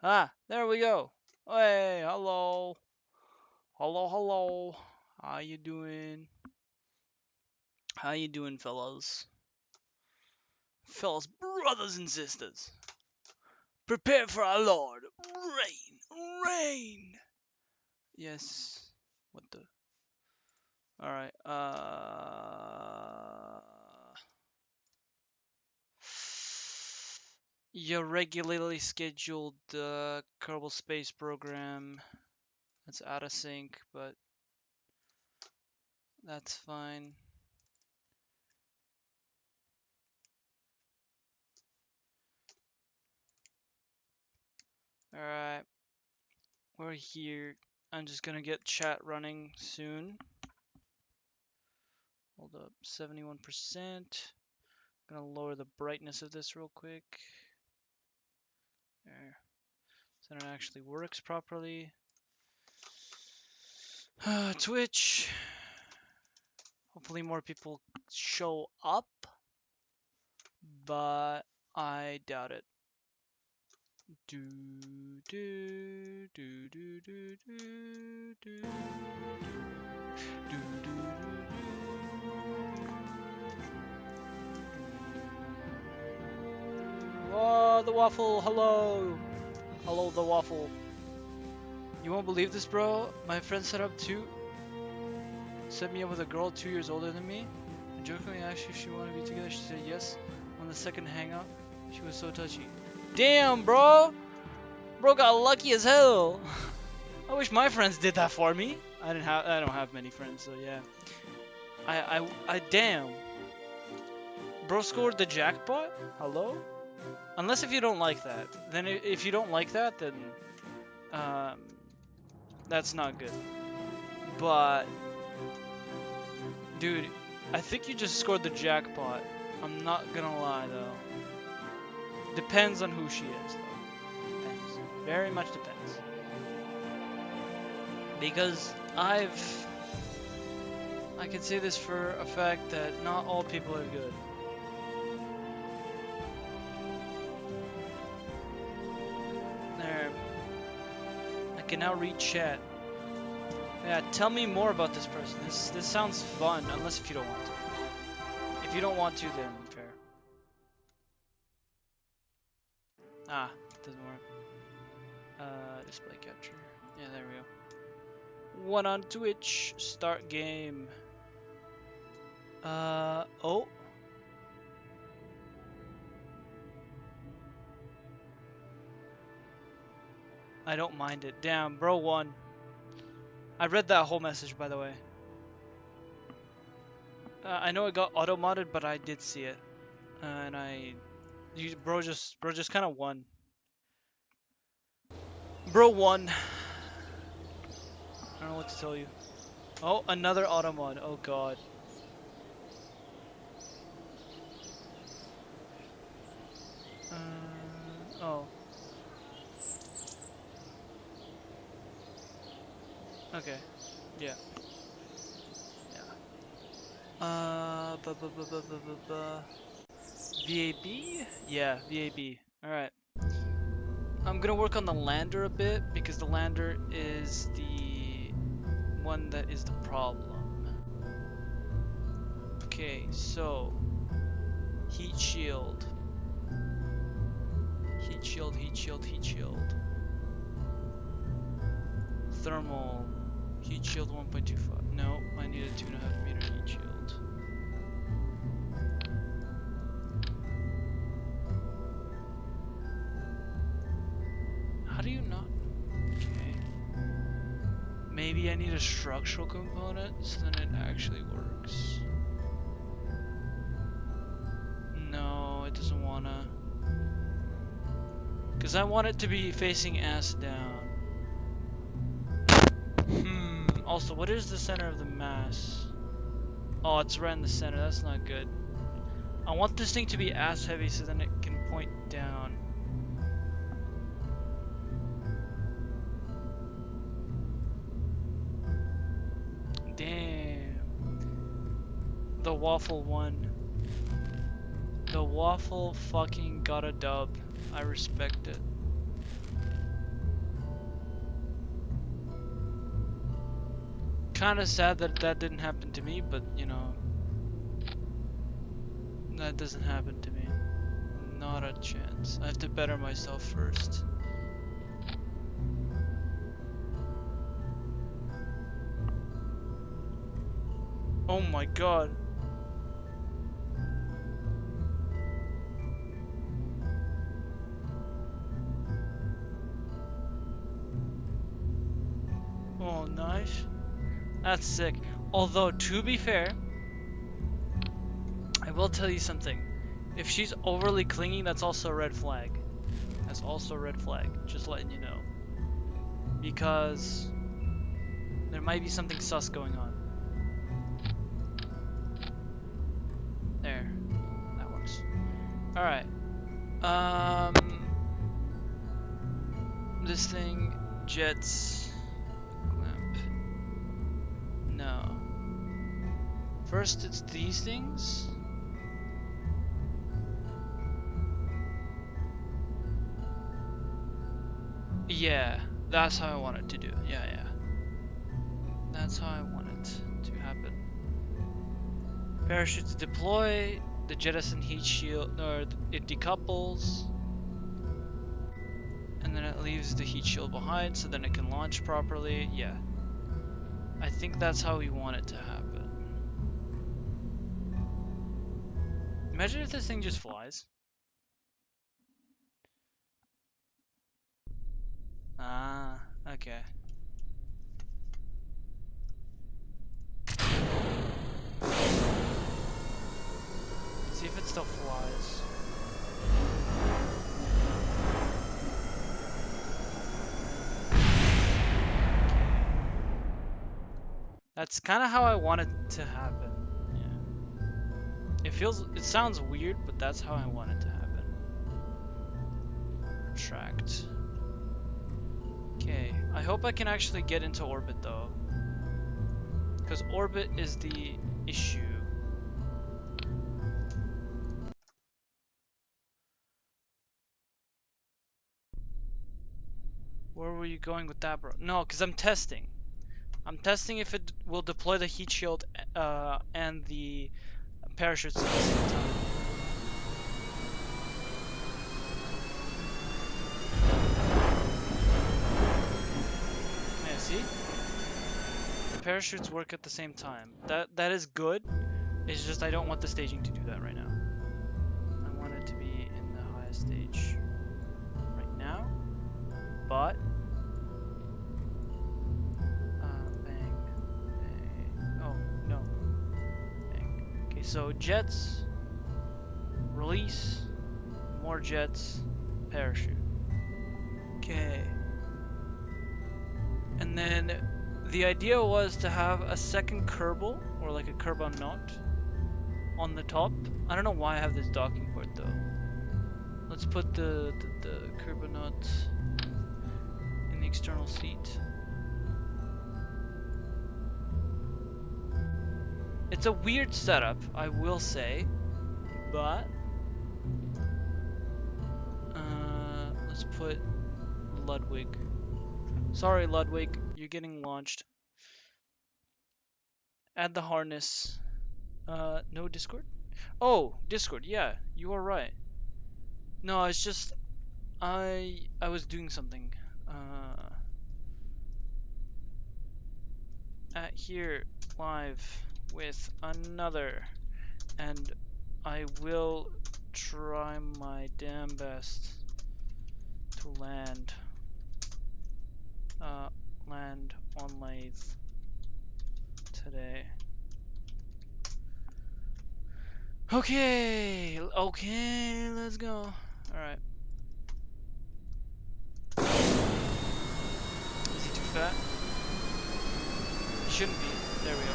Ah, there we go. Hey, hello. Hello, hello. How you doing? How you doing, fellas? Fellas, brothers and sisters. Prepare for our Lord. Rain. Rain. Yes. What the? Alright, your regularly scheduled Kerbal Space program. That's out of sync, but that's fine. Alright, we're here. I'm just gonna get chat running soon. Hold up, 71%. Gonna lower the brightness of this real quick. There. So it actually works properly. Twitch. Hopefully more people show up, but I doubt it. Do do do do do do do do do. Oh, the waffle! Hello, hello, the waffle. You won't believe this, bro. My friend set me up with a girl 2 years older than me. And jokingly asked if she wanted to be together. She said yes. On the second hangout, she was so touchy. Damn, bro! Bro got lucky as hell. I wish my friends did that for me. I don't have many friends, so yeah. Damn. Bro scored the jackpot? Hello? Unless if you don't like that. Then if you don't like that, then that's not good. But dude, I think you just scored the jackpot. I'm not gonna lie though. Depends on who she is though. Depends. Very much depends. Because I can say this for a fact that not all people are good. There. I can now read chat. Yeah, tell me more about this person. This sounds fun, unless if you don't want to. If you don't want to, then fair. Ah, doesn't work. Display capture. Yeah, there we go. One on Twitch. Start game. Oh. I don't mind it. Damn, bro won. I read that whole message, by the way. I know it got auto-modded, but I did see it. And bro just kind of won. Bro won. I don't know what to tell you. Oh, another auto-mod. Oh god. Oh. Okay. Yeah. Yeah. VAB? Yeah, VAB. Alright. I'm gonna work on the lander a bit because the lander is the one that is the problem. Okay, so heat shield. Heat shield, heat shield, heat shield. Thermal. Heat shield 1.25. No, I need a 2.5 meter heat shield. How do you not? Okay. Maybe I need a structural component so then it actually works. No, it doesn't wanna. Because I want it to be facing ass down. Also, what is the center of the mass? Oh, it's right in the center. That's not good. I want this thing to be ass heavy so then it can point down. Damn. The waffle won. The waffle fucking got a dub. I respect it. kind of sad that that didn't happen to me, but you know, that doesn't happen to me. Not a chance. I have to better myself first. Oh my god. Oh, nice. That's sick. Although, to be fair, I will tell you something. If she's overly clingy, that's also a red flag. That's also a red flag. Just letting you know. Because there might be something sus going on. There. That works. Alright. This thing, jets, clamp. No. First it's these things. Yeah, that's how I want it to do. Yeah. That's how I want it to happen. Parachutes deploy, the jettison heat shield, or it decouples. And then it leaves the heat shield behind so then it can launch properly. Yeah. I think that's how we want it to happen. Imagine if this thing just flies. Ah, okay. See if it still flies. That's kind of how I want it to happen. Yeah. It sounds weird, but that's how I want it to happen. Retract. Okay, I hope I can actually get into orbit though. Because orbit is the issue. Where were you going with that, bro? No, because I'm testing. I'm testing if it will deploy the heat shield and the parachutes at the same time. Yeah, see? The parachutes work at the same time. That is good. It's just I don't want the staging to do that right now. I want it to be in the highest stage right now. But bang. Oh no. Bang. Okay, so jets, release, more jets, parachute. Okay. And then the idea was to have a second Kerbal, or like a Kerbal knot, on the top. I don't know why I have this docking port though. Let's put the Kerbal knot in the external seat. It's a weird setup, I will say, but let's put Ludwig. Sorry, Ludwig, you're getting launched. Add the harness. No Discord? Oh, Discord, yeah, you are right. No, it's just I was doing something. At here live with another, and I will try my damn best to land on Laythe today. Okay, let's go. Alright. Is he too fat? He shouldn't be. There we go.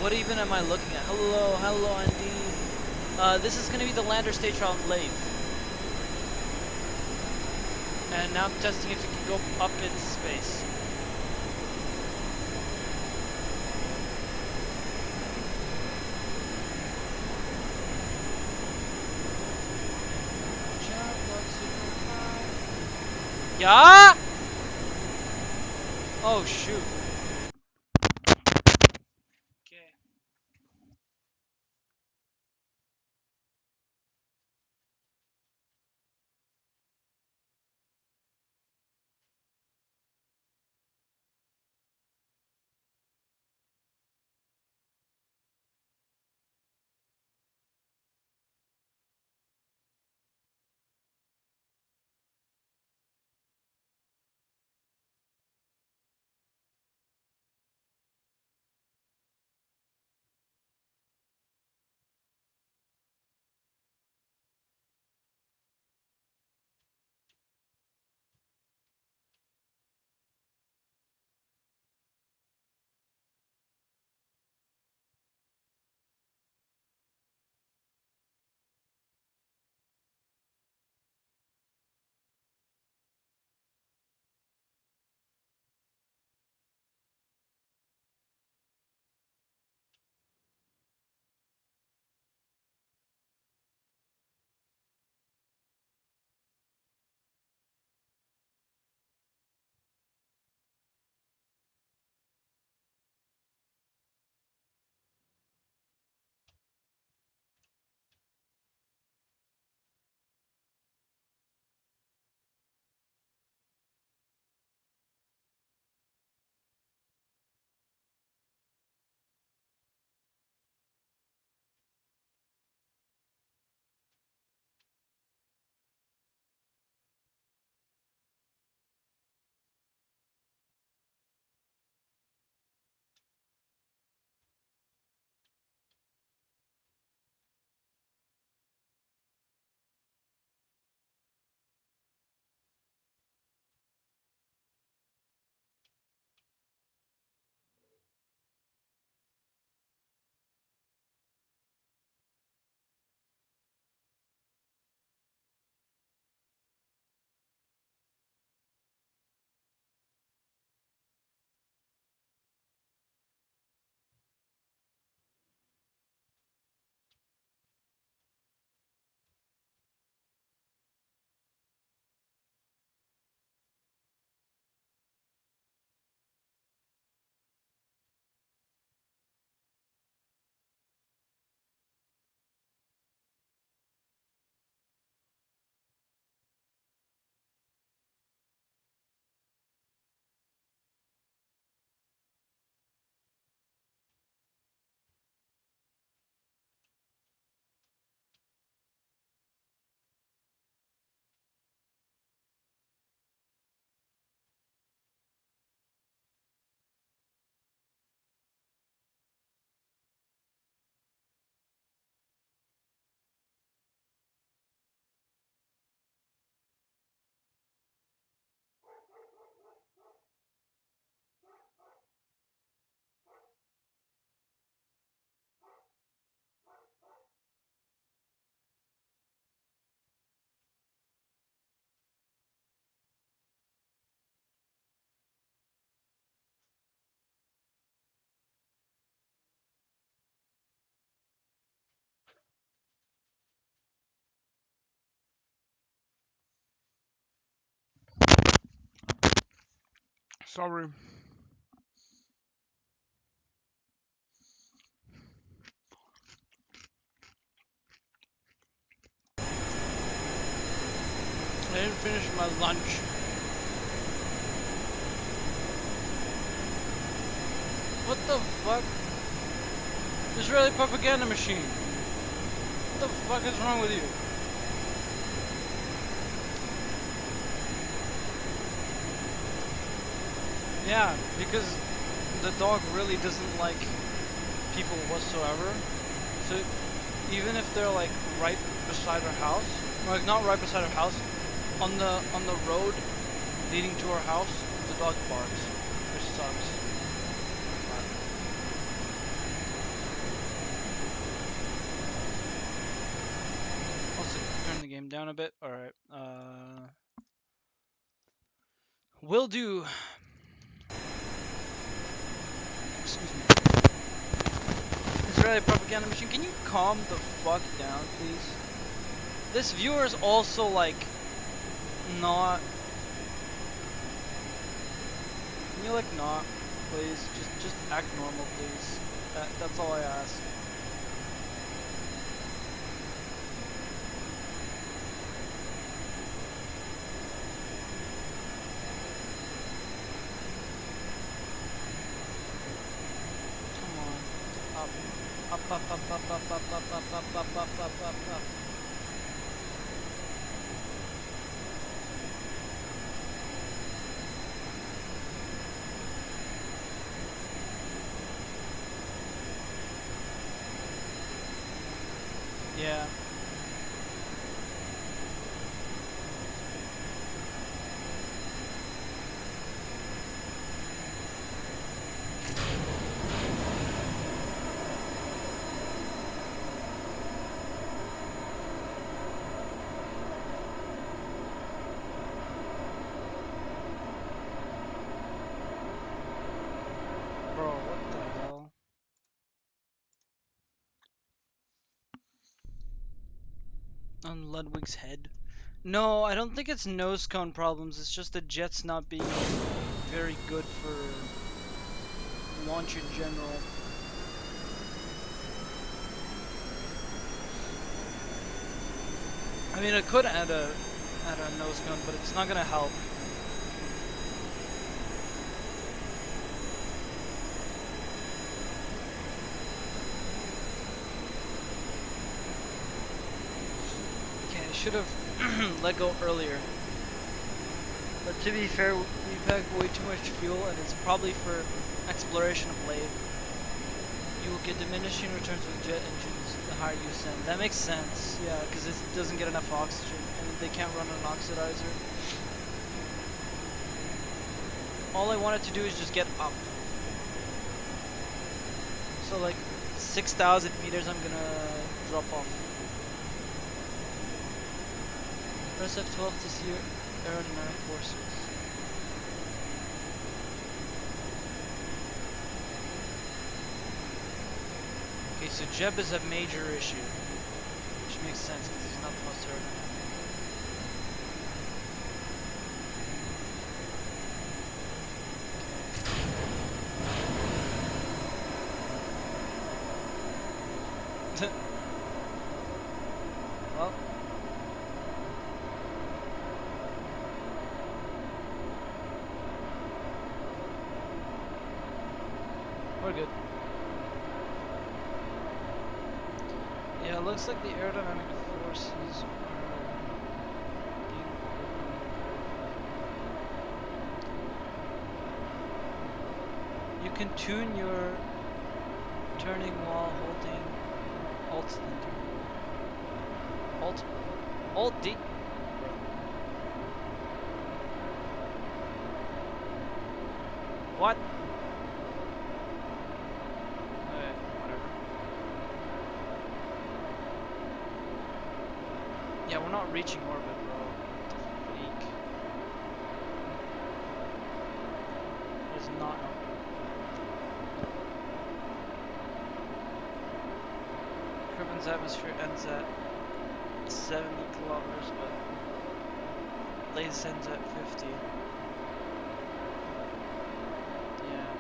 What even am I looking at? Hello, Andy. This is gonna be the lander stage on Laythe. And now I'm testing if it can go up in space. Yeah? Oh shoot. Okay. Sorry. I didn't finish my lunch. What the fuck? Israeli propaganda machine. What the fuck is wrong with you? Yeah, because the dog really doesn't like people whatsoever. So even if they're like right beside our house, or like not right beside our house, on the road leading to our house, the dog barks, which sucks. Also, turn the game down a bit. All right. Will do. Excuse me. Israeli propaganda machine, can you calm the fuck down, please? This viewer is also like not Can you like not, please? Just act normal, please. That's all I ask. Come on. Up. Up, up, up, up, up, up, up, up, up, up, up, up, up, up. Yeah. Bro, what the hell? On Ludwig's head? No, I don't think it's nose cone problems. It's just the jet's not being very good for launch in general. I mean, I could add a nose cone, but it's not gonna help. Okay, I should have let go earlier. But to be fair, we packed way too much fuel, and it's probably for exploration of Laythe. You will get diminishing returns with jet engines the higher you ascend. That makes sense, yeah, because it doesn't get enough oxygen, and they can't run an oxidizer. All I wanted to do is just get up. So like 6,000 meters, I'm gonna drop off. Press F12 to see your aerodynamic forces. Okay, so Jeb is a major issue, which makes sense because he's not the most aerodynamic. Well, we're good. Yeah, it looks like the aerodynamic forces are being overcome. You can tune your turning while holding Alt then turn. Alt D. What? Okay, whatever. Yeah, we're not reaching orbit, bro. What the freak? It is not helping. Kerbin's atmosphere ends at 70 kilometers, but Laythe ends at 50. Yeah.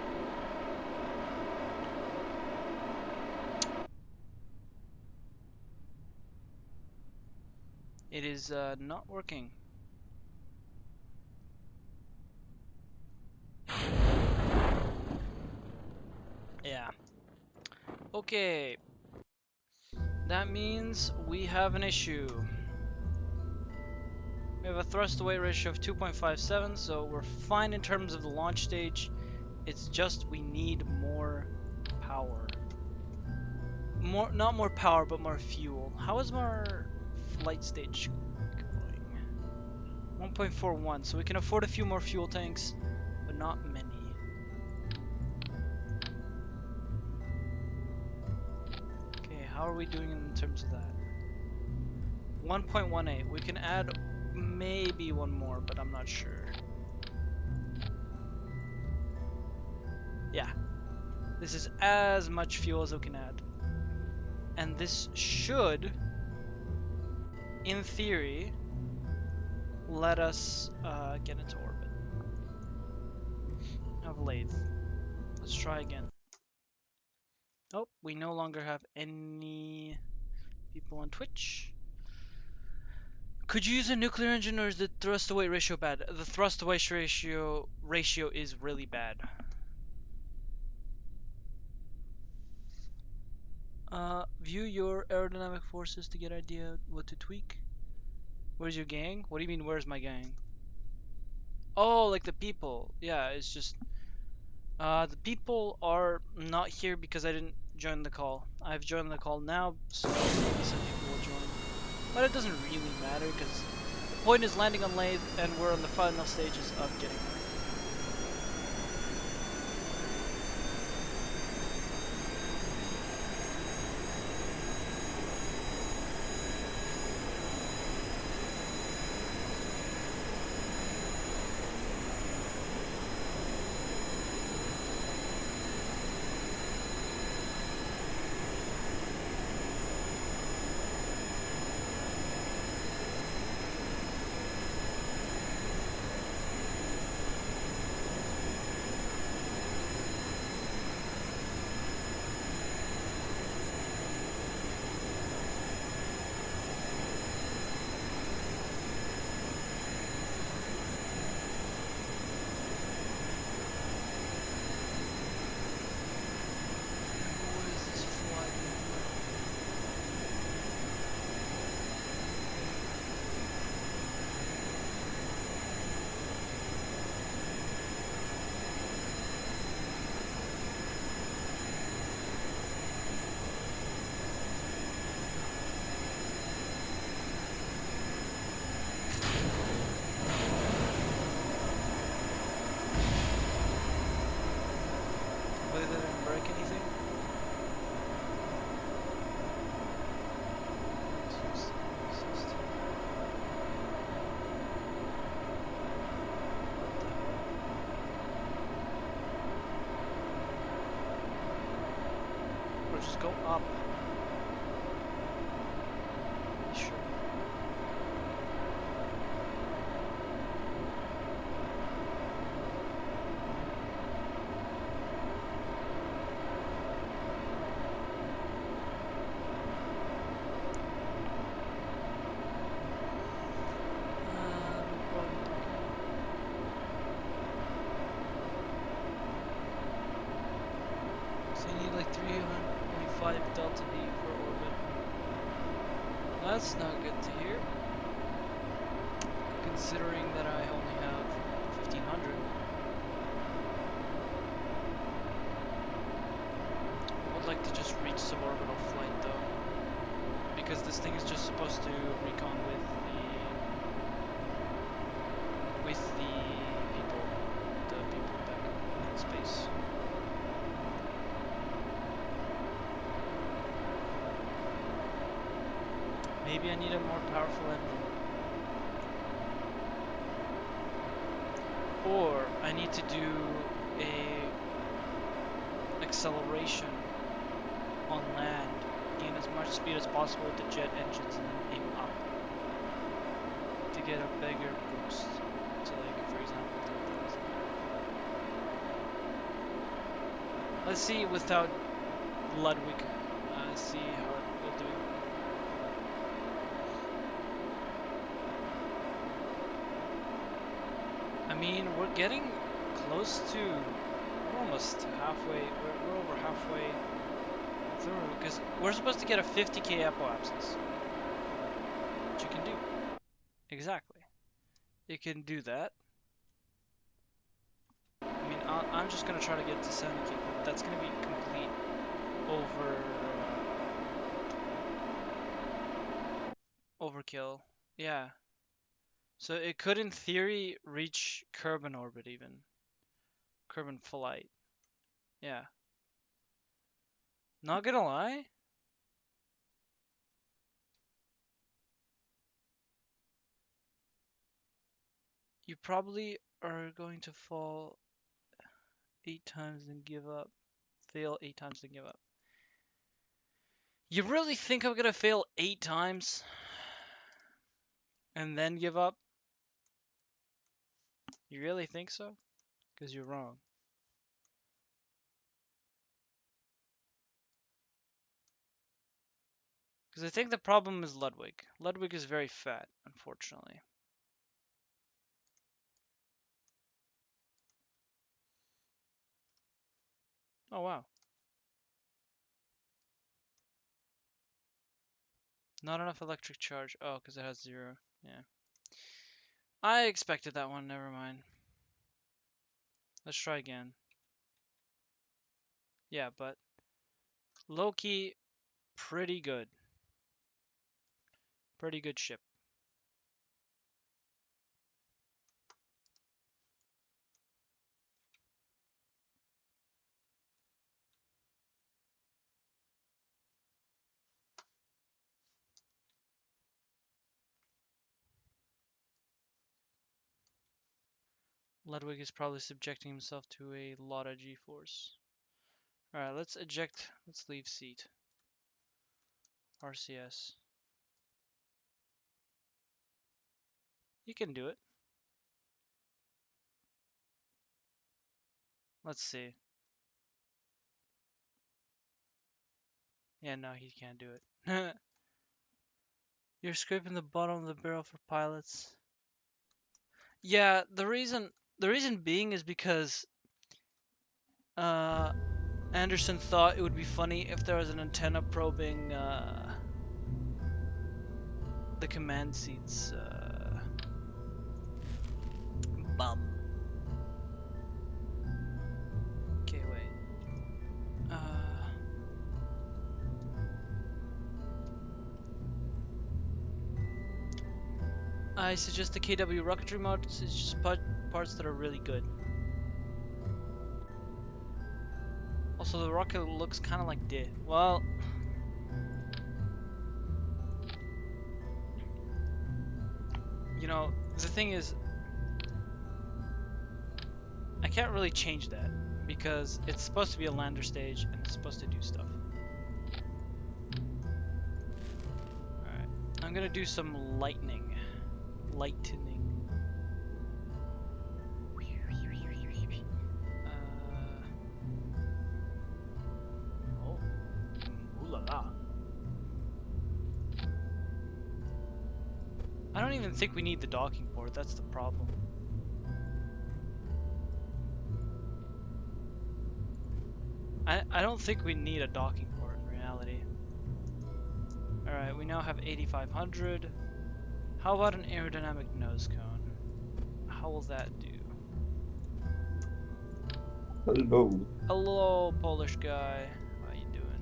It is not working. Yeah. Okay. That means we have an issue. We have a thrust to weight ratio of 2.57, so we're fine in terms of the launch stage. It's just we need more power. Not more power, but more fuel. How is our flight stage going? 1.41, so we can afford a few more fuel tanks, but not many. Okay, how are we doing in terms of that? 1.18. We can add maybe one more, but I'm not sure. Yeah. This is as much fuel as we can add. And this should, in theory, let us get into orbit. have Laythe. Let's try again. Oh, we no longer have any people on Twitch. Could you use a nuclear engine, or is the thrust to weight ratio bad? The thrust to weight ratio is really bad. View your aerodynamic forces to get idea what to tweak. Where's your gang? What do you mean, where's my gang? Oh, like the people. Yeah, it's just the people are not here because I didn't join the call. I've joined the call now, so maybe some people will join. But it doesn't really matter because the point is landing on Laythe, and we're on the final stages of getting there. Whether they didn't break anything? Or just go up. Sure. So you need like 325 delta V for orbit. That's not good to hear, considering that I only have 1500. I would like to just reach suborbital flight though, because this thing is just supposed to recon with the people back in space. Maybe I need a more powerful engine. Or I need to do a acceleration on land, gain as much speed as possible with the jet engines, and then aim up to get a bigger boost. So like, for example, 10,000. Let's see without Ludwig, see how it will do. I mean, we're getting close to, we're almost halfway, we're over halfway through, because we're supposed to get a 50k apoapsis, which you can do. Exactly. You can do that. I mean, I'm just going to try to get to 70k, but that's going to be complete overkill. Yeah. So it could, in theory, reach Kerbin orbit even. Kerbin flight. Yeah. Not gonna lie. You probably are going to fall 8 times and give up. Fail 8 times and give up. You really think I'm gonna fail 8 times and then give up? You really think so? Because you're wrong. Because I think the problem is Ludwig. Ludwig is very fat, unfortunately. Oh, wow. Not enough electric charge. Oh, because it has 0. Yeah. I expected that one. Never mind. Let's try again. Yeah, but low-key, pretty good. Pretty good ship. Ludwig is probably subjecting himself to a lot of G-force. Alright, let's eject. Let's leave seat. RCS. You can do it. Let's see. Yeah, no, he can't do it. You're scraping the bottom of the barrel for pilots. Yeah, the reason being is because Anderson thought it would be funny if there was an antenna probing the command seats bum. Okay, wait. I suggest the KW rocketry mod. It's just parts that are really good. Also, the rocket looks kind of like this. Well, you know, the thing is, I can't really change that because it's supposed to be a lander stage and it's supposed to do stuff. Alright, I'm gonna do some lightning. Oh, ooh la la. I don't even think we need the docking port, that's the problem. I don't think we need a docking port in reality. Alright, we now have 8500. How about an aerodynamic nose cone? How will that do? Hello. Hello, Polish guy. How you doing?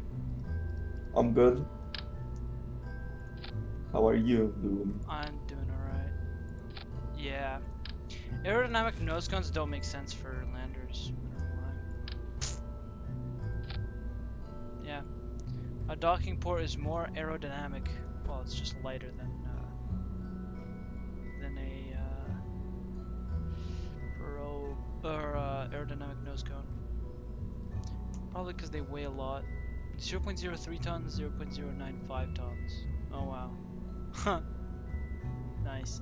I'm good. How are you doing? I'm doing alright. Yeah. Aerodynamic nose cones don't make sense for landers. Yeah. A docking port is more aerodynamic. Well, it's just lighter than a aerodynamic nose cone. Probably because they weigh a lot. 0.03 tons, 0.095 tons. Oh wow. Huh. Nice.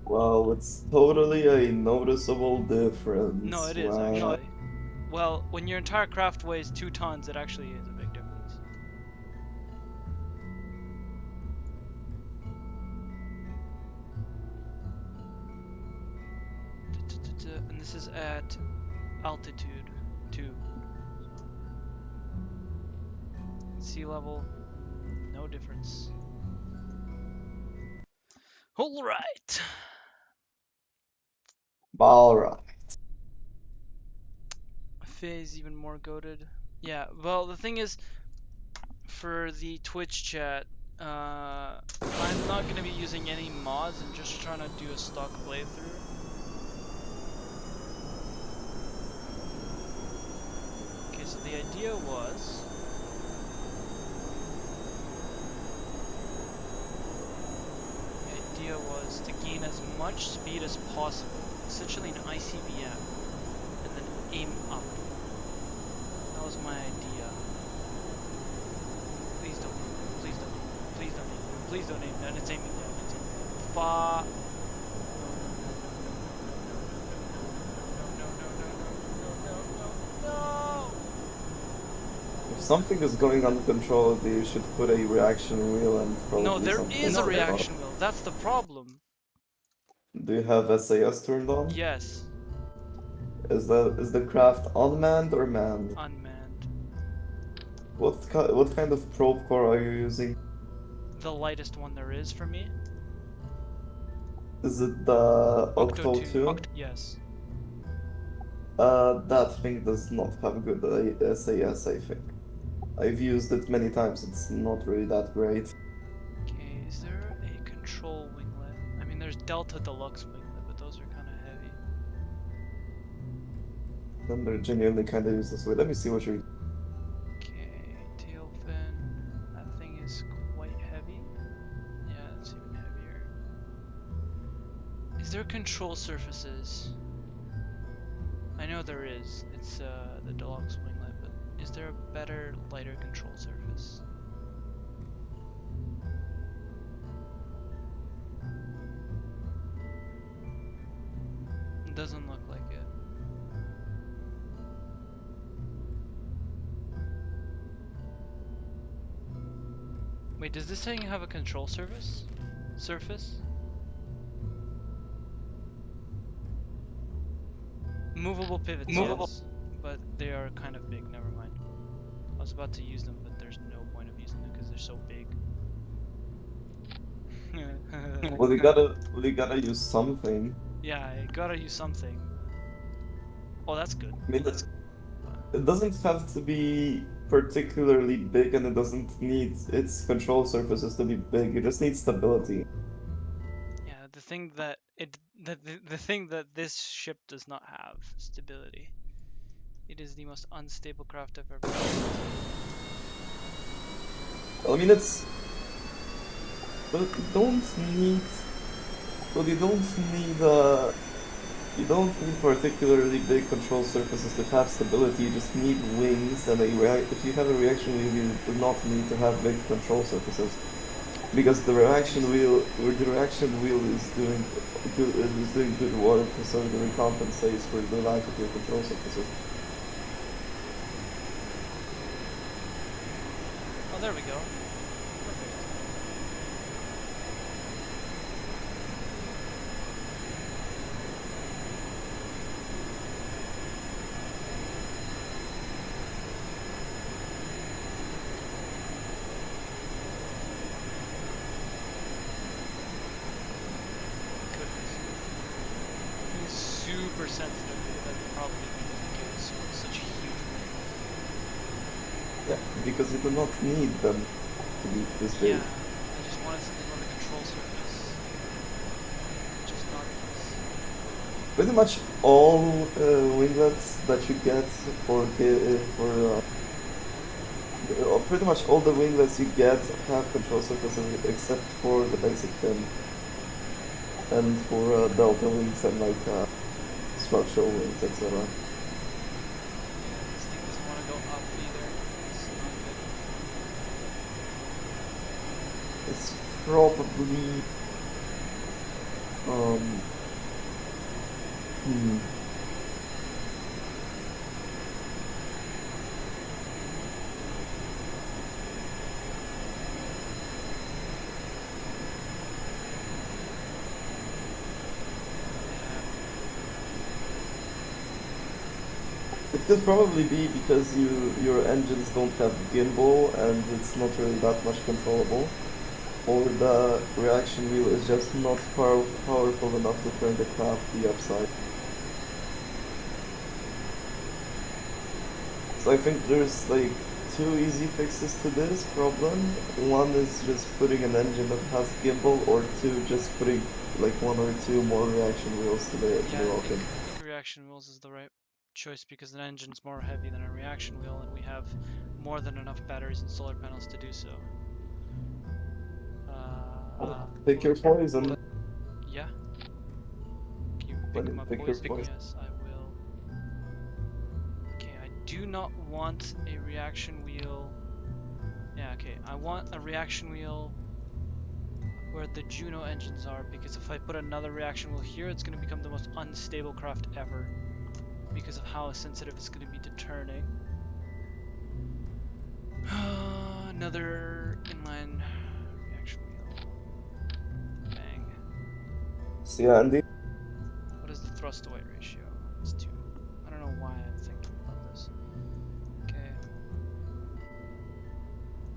Wow, it's totally a noticeable difference. No, it is Wow. actually. Well, when your entire craft weighs 2 tons, it actually is a big difference. And this is at altitude 2. Sea level, no difference. Alright. Alright. Faye's even more goated. Yeah, well, the thing is, for the Twitch chat, I'm not going to be using any mods. I'm just trying to do a stock playthrough. Okay, so the idea was... to gain as much speed as possible, essentially an ICBM, and then aim up. That was my idea. Please don't, please don't, please don't, please don't aim down. It's aiming down. It's aiming down. Fa. No. something is going uncontrollably, you should put a reaction wheel and probably No, there something is a like that. reaction wheel. That's the problem. Do you have SAS turned on? Yes, Is the craft unmanned or manned? unmanned. What kind of probe core are you using? The lightest one there is for me. Is it the Octo Octo 2? Yes. That thing does not have good SAS, I think. I've used it many times, it's not really that great. Okay, is there a control winglet? I mean, there's Delta Deluxe winglet, but those are kind of heavy. Then they're genuinely kind of useless. Wait, let me see what you're... Okay, tail fin. That thing is quite heavy. Yeah, it's even heavier. Is there control surfaces? I know there is. It's the deluxe winglet, but is there a better, lighter control surface? It doesn't look like it. Wait, does this thing have a control surface? Movable pivots, yes, but they are kind of big. Never mind. I was about to use them, but there's no point of using them because they're so big. Well, you gotta use something. Yeah, I gotta use something. Oh, that's good. I mean, it doesn't have to be particularly big, and it doesn't need its control surfaces to be big. It just needs stability. Yeah, the thing that the thing that this ship does not have, stability. It is the most unstable craft I've ever seen. Well, I mean, it's... But you don't need... Well, you don't need particularly big control surfaces to have stability, you just need wings, and if you have a reaction wheel, you do not need to have big control surfaces. Because the reaction wheel is doing good work, so it recompensates for the lack of your control surfaces. Oh, there we go. Perfect. Goodness. He's super sensitive because that's probably because he gives such a huge wing. Yeah, because you do not need them to be this big. Yeah, I just wanted something on the control surface. Just not this. Pretty much all winglets that you get pretty much all the winglets you get have control surfaces except for the basic fin and for delta wings and like structural wings, etc. Yeah, this thing doesn't want to go up either. It's not good. It's probably hmm. It could probably be because your engines don't have gimbal and it's not really that much controllable, or the reaction wheel is just not powerful enough to turn the craft the upside. So I think there's like two easy fixes to this problem. One is just putting an engine that has gimbal, or two, just putting like one or two more reaction wheels to the Yeah, I rocket. think reaction wheels is the right choice because an engine's more heavy than a reaction wheel, and we have more than enough batteries and solar panels to do so. Pick your poison. Yeah. Can you When pick you my pick your poison? poison. Yes, I will. Okay, I do not want a reaction wheel. Yeah, okay. I want a reaction wheel where the Juno engines are, because if I put another reaction wheel here, it's going to become the most unstable craft ever because of how sensitive it's going to be to turning. Another inline reaction wheel. Bang. So yeah, and What is the thrust to weight ratio? It's 2. I don't know why I'm thinking about this. Okay.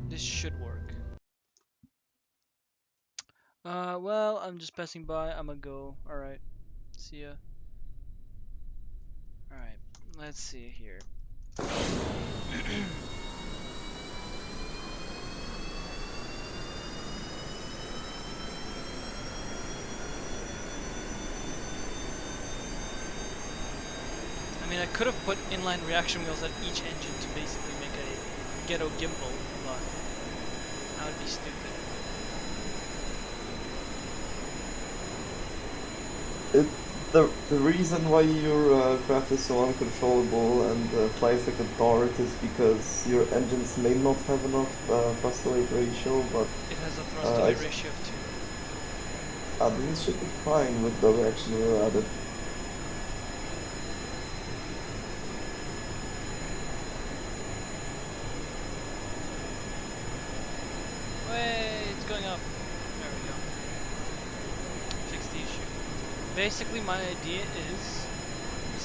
This should work. Well, I'm just passing by. I'm gonna go. Alright. See ya. Alright. Let's see here. I mean, I could have put inline reaction wheels at each engine to basically make a ghetto gimbal, but that would be stupid. it, the reason why your craft is so uncontrollable and flies like a dart is because your engines may not have enough thrust to weight ratio, but It has a thrust to weight ratio of 2. this should be fine with the reaction wheel added. Way, it's going up. There we go. Fix the issue. Basically, my idea is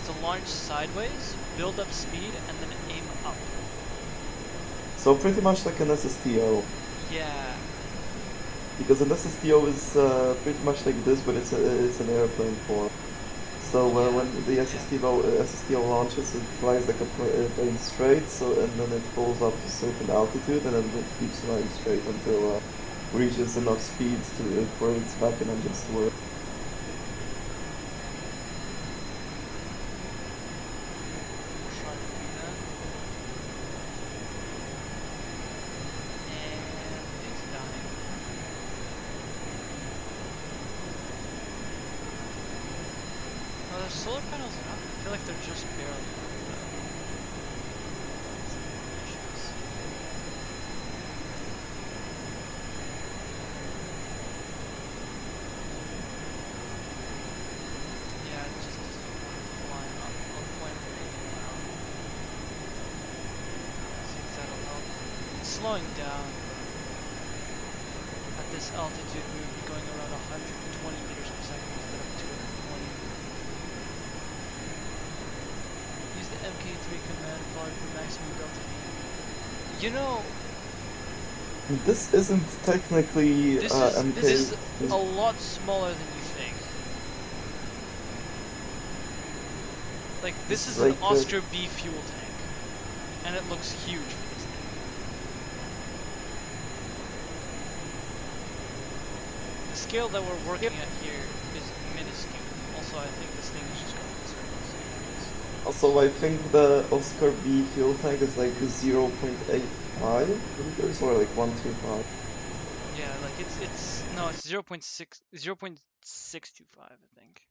to launch sideways, build up speed, and then aim up. So pretty much like an SSTO. Yeah. Because an SSTO is pretty much like this, but it's an airplane form. So when the SSTO launches, it flies like a plane straight, so and then it pulls up to a certain altitude, and then it keeps flying straight until it reaches enough speed for its vacuum engines to work. Try to do that. And it's dying. Oh, there's solar panels enough. I feel like they're just barely enough, though. Issues. Yeah, it just doesn't want to fly up on point now. See if that'll help. It's slowing down, but at this altitude we would be going around 120 meters per second instead of 220. Use the MK3 command bar for maximum delta V. You know, This isn't technically MK. this is a lot smaller than you think. Like, this is an like Oscar B fuel tank, and it looks huge for this thing. The scale that we're working at here is minuscule. Also, I think this thing is just going in circles. Also, I think the Oscar B fuel tank is like 0.85 liters or like 125. Yeah, like it's no, it's 0.625, I think.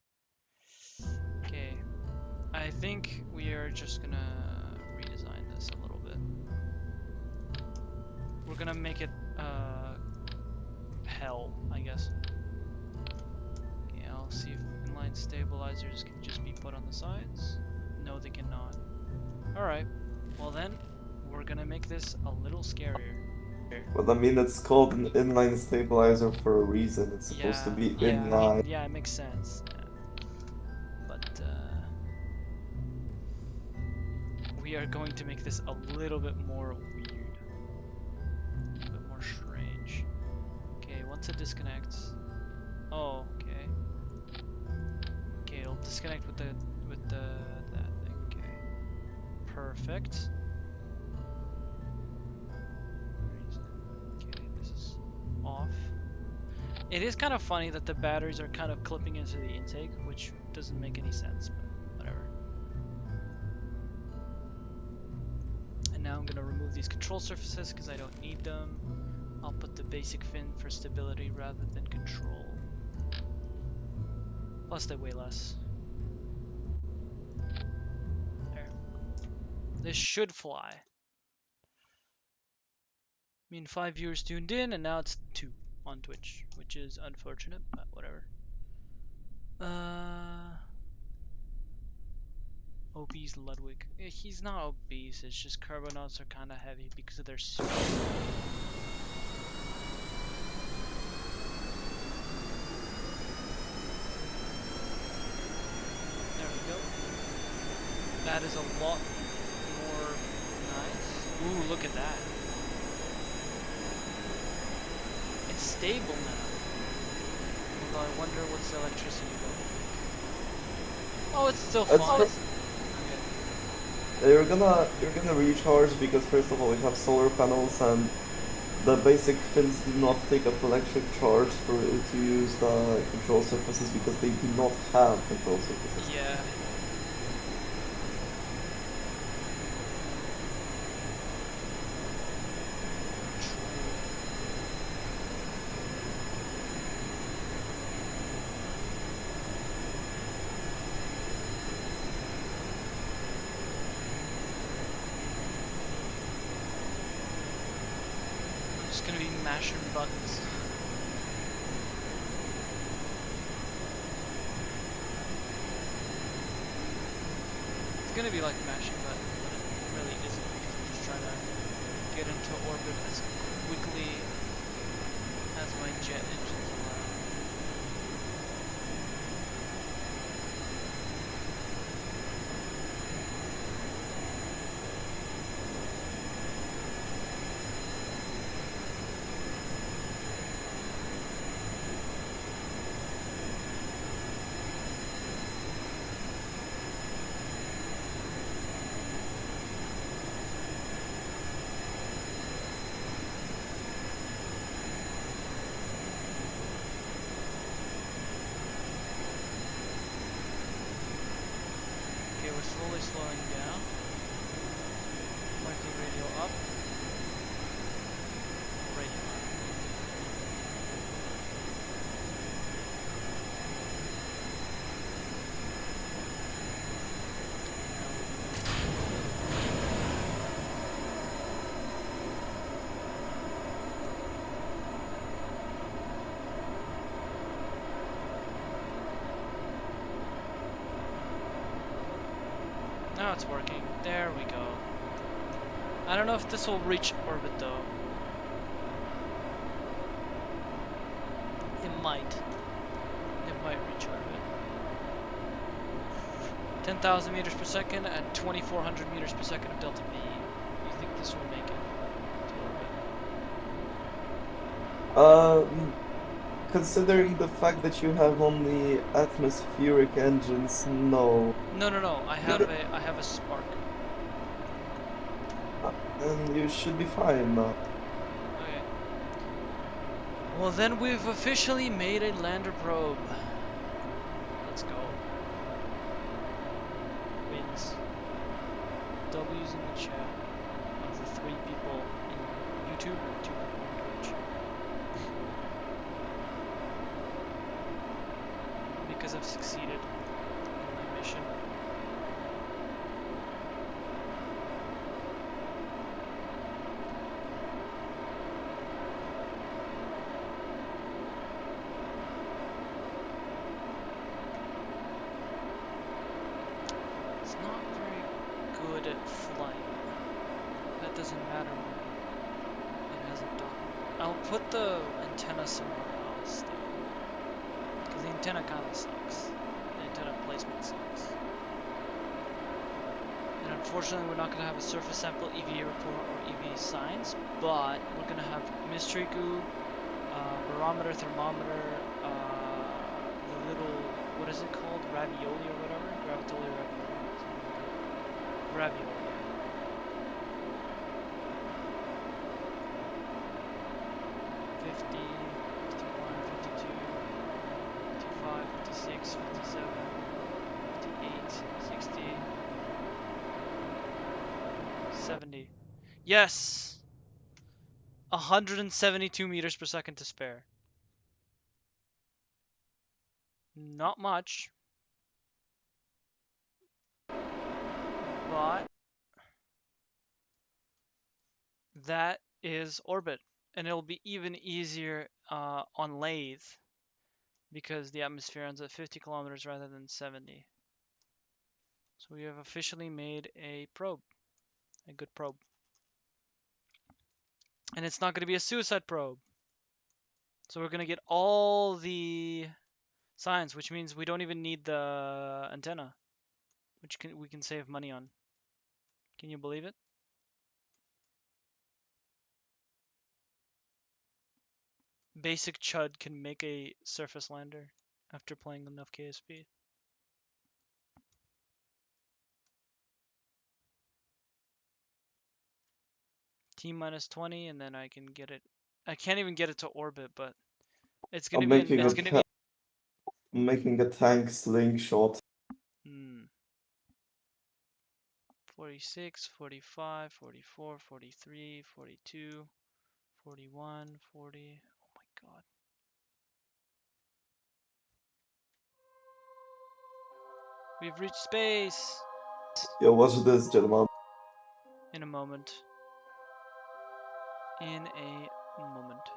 Okay. I think we are just gonna redesign this a little bit. We're gonna make it hell, I guess. Okay, I'll see if inline stabilizers can just be put on the sides. No, they cannot. Alright, well then, we're gonna make this a little scarier. Well, I mean, it's called an inline stabilizer for a reason. It's supposed to be Yeah, I inline. mean, yeah, it makes sense. Yeah. But we are going to make this a little bit more weird, a little bit more strange. Okay, once it disconnects. Oh, okay. Okay, it'll disconnect with that thing. Okay, perfect. Okay, this is off. It is kind of funny that the batteries are kind of clipping into the intake, which doesn't make any sense, but whatever. And now I'm gonna remove these control surfaces because I don't need them. I'll put the basic fin for stability rather than control. Plus they weigh less. There. This should fly. I mean, 5 viewers tuned in, and now it's 2 on Twitch, which is unfortunate, but whatever. Obese Ludwig. He's not obese, it's just carbonauts are kind of heavy because of their suit. There we go. That is a lot more nice. Ooh, look at that. It's stable now. Although I wonder what's the electricity bill. Oh, it's still fine. Okay. You're gonna recharge because first of all we have solar panels and the basic fins do not take up electric charge for you to use the control surfaces because they do not have control surfaces. Yeah. I'm just gonna be mashing buttons. It's gonna be like mashing buttons, but it really isn't because I'm just trying to get into orbit as quickly as my jet engines allow. Okay, we're slowly slowing down. Pointing radio up. Radio up. Now it's working. There we go. I don't know if this will reach orbit though. It might. It might reach orbit. 10,000 meters per second at 2,400 meters per second of delta V. Do you think this will make it to orbit? Considering the fact that you have only atmospheric engines, no. No. I have a spark. Then you should be fine now. Okay. Well, then we've officially made a lander probe. Let's go. Wins. W's in the chat of the 3 people in YouTube and 2 people on Twitch. Because I've succeeded in my mission. It's not very good at flying. That doesn't matter when it has a dock. I'll put the antenna somewhere else though. Because the antenna kind of sucks. The antenna placement sucks. And unfortunately we're not going to have a surface sample EVA report or EVA signs, but we're going to have mystery goo, barometer, thermometer, the little, what is it called? Ravioli or whatever? Gravitoli ravioli. Ravioli, yeah. Yes! 172 meters per second to spare. Not much. But that is orbit. And it'll be even easier on Laythe because the atmosphere ends at 50 kilometers rather than 70. So we have officially made a probe, a good probe. And it's not going to be a suicide probe. So we're going to get all the signs, which means we don't even need the antenna, which we can save money on. Can you believe it? Basic Chud can make a surface lander after playing enough KSP. T minus 20, and then I can get it. I can't even get it to orbit, but it's gonna I'm be. making It's a gonna be. I'm making a tank slingshot. 46, 45, 44, 43, 42, 41, 40. Oh my god. We've reached space! Yo, watch this, gentlemen. In a moment. In a moment.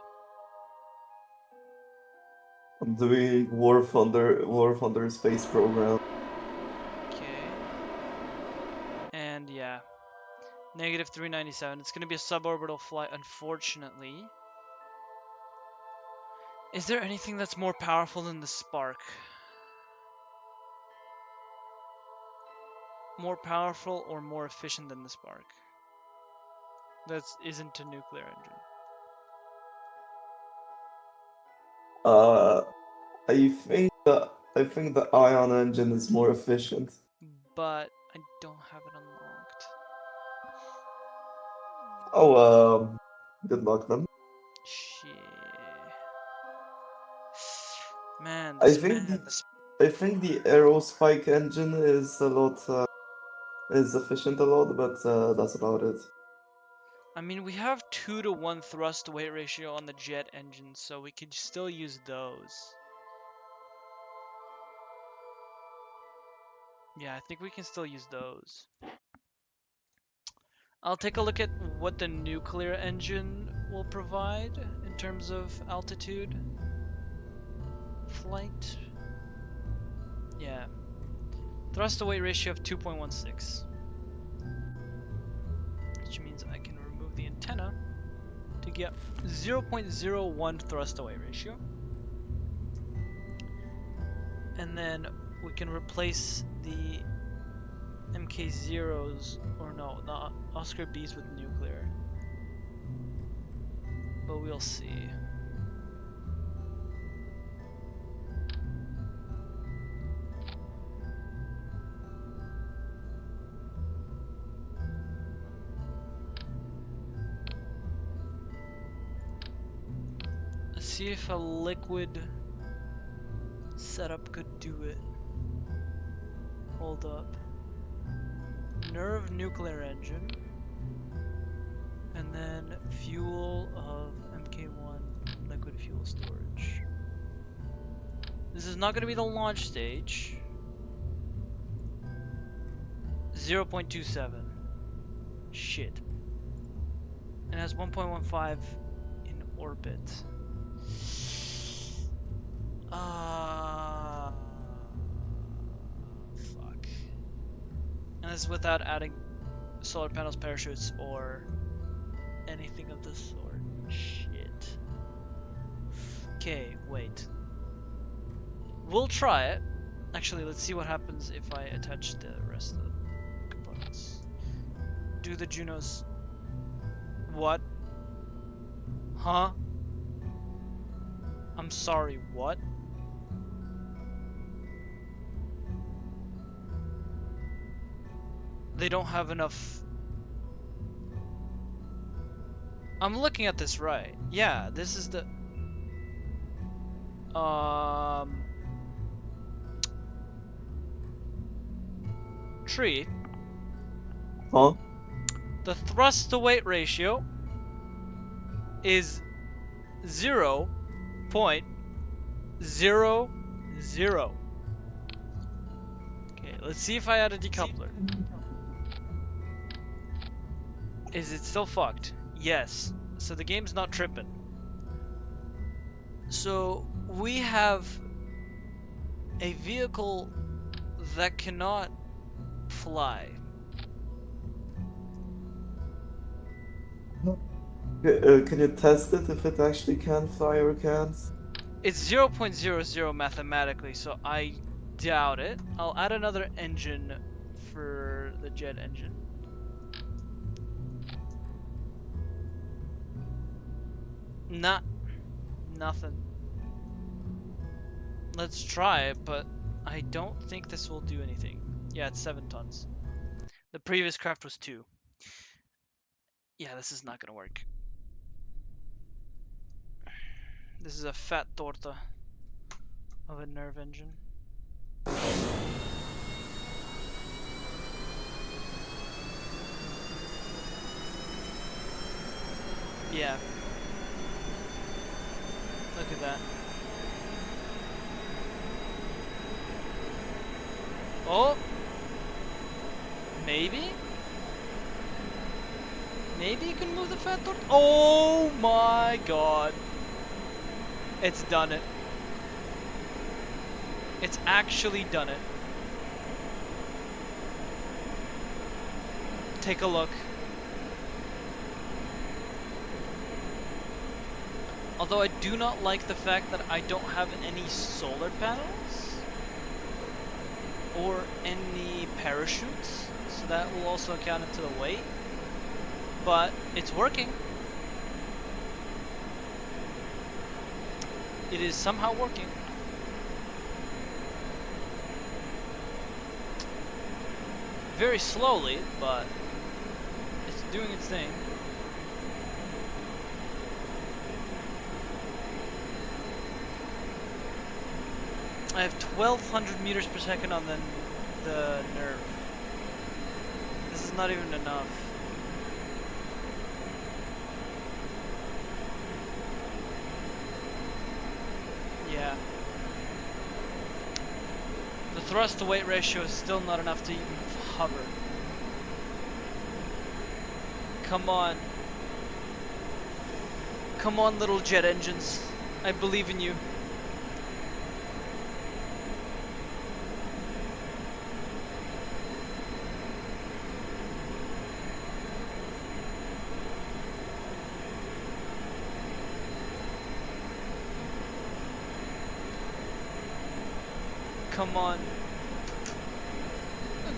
I'm doing War Thunder space program. Okay. And yeah. Negative 397. It's gonna be a suborbital flight, unfortunately. Is there anything that's more powerful than the Spark? More powerful or more efficient than the Spark? That isn't a nuclear engine. I think the ion engine is more efficient. But I don't have it unlocked. Oh, good luck then. Shit. Man, I this think man. I think the aerospike engine is a lot is efficient a lot, but that's about it. I mean, we have 2-to-1 thrust to weight ratio on the jet engine, so we could still use those. Yeah, I think we can still use those. I'll take a look at what the nuclear engine will provide in terms of altitude. Flight. Yeah. Thrust to weight ratio of 2.16. Which means I can remove the antenna to get 0.01 thrust to weight ratio. And then we can replace the MK0s, or no, the Oscar Bs with nuclear. But we'll see. Let's see if a liquid setup could do it. Hold up. Nerve nuclear engine. And then fuel of MK1 liquid fuel storage. This is not going to be the launch stage. 0.27. Shit. It has 1.15 in orbit. Fuck. And this is without adding solar panels, parachutes, or anything of the sort. Shit. Okay, wait. We'll try it. Actually, let's see what happens if I attach the rest of the components. Do the Junos... What? Huh? I'm sorry, what? They don't have enough... I'm looking at this right. Yeah, this is the... Tree. Huh? The thrust to weight ratio is 0.00. Okay, let's see if I add a decoupler. Is it still fucked? Yes. So the game's not tripping. So we have a vehicle that cannot fly. Can you test it if it actually can fly or can't? It's 0.00 mathematically, so I doubt it. I'll add another engine for the jet engine. Nothing. Let's try it, but I don't think this will do anything. Yeah, it's 7 tons. The previous craft was 2. Yeah, this is not gonna work. This is a fat torta of a nerve engine. Yeah. Look at that. Oh! Maybe? Maybe you can move the fat torta? Oh my god. It's done it. It's actually done it. Take a look. Although I do not like the fact that I don't have any solar panels or any parachutes, so that will also count into the weight. But it's working. It is somehow working. Very slowly, but it's doing its thing. I have 1200 meters per second on the nerve. This is not even enough. Yeah. The thrust to weight ratio is still not enough to even hover. Come on. Come on, little jet engines. I believe in you. Come on.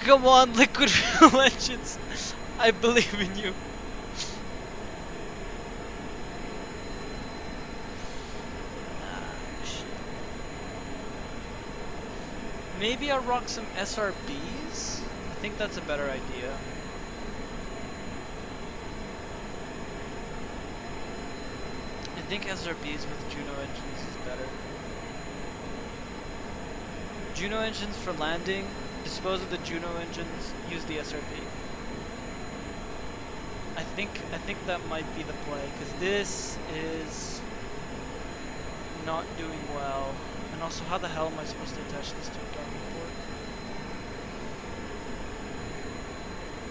Come on, liquid fuel engines. I believe in you. Shit. Maybe I'll rock some SRBs? I think that's a better idea. I think SRBs with Juno engines is better. Juno engines for landing, dispose of the Juno engines, use the SRB. I think that might be the play, because this is not doing well. And also, how the hell am I supposed to attach this to a docking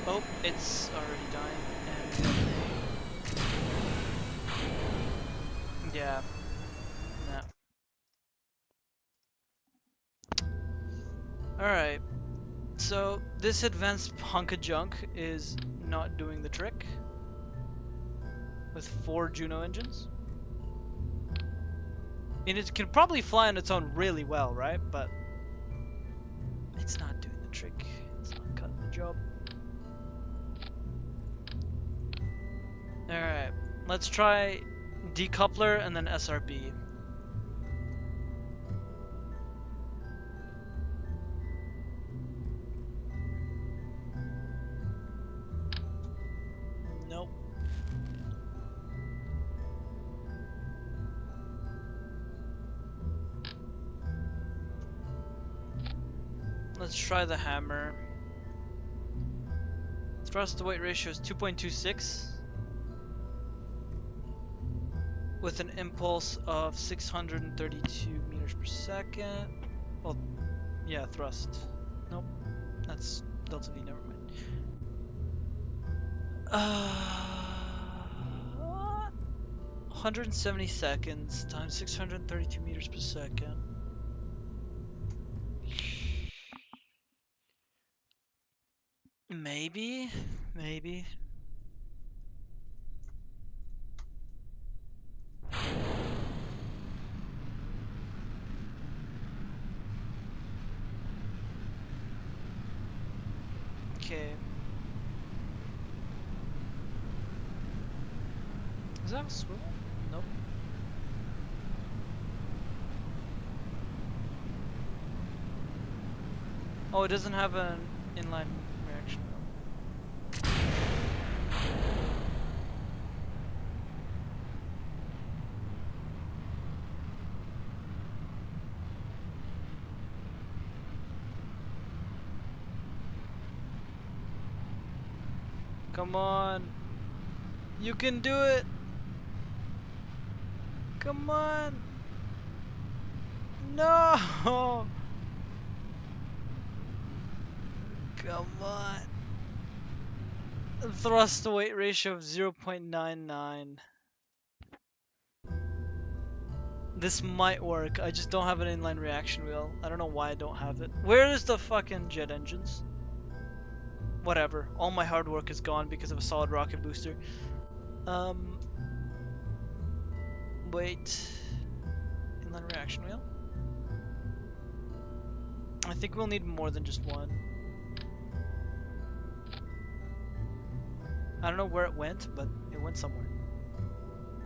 port? Oh, it's already dying. And yeah. Nah. Alright. So, this advanced hunk of junk is not doing the trick. With 4 Juno engines. And it can probably fly on its own really well, right? But it's not doing the trick. It's not cutting the job. Alright, let's try decoupler and then SRB. Nope. Let's try the hammer. Thrust to weight ratio is 2.26 with an impulse of 632 meters per second. Well, yeah, thrust. Nope, that's delta V, never mind. 170 seconds times 632 meters per second. Maybe. Okay. Does that have a swivel? Nope. Oh, it doesn't have an inline reaction wheel. Come on. You can do it. Come on. No. Come on. Thrust to weight ratio of 0.99. This might work. I just don't have an inline reaction wheel. I don't know why I don't have it. Where is the fucking jet engines? Whatever. All my hard work is gone because of a solid rocket booster. Wait. Inline reaction wheel? I think we'll need more than just one. I don't know where it went, but it went somewhere.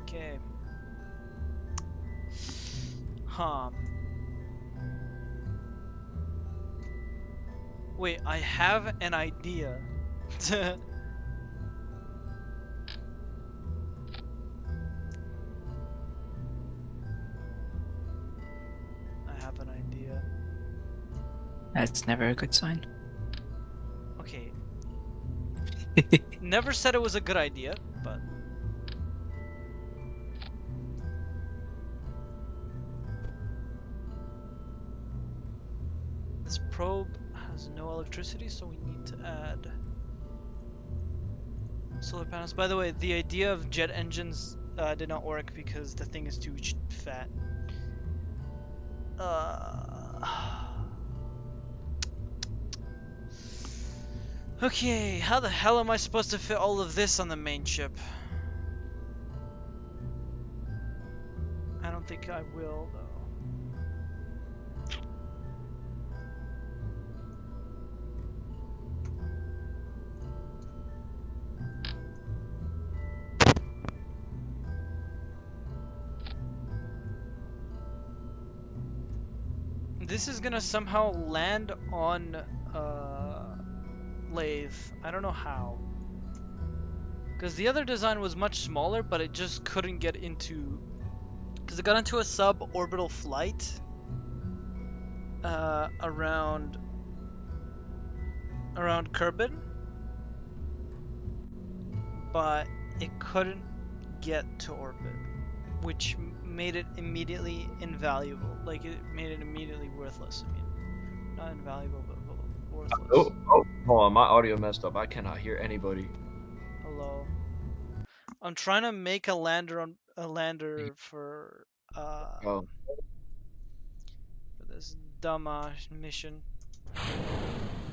Okay. Huh. Wait, I have an idea. I have an idea. That's never a good sign. Okay. Never said it was a good idea, but... This probe has no electricity, so we need to add solar panels. By the way, the idea of jet engines did not work because the thing is too fat. Okay, how the hell am I supposed to fit all of this on the main ship? I don't think I will, though. This is gonna somehow land on Laythe. I don't know how. Because the other design was much smaller, but it just couldn't get into... Because it got into a suborbital flight around Kerbin, but it couldn't get to orbit, which made it immediately invaluable. Like, it made it immediately worthless. I mean, not invaluable, but worthless. Oh, hold on, my audio messed up. I cannot hear anybody. Hello. I'm trying to make a lander for Oh, this dumb mission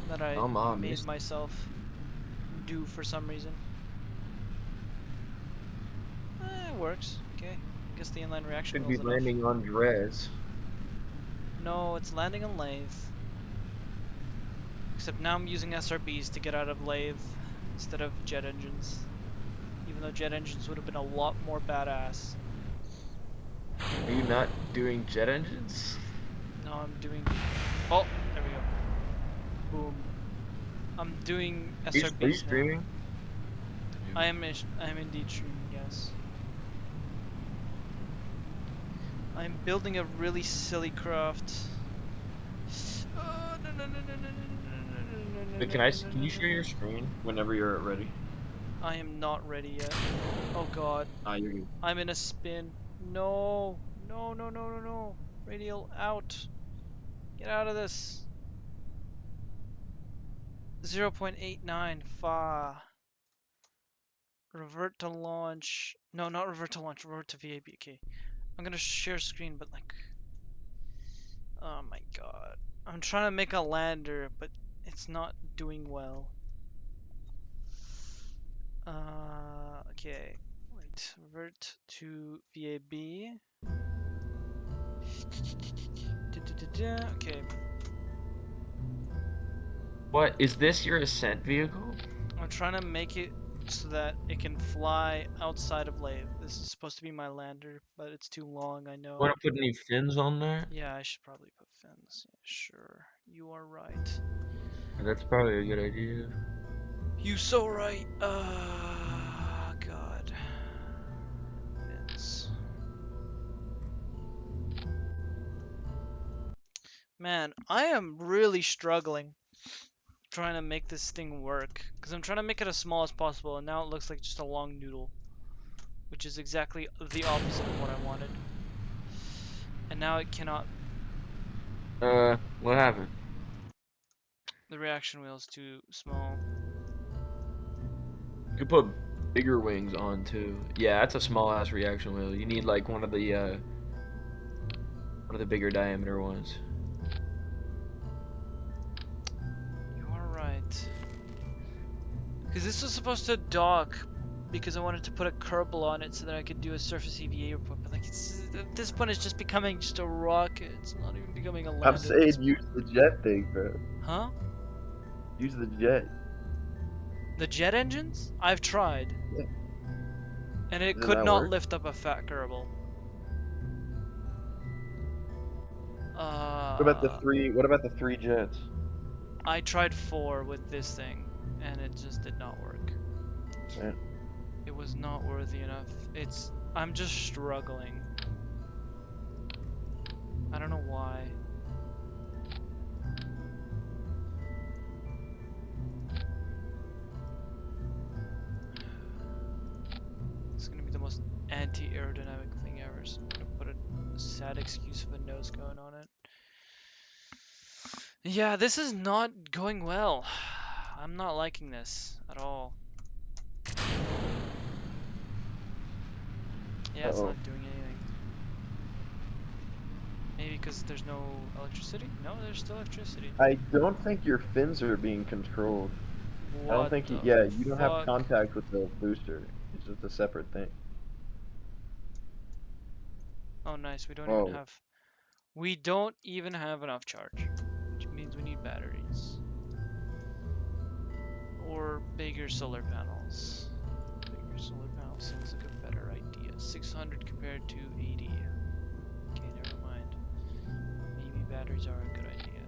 that I made missed. myself do for some reason. It works. Okay. I guess the inline reaction Should wheel's be enough. landing on Drez. No, it's landing on Laythe. Except now I'm using SRBs to get out of Laythe instead of jet engines. Even though jet engines would have been a lot more badass. Are you not doing jet engines? No, I'm doing... Oh, there we go. Boom. I'm doing Are you SRBs now. streaming? I am indeed streaming, yes. I'm building a really silly craft. Oh, no. Wait, can you share your screen whenever you're ready? I am not ready yet. Oh god. You're good. I'm in a spin. No. No. Radial out. Get out of this. 0.89. Fa. Revert to launch. No, not revert to launch. Revert to VAB. Okay. I'm gonna share screen, but like... Oh my god. I'm trying to make a lander, but it's not doing well. Okay. Wait. Revert to VAB. Okay. What is this? Your ascent vehicle? I'm trying to make it so that it can fly outside of Laythe. This is supposed to be my lander, but it's too long, I know. Want to put any fins on there? Yeah, I should probably put fins. Yeah, sure. You are right. That's probably a good idea. You so right. God. Fins. Man, I am really struggling trying to make this thing work. Because I'm trying to make it as small as possible, and now it looks like just a long noodle. Which is exactly the opposite of what I wanted. And now it cannot. What happened? The reaction wheel is too small. You could put bigger wings on too. Yeah, that's a small ass reaction wheel. You need like one of the bigger diameter ones. You are right. Because this was supposed to dock because I wanted to put a Kerbal on it so that I could do a surface EVA report. But like, at this point, it's just becoming just a rocket. It's not even becoming a lander. I'm saying use the jet thing, bro. Huh? Use the jet. The jet engines? I've tried. Yeah. And it Doesn't could that not work? lift up a fat Kerbal. What about the three? What about the 3 jets? I tried 4 with this thing, and it just did not work. Yeah. It was not worthy enough. I'm just struggling. I don't know why. It's gonna be the most anti-aerodynamic thing ever, so I'm gonna put a sad excuse of a nose cone on it. Yeah, this is not going well. I'm not liking this at all. Yeah, it's not doing anything. Maybe because there's no electricity? No, there's still electricity. I don't think your fins are being controlled. I don't think you don't have contact with the booster. It's just a separate thing. Oh, nice. We don't even have enough charge, which means we need batteries or bigger solar panels. Bigger solar panels seems like a better idea. 600 compared to 80. Okay, never mind. Maybe batteries are a good idea.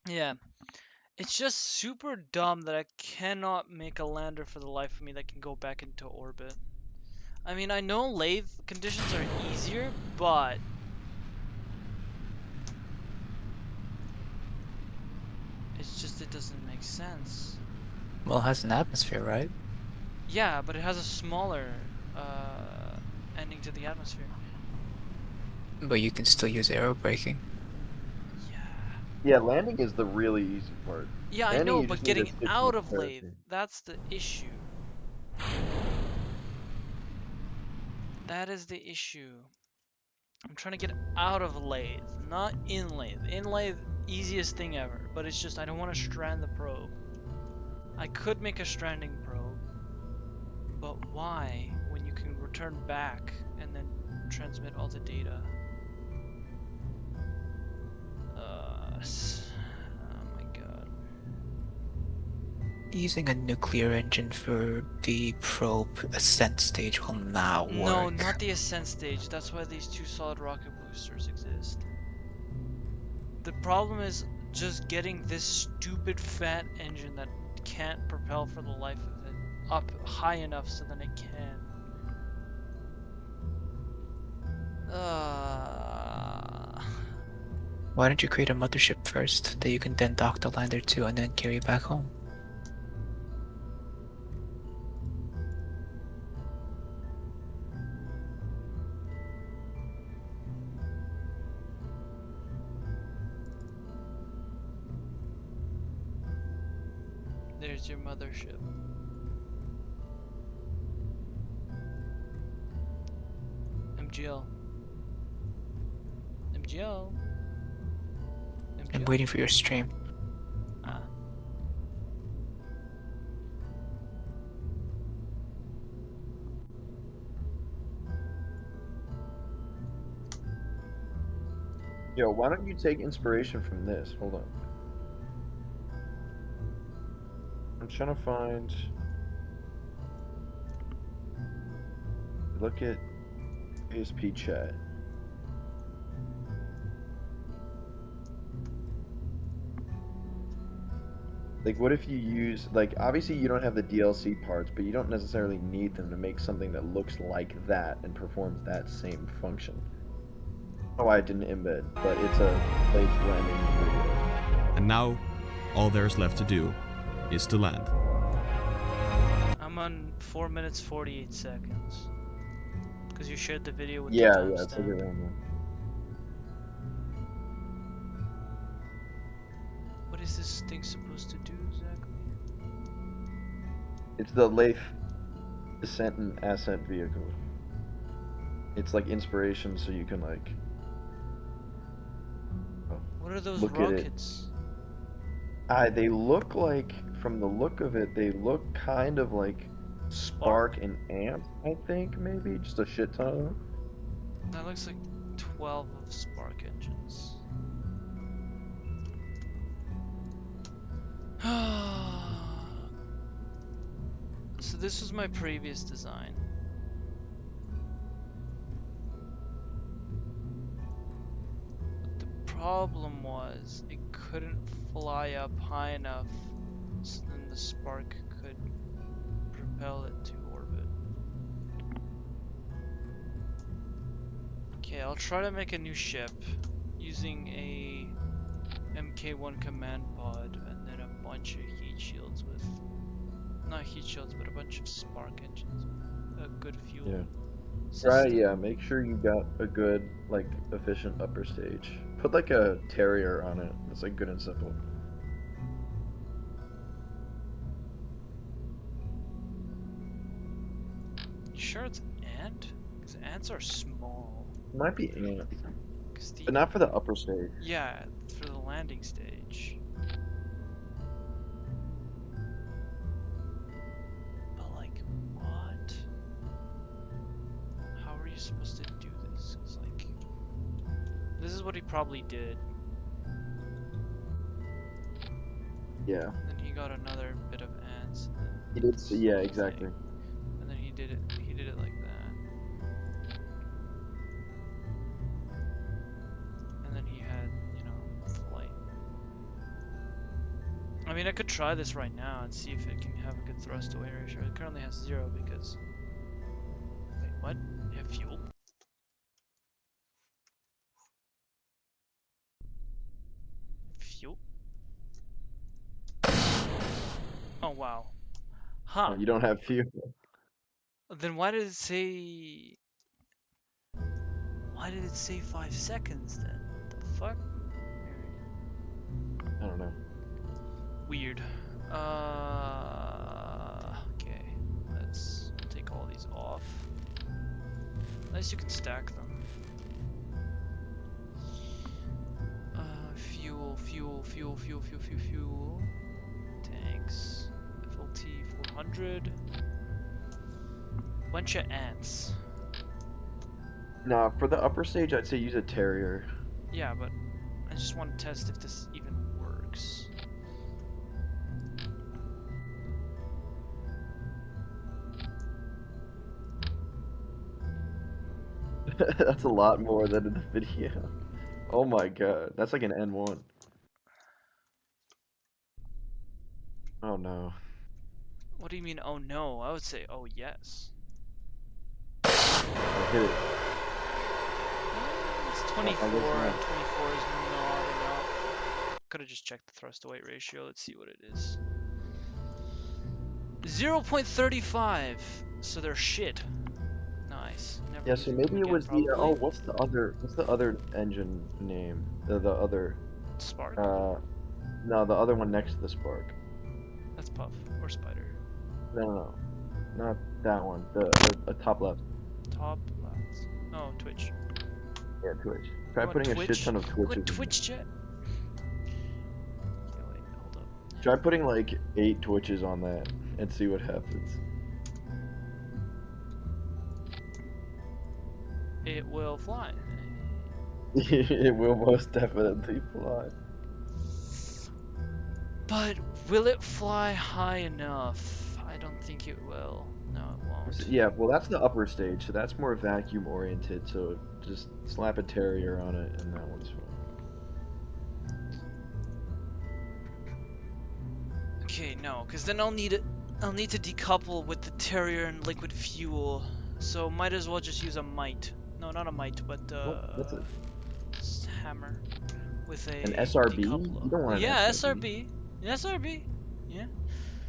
Yeah. It's just super dumb that I cannot make a lander for the life of me that can go back into orbit. I mean, I know lathe conditions are easier, but it's just, it doesn't make sense. Well, it has an atmosphere, right? Yeah, but it has a smaller ending to the atmosphere. But you can still use aero braking. Yeah, landing is the really easy part. Yeah, I know, but getting out of lathe, that's the issue. That is the issue. I'm trying to get out of lathe, not in lathe. In lathe, easiest thing ever, but it's just I don't want to strand the probe. I could make a stranding probe, but why when you can return back and then transmit all the data? Oh my god. Using a nuclear engine for the probe ascent stage will not work. No, not the ascent stage. That's why these 2 solid rocket boosters exist. The problem is just getting this stupid fat engine that can't propel for the life of it up high enough so that it can. Why don't you create a mothership first that you can then dock the lander to and then carry back home? There's your mothership. MGL. MGL. I'm waiting for your stream. Yo, why don't you take inspiration from this? Hold on. I'm trying to find. Look at KSP chat. Like, what if you use, like, obviously you don't have the DLC parts, but you don't necessarily need them to make something that looks like that and performs that same function. I don't know why I didn't embed, but it's a place landing video. And now, all there's left to do is to land. I'm on 4 minutes 48 seconds. Because you shared the video with Yeah, the yeah, it's like timestamp. around there. What is this thing supposed to do exactly? It's the Laythe descent and ascent vehicle. It's like inspiration, so you can like. What are those Look at it. rockets? They look like, from the look of it, they look kind of like Spark and Ant, I think, maybe? Just a shit ton of them. That looks like 12 of Spark engines. So this was my previous design. But the problem was it couldn't fly up high enough so then the spark could propel it to orbit. Okay, I'll try to make a new ship using a MK1 command pod and then a bunch of heat shields with, not heat shields, but a bunch of spark engines with a good fuel system. Right, yeah, make sure you got a good, like, efficient upper stage. Put like a Terrier on it. It's like good and simple. You sure it's ant? Because ants are small. It might be Ant, 'Cause the, but not for the upper stage. yeah, for the landing stage. But like, what? How are you supposed to do this? 'Cause like, this is what he probably did. Yeah, And then he got another bit of ants. And then he did. this Yeah, whole exactly. thing. And then he did it like that. And then he had, you know, flight. I mean, I could try this right now and see if it can have a good thrust to weight ratio. It currently has 0 because. Wait, what? You have fuel? Fuel? Oh wow. Huh. You don't have fuel. Then why did it say? Why did it say 5 seconds then? The fuck? I don't know. Weird. Okay. Let's take all these off. Unless you can stack them. Fuel. Tanks. FLT 400. Bunch of ants. Nah, for the upper stage, I'd say use a Terrier. Yeah, but I just want to test if this even works. That's a lot more than in the video. Oh my god, that's like an N1. Oh no. What do you mean, oh no? I would say, oh yes. I hit it. It's I guess 24, not. and 24 is not enough. Could have just checked the thrust to weight ratio. Let's see what it is. 0.35. So they're shit. Nice. Never Yeah, use so them maybe it again, was the probably. what's the other engine name? The other Spark. no, the other one next to the Spark. That's Puff or Spider. No, not that one. The top left. Top left. Oh, Twitch. Yeah, Twitch. Try You want putting a Twitch? shit ton of You Twitches. want in there. Twitch chat? Okay, wait, hold up. Try putting like 8 Twitches on that and see what happens. It will fly. It will most definitely fly. But will it fly high enough? I don't think it will. No, it won't. Yeah, well, that's the upper stage, so that's more vacuum oriented. So just slap a terrier on it, and that one's fine. Okay, no, because then I'll need to decouple with the terrier and liquid fuel. So might as well just use a mite. No, not a mite, but That's a, hammer with a an SRB? decoupler. You don't want an Yeah, SRB. SRB. Yeah.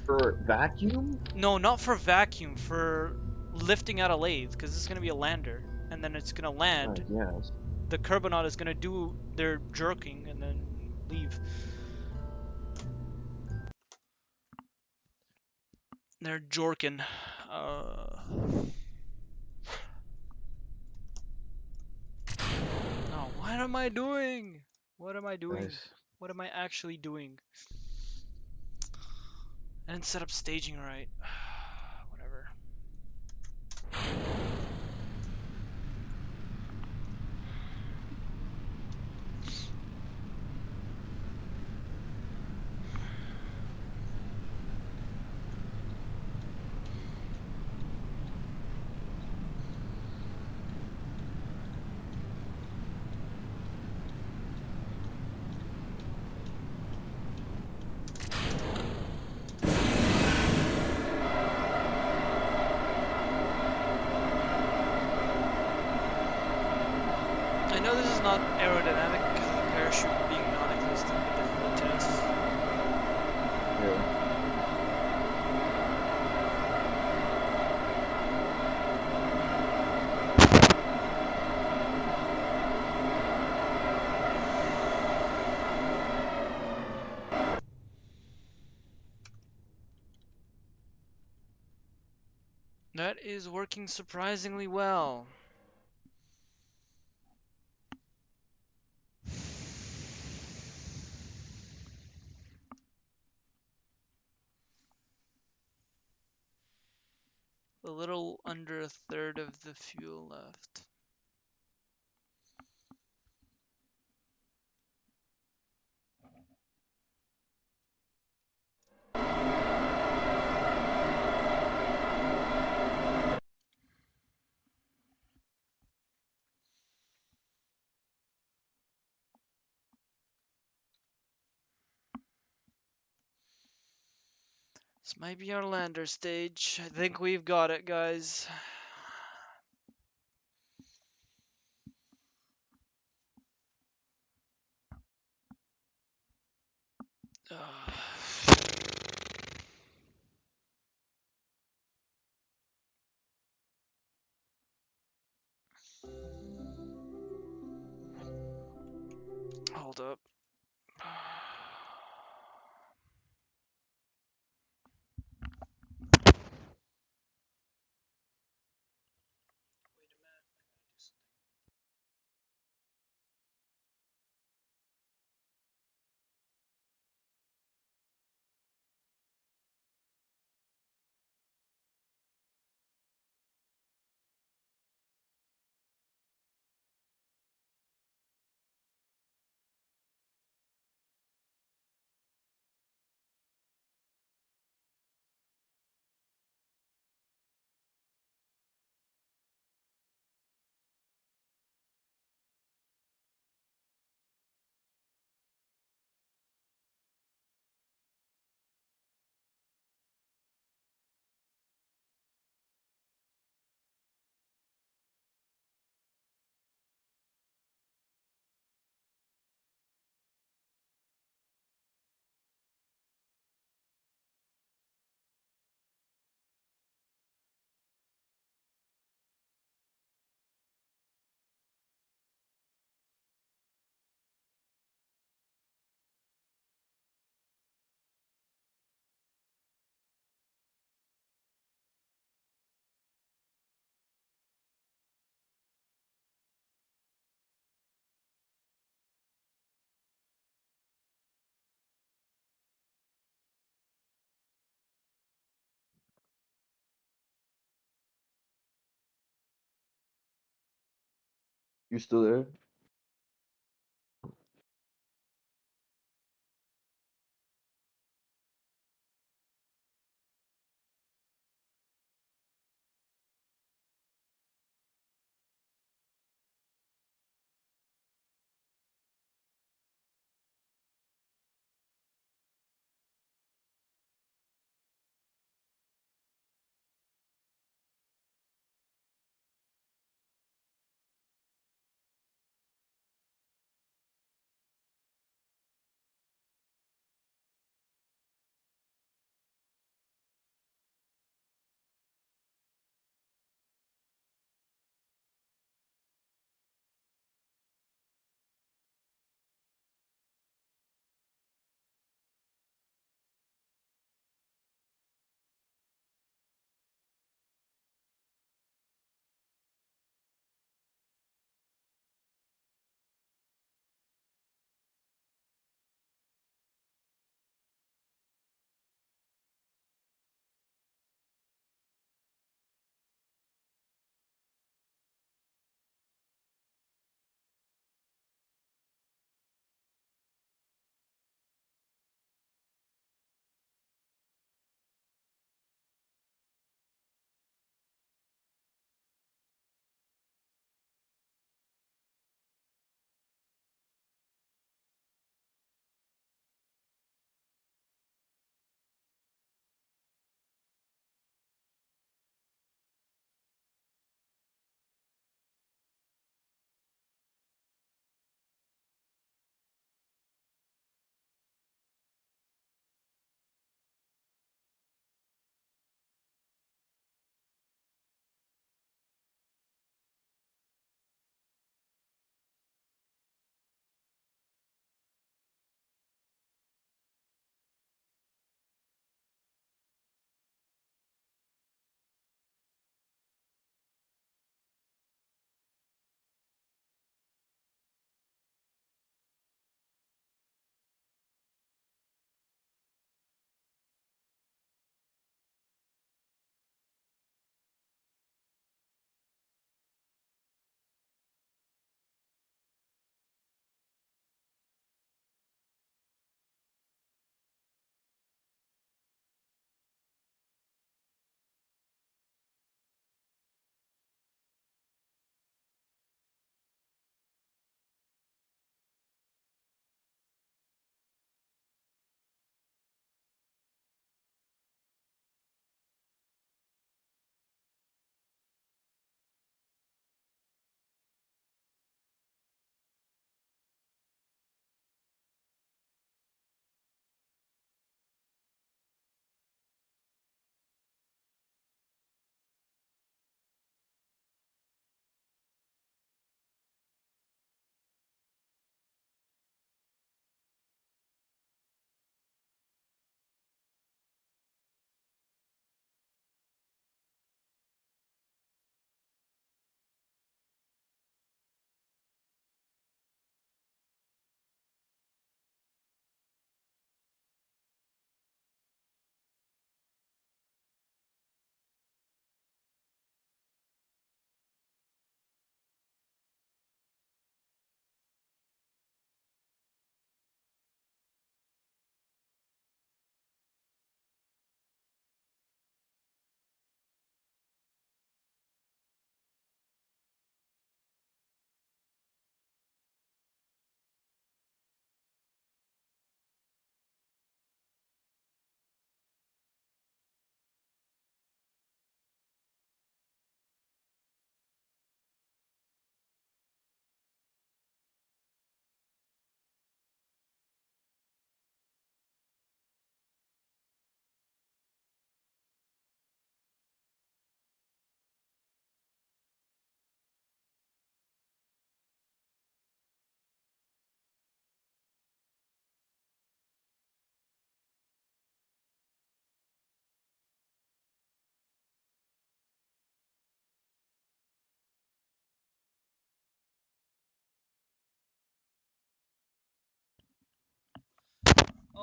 For vacuum? No, not for vacuum. For lifting out a lathe, because it's gonna be a lander, and then it's gonna land. Yes. The Kerbonaut is gonna do their jerking and then leave. They're jorking. Oh, what am I doing? What am I doing? Nice. What am I actually doing? I didn't set up staging right. Whatever. I know this is not aerodynamic because of the parachute being non-existent, but this is a test. Yeah. That is working surprisingly well. A little under a third of the fuel left. This might be our lander stage. I think we've got it, guys. Hold up. You still there?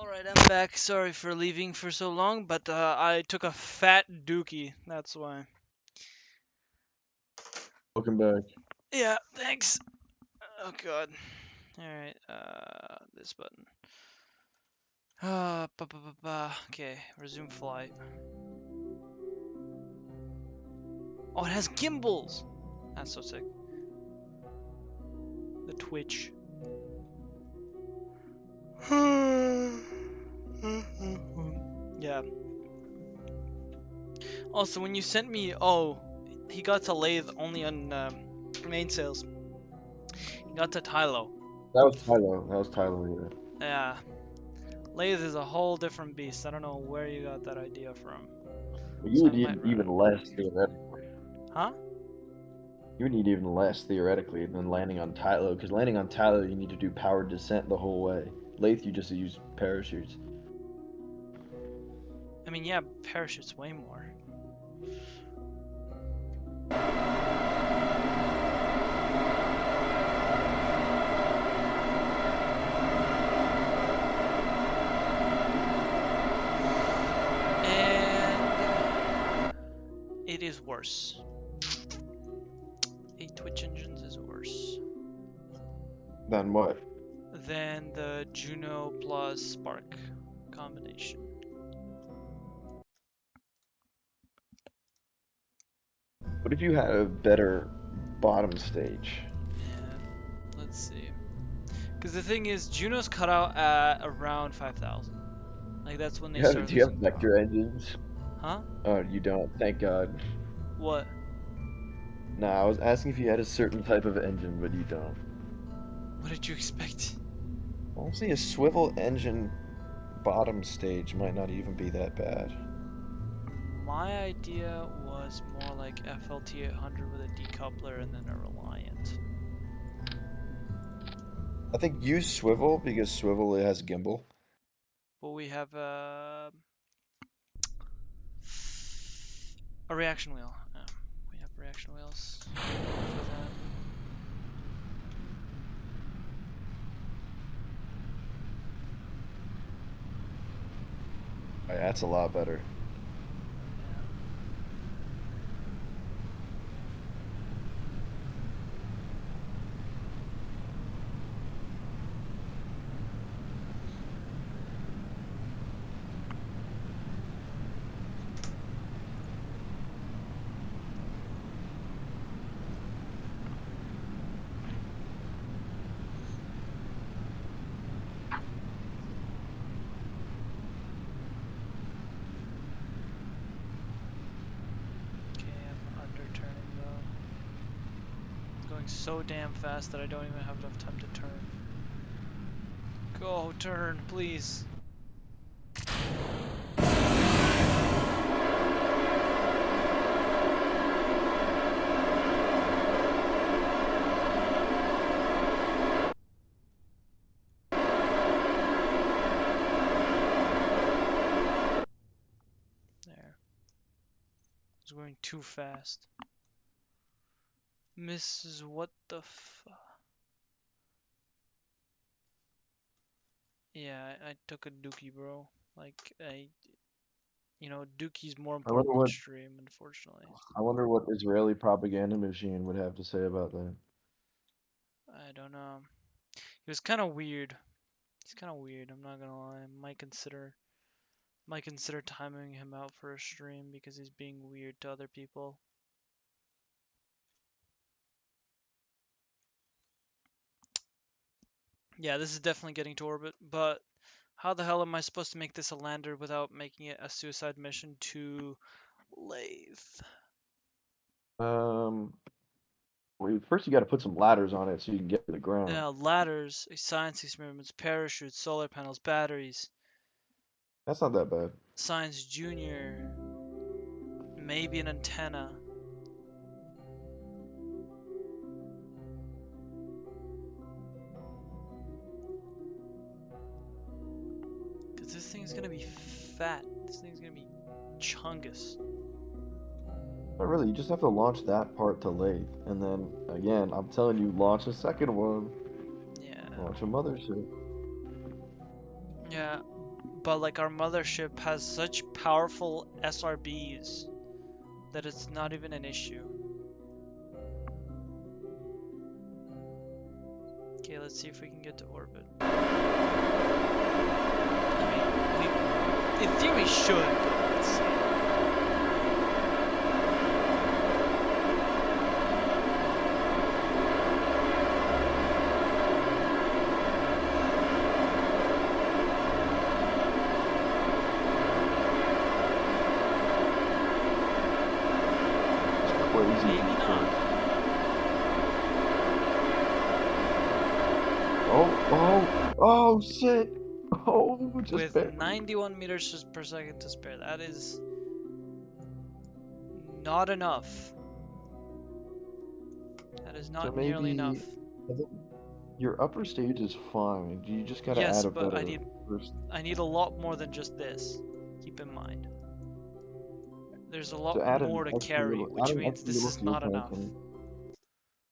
Alright, I'm back. Sorry for leaving for so long, but I took a fat dookie. That's why. Welcome back. Yeah, thanks. Oh god. Alright, this button. Okay, resume flight. Oh, it has gimbals! That's so sick. The Twitch. Yeah. Also, when you sent me, oh, he got to Laythe only on main sales. He got to Tylo. That was Tylo. That was Tylo. Yeah. Yeah. Laythe is a whole different beast. I don't know where you got that idea from. But you So would I need might even run less theoretically. Huh? You would need even less theoretically than landing on Tylo, because landing on Tylo you need to do powered descent the whole way. Laythe you just use parachutes. I mean, yeah, parachutes way more. And it is worse. 8 Twitch engines is worse Then what? than the Juno plus Spark combination. What if you had a better bottom stage? Yeah, let's see. Because the thing is, Juno's cut out at around 5,000. Like, that's when they start Do you have losing vector power. engines? Huh? Oh, you don't. Thank God. What? Nah, I was asking if you had a certain type of engine, but you don't. What did you expect? Honestly, a swivel engine bottom stage might not even be that bad. My idea was more like FLT 800 with a decoupler and then a Reliant. I think use swivel because swivel has gimbal. But we have a reaction wheel. We have reaction wheels for that. Oh, yeah, that's a lot better. Okay, I'm underturning though. It's going so damn fast that I don't even have enough time to turn. Go, turn, please. There. It's going too fast. Mrs. What the Yeah, I took a dookie, bro. Like, dookie's more I wonder important than what stream, unfortunately. Israeli propaganda machine would have to say about that. I don't know. He was kind of weird. He's kind of weird, I'm not gonna lie. Might consider timing him out for a stream because he's being weird to other people. Yeah, this is definitely getting to orbit, but how the hell am I supposed to make this a lander without making it a suicide mission to Laythe? Well, first you got to put some ladders on it so you can get to the ground. Ladders, science experiments, parachutes, solar panels, batteries, That's not that bad. science junior, maybe an antenna. Because this thing's gonna be fat. This thing's gonna be chungus. Not really, you just have to launch that part to Laythe, and then, again, I'm telling you, launch a second one. Yeah. Launch a mothership. Yeah, but like our mothership has such powerful SRBs that it's not even an issue. Okay, let's see if we can get to orbit. I mean, in theory we should, but let's see. Crazy. Maybe not. Oh, shit! Oh, just With barely. 91 meters per second to spare. That is not enough. That is So not nearly enough. I think your upper stage is fine. You just gotta Yes, add a but better first. I need a lot more than just this. Keep in mind. There's a lot So add an more to extra carry, little, which add an means extra this little is fuel not tank enough. and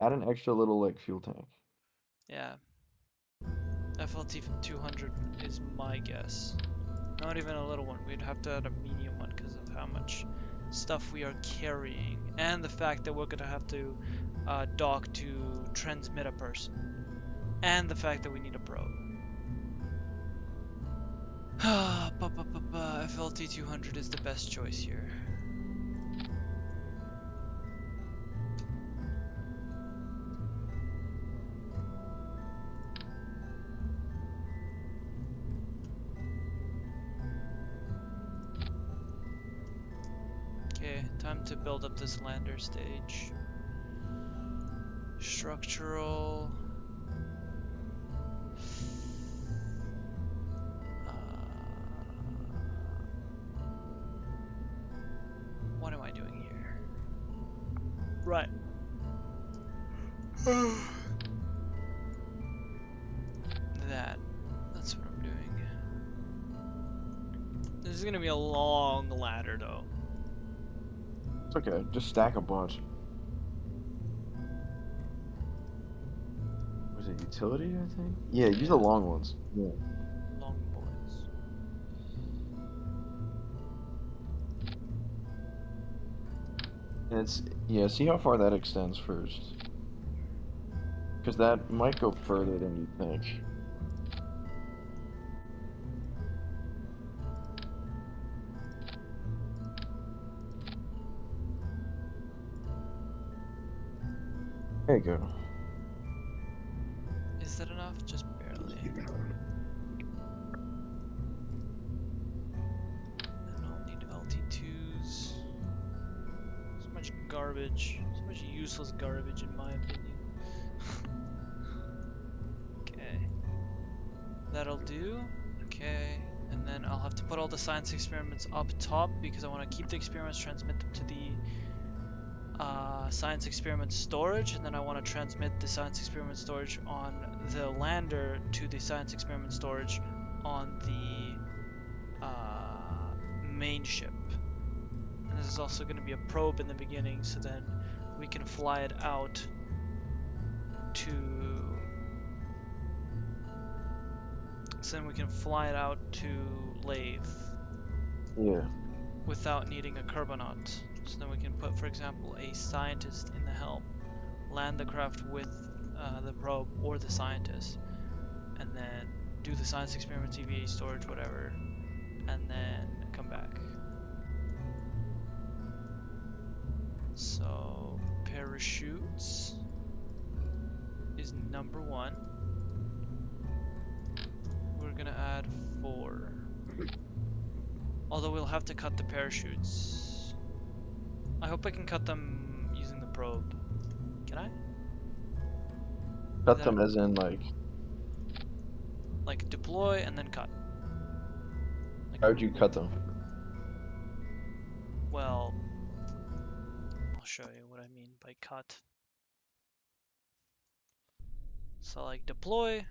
add an extra little like fuel tank. Yeah. FLT 200 is my guess. Not even a little one. We'd have to add a medium one because of how much stuff we are carrying, and the fact that we're gonna have to dock to transmit a person, and the fact that we need a probe. FLT 200 is the best choice here. Okay, time to build up this lander stage. Structural. What am I doing here? Right. That's what I'm doing. This is gonna be a long ladder though. It's okay. Just stack a bunch. Was it utility? I think. Yeah, use the long ones. Yeah. Long boys. And it's see how far that extends first. Because that might go further than you think. There you go. Is that enough? Just barely. Then I'll need LT2s. So much garbage. So much useless garbage in my opinion. Okay. That'll do. Okay. And then I'll have to put all the science experiments up top because I want to keep the experiments, transmit them to the science experiment storage, and then I want to transmit the science experiment storage on the lander to the science experiment storage on the main ship. And this is also going to be a probe in the beginning, so then we can fly it out to Laythe. Yeah. Without needing a Kerbonaut. So then we can put, for example, a scientist in the helm, land the craft with the probe or the scientist, and then do the science experiment, TVA storage, whatever, and then come back. So parachutes is number 1. We're gonna add 4. Although we'll have to cut the parachutes. I hope I can cut them using the probe. Can I? Cut them as in like deploy and then cut. Like, how would you cut them? well, I'll show you what I mean by cut. So like deploy.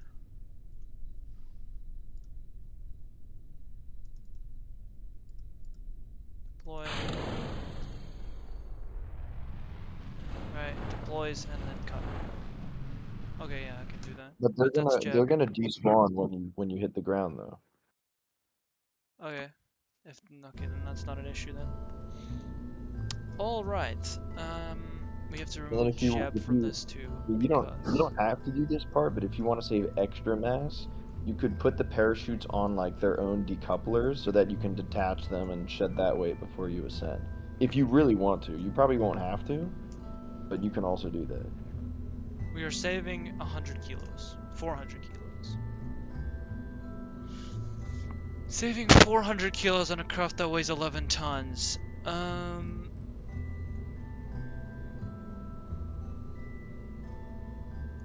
Deploy. Right, deploys and then cut. Okay, yeah, I can do that. But they're gonna despawn when you hit the ground though. Okay. Okay, then that's not an issue then. All right. We have to And then remove if you Jeb if from you this too you don't because have to do this part, but if you want to save extra mass, you could put the parachutes on like their own decouplers so that you can detach them and shed that weight before you ascend. If you really want to, you probably won't have to, but you can also do that. we are saving 100 kilos, 400 kilos. Saving 400 kilos on a craft that weighs 11 tons.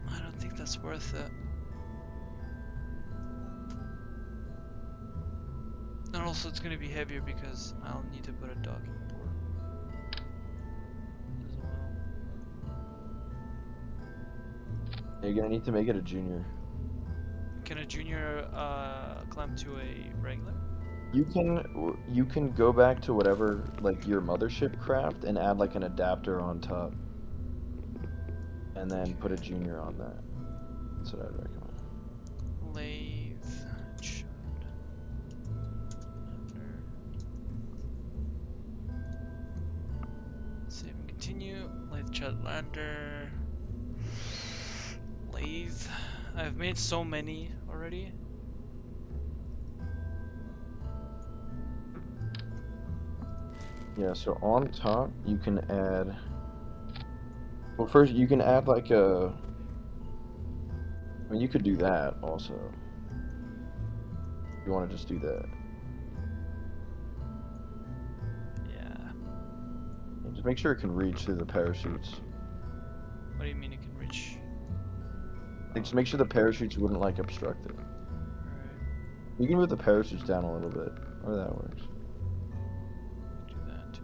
I don't think that's worth it. And also it's gonna be heavier because I'll need to put a docking port as well. You're gonna need to make it a junior. Can a junior clamp to a regular? You can go back to whatever like your mothership craft and add like an adapter on top, and then put a junior on that. That's what I'd recommend. Lathe, chud, lander. Save and continue. Lathe, chud, lander. Lathe. I've made so many already. Yeah, so on top you can add. Well, first you can add like a. I mean, you could do that also. You want to just do that. Yeah. And just make sure it can reach through the parachutes. What do you mean it can reach? Like, just make sure the parachutes wouldn't like obstruct it. Alright, You can move the parachutes down a little bit, or that works. do that too.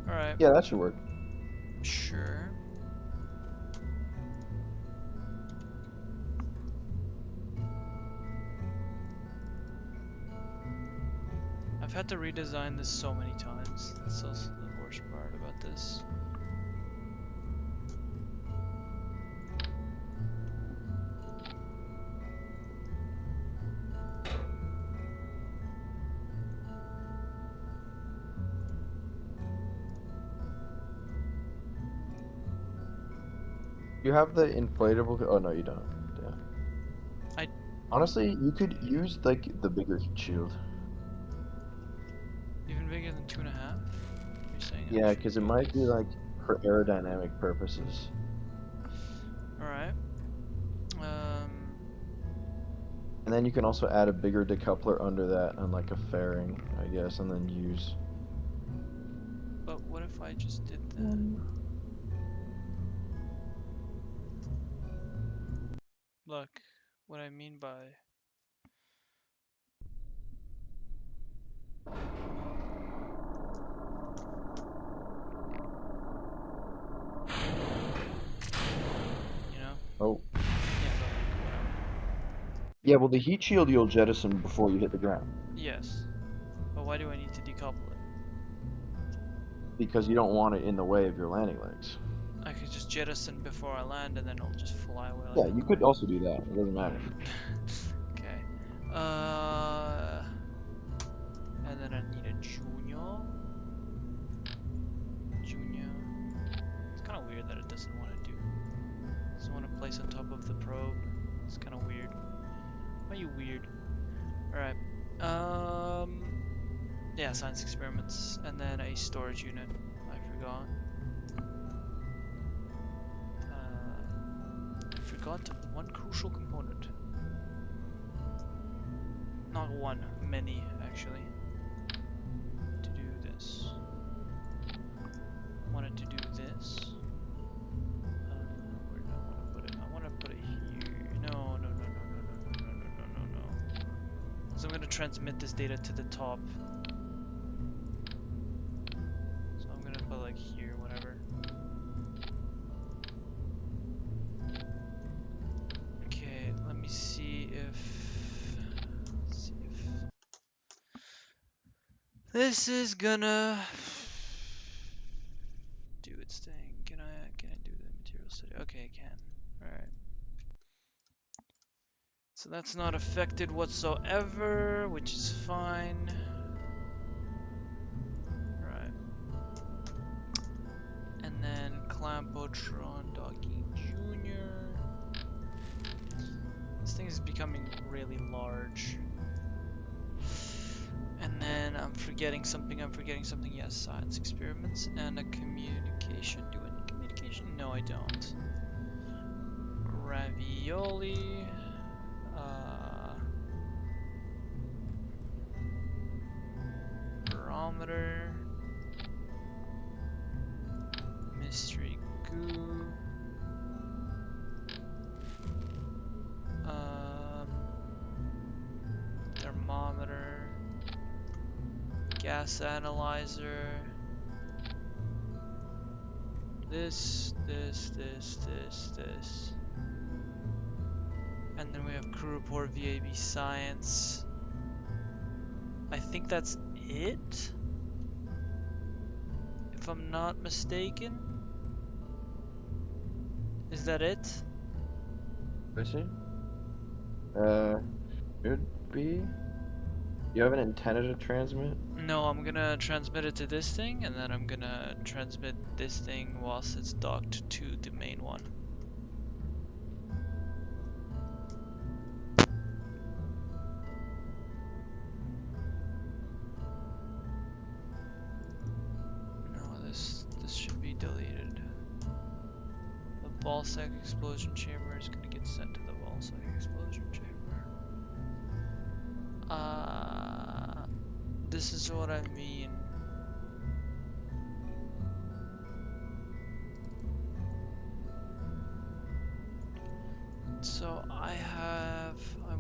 Alright, Yeah, that should work. sure. I've had to redesign this so many times. That's also the worst part about this. You have the inflatable. Oh no, you don't. Yeah. I- Honestly, you could use like the bigger heat shield. Even bigger than 2.5? You're saying I Yeah, should because it use- might be like for aerodynamic purposes. Alright. And then you can also add a bigger decoupler under that and like a fairing, I guess, and then use. But what if I just did that? Look, what I mean by... You know? Oh. Yeah, but like, whatever. Yeah, well, the heat shield you'll jettison before you hit the ground Yes. But why do I need to decouple it? because you don't want it in the way of your landing legs. I could just jettison before I land and then it'll just fly away like Yeah, a you could coin. also do that. It doesn't matter. Okay. And then I need a junior. Junior. It's kind of weird that it doesn't want to do. Doesn't want to place on top of the probe. It's kind of weird. Why are you weird? Alright. Yeah, science experiments. And then a storage unit. I forgot. I forgot one crucial component. Not one, many actually. To do this. I wanted to do this. Where do I want to put it? I want to put it here. No. So I'm going to transmit this data to the top. So I'm going to put like here, whatever. Okay, let me see if... this is gonna do its thing. Can I do the material study? Okay, I can. Alright. So that's not affected whatsoever, which is fine. Right. And then Clampotron Doggy Jr. This thing is becoming really large. And then I'm forgetting something. Yes, science experiments and a communication. Do I need communication? No, I don't. Ravioli. Barometer. Mystery goo. Thermometer. Gas analyzer. This. And then we have crew report, VAB science. I think that's it? If I'm not mistaken. Is that it? Let's see. Should be. You have an antenna to transmit? No, I'm gonna transmit it to this thing, and then I'm gonna transmit this thing whilst it's docked to the main one. No, this should be deleted. The ballsack explosion chamber is gonna get sent to the ballsack explosion chamber. This is what I mean. So I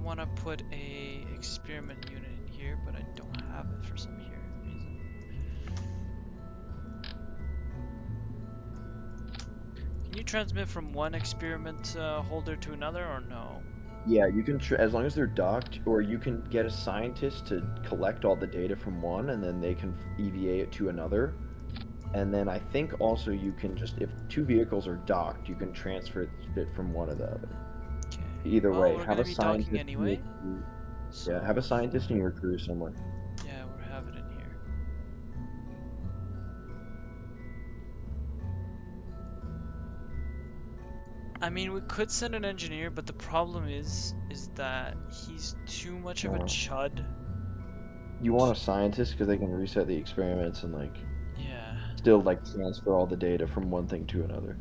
want to put a experiment unit in here, but I don't have it for some reason. Can you transmit from one experiment holder to another, or no? Yeah, you can, as long as they're docked, or you can get a scientist to collect all the data from one, and then they can EVA it to another. And then I think also you can just, if two vehicles are docked, you can transfer it from one to the other. Okay. Either Well, way, we're have gonna a be scientist. docking anyway. So Yeah, have a scientist in your crew somewhere. yeah, we'll have it in here. I mean, we could send an engineer, but the problem is that he's too much of a chud. You want a scientist because they can reset the experiments and like Yeah. still like transfer all the data from one thing to another.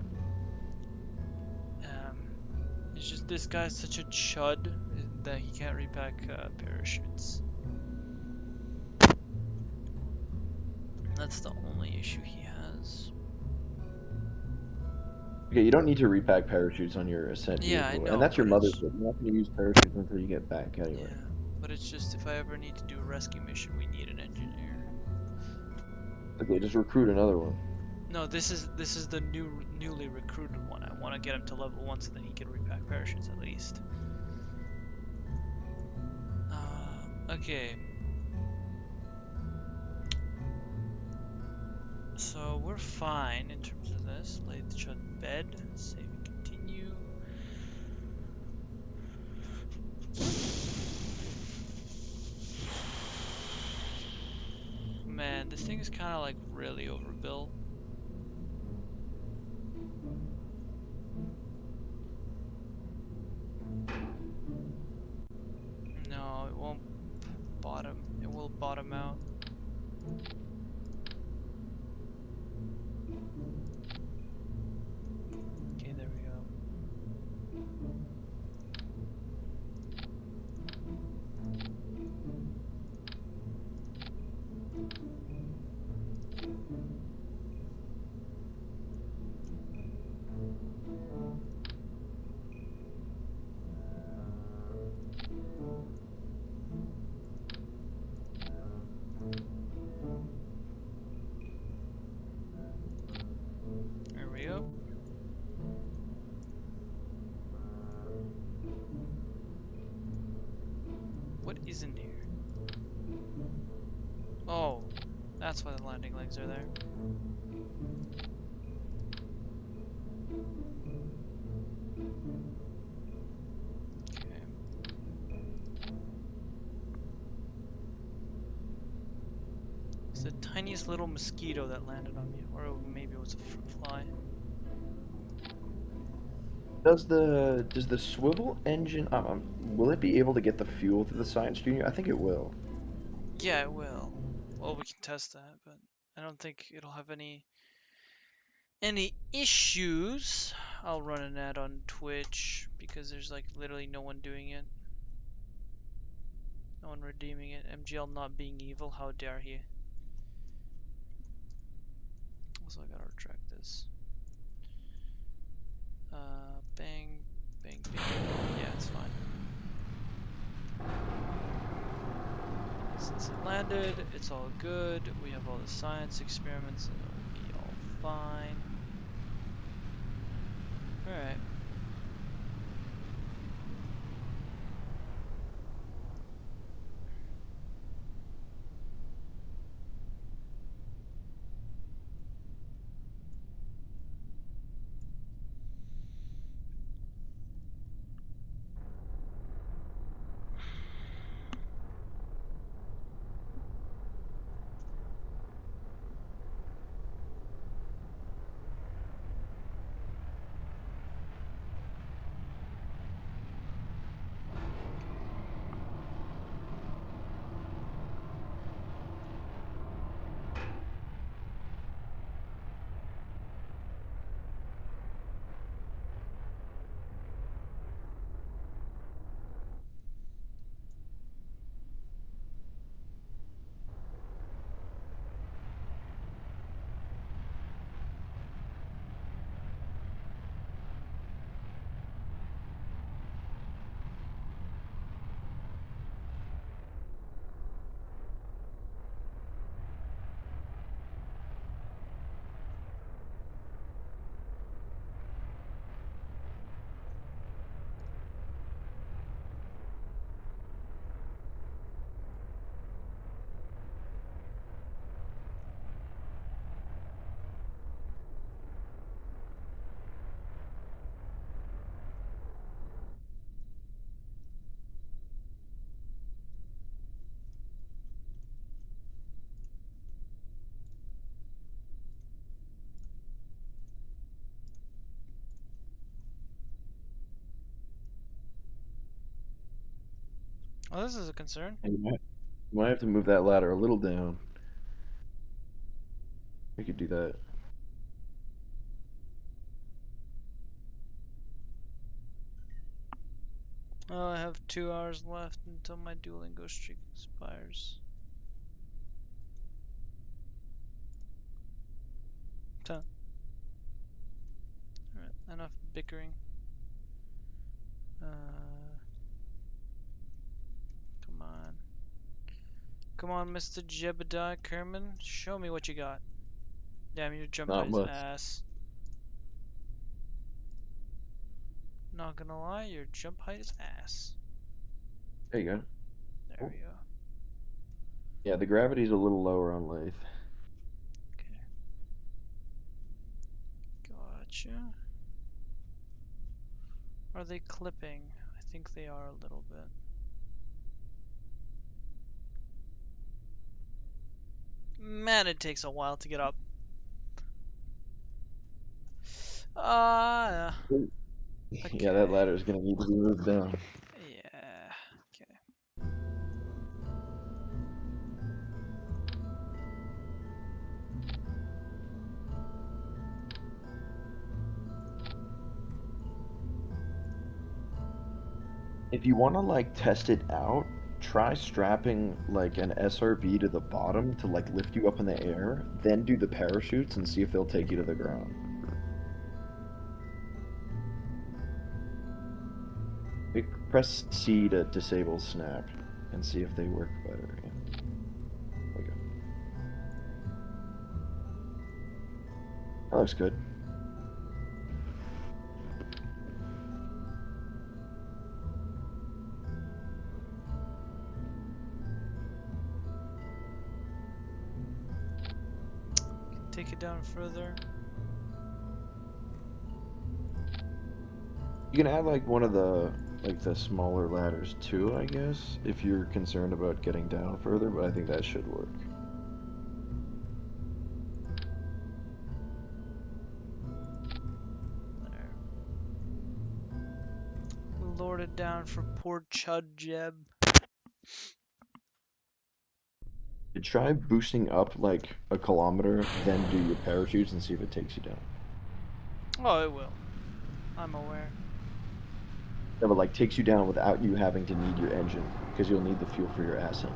It's just this guy's such a chud that he can't repack parachutes. That's the only issue he has. Okay, you don't need to repack parachutes on your ascent Yeah, vehicle, I know, and that's your but mother's it's- ship. You're not going to use parachutes until you get back anyway. Yeah, but it's just if I ever need to do a rescue mission, we need an engineer. Okay, just recruit another one. No, this is the newly recruited one. I want to get him to level 1 so that he can repack parachutes at least. Okay. So we're fine in terms of this. Laythe shut bed. Save and continue. Man, this thing is kind of like really overbuilt. No, it won't bottom. It will bottom out. Okay, there we go. There we go. What is in here? Oh, that's why the landing legs are there. Okay. The tiniest little mosquito that landed on me, or maybe it was a fly. Does the swivel engine will it be able to get the fuel through the science junior? I think it will. Yeah, it will. Well, we can test that, but I don't think it'll have any issues. I'll run an ad on Twitch because there's like literally no one doing it. No one redeeming it. MGL not being evil, how dare he? Also, I gotta retract this. Bang, bang, bang. Yeah, it's fine. Since it landed, it's all good. We have all the science experiments, and it'll be all fine. Alright. Oh, this is a concern. And you might have to move that ladder a little down. We could do that. Oh, I have 2 hours left until my Duolingo streak expires. Alright, enough bickering. Come on. Come on, Mr. Jebediah Kerman. Show me what you got. Damn, your jump height Not is much. ass. Not gonna lie, your jump height is ass. There you go. There Oh. we go. Yeah, the gravity's a little lower on Laythe. Okay. Gotcha. Are they clipping? I think they are a little bit. Man, it takes a while to get up. Ah, Yeah, that okay. ladder is gonna need to be moved down. Yeah. Okay. If you want to like test it out, try strapping like an SRB to the bottom to like lift you up in the air, then do the parachutes and see if they'll take you to the ground. Press C to disable snap and see if they work better. Yeah. There we go. That looks good. Take it down further. You can add like one of the smaller ladders too, I guess, if you're concerned about getting down further, but I think that should work. down for poor Chud Jeb. You try boosting up like a kilometer, then do your parachutes and see if it takes you down. Oh, it will. I'm aware. Yeah, but like takes you down without you having to need your engine, because you'll need the fuel for your ascent.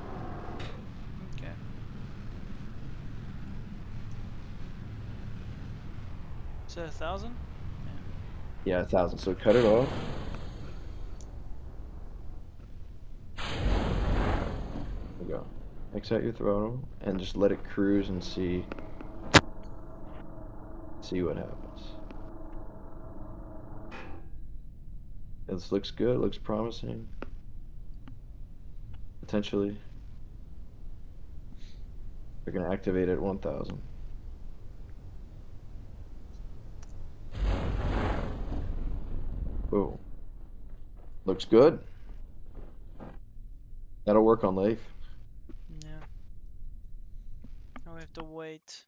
Okay. Is that 1,000? Yeah, 1,000. So cut it off. There you go. X out your throttle and just let it cruise and see what happens. This looks good, looks promising. Potentially. We're gonna activate it at 1,000. Oh. Looks good. That'll work on Laythe. Yeah. Now we have to wait.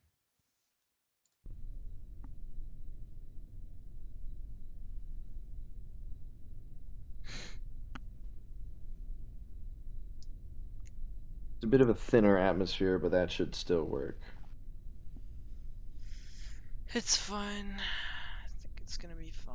It's a bit of a thinner atmosphere, but that should still work. It's fine. I think it's gonna be fine.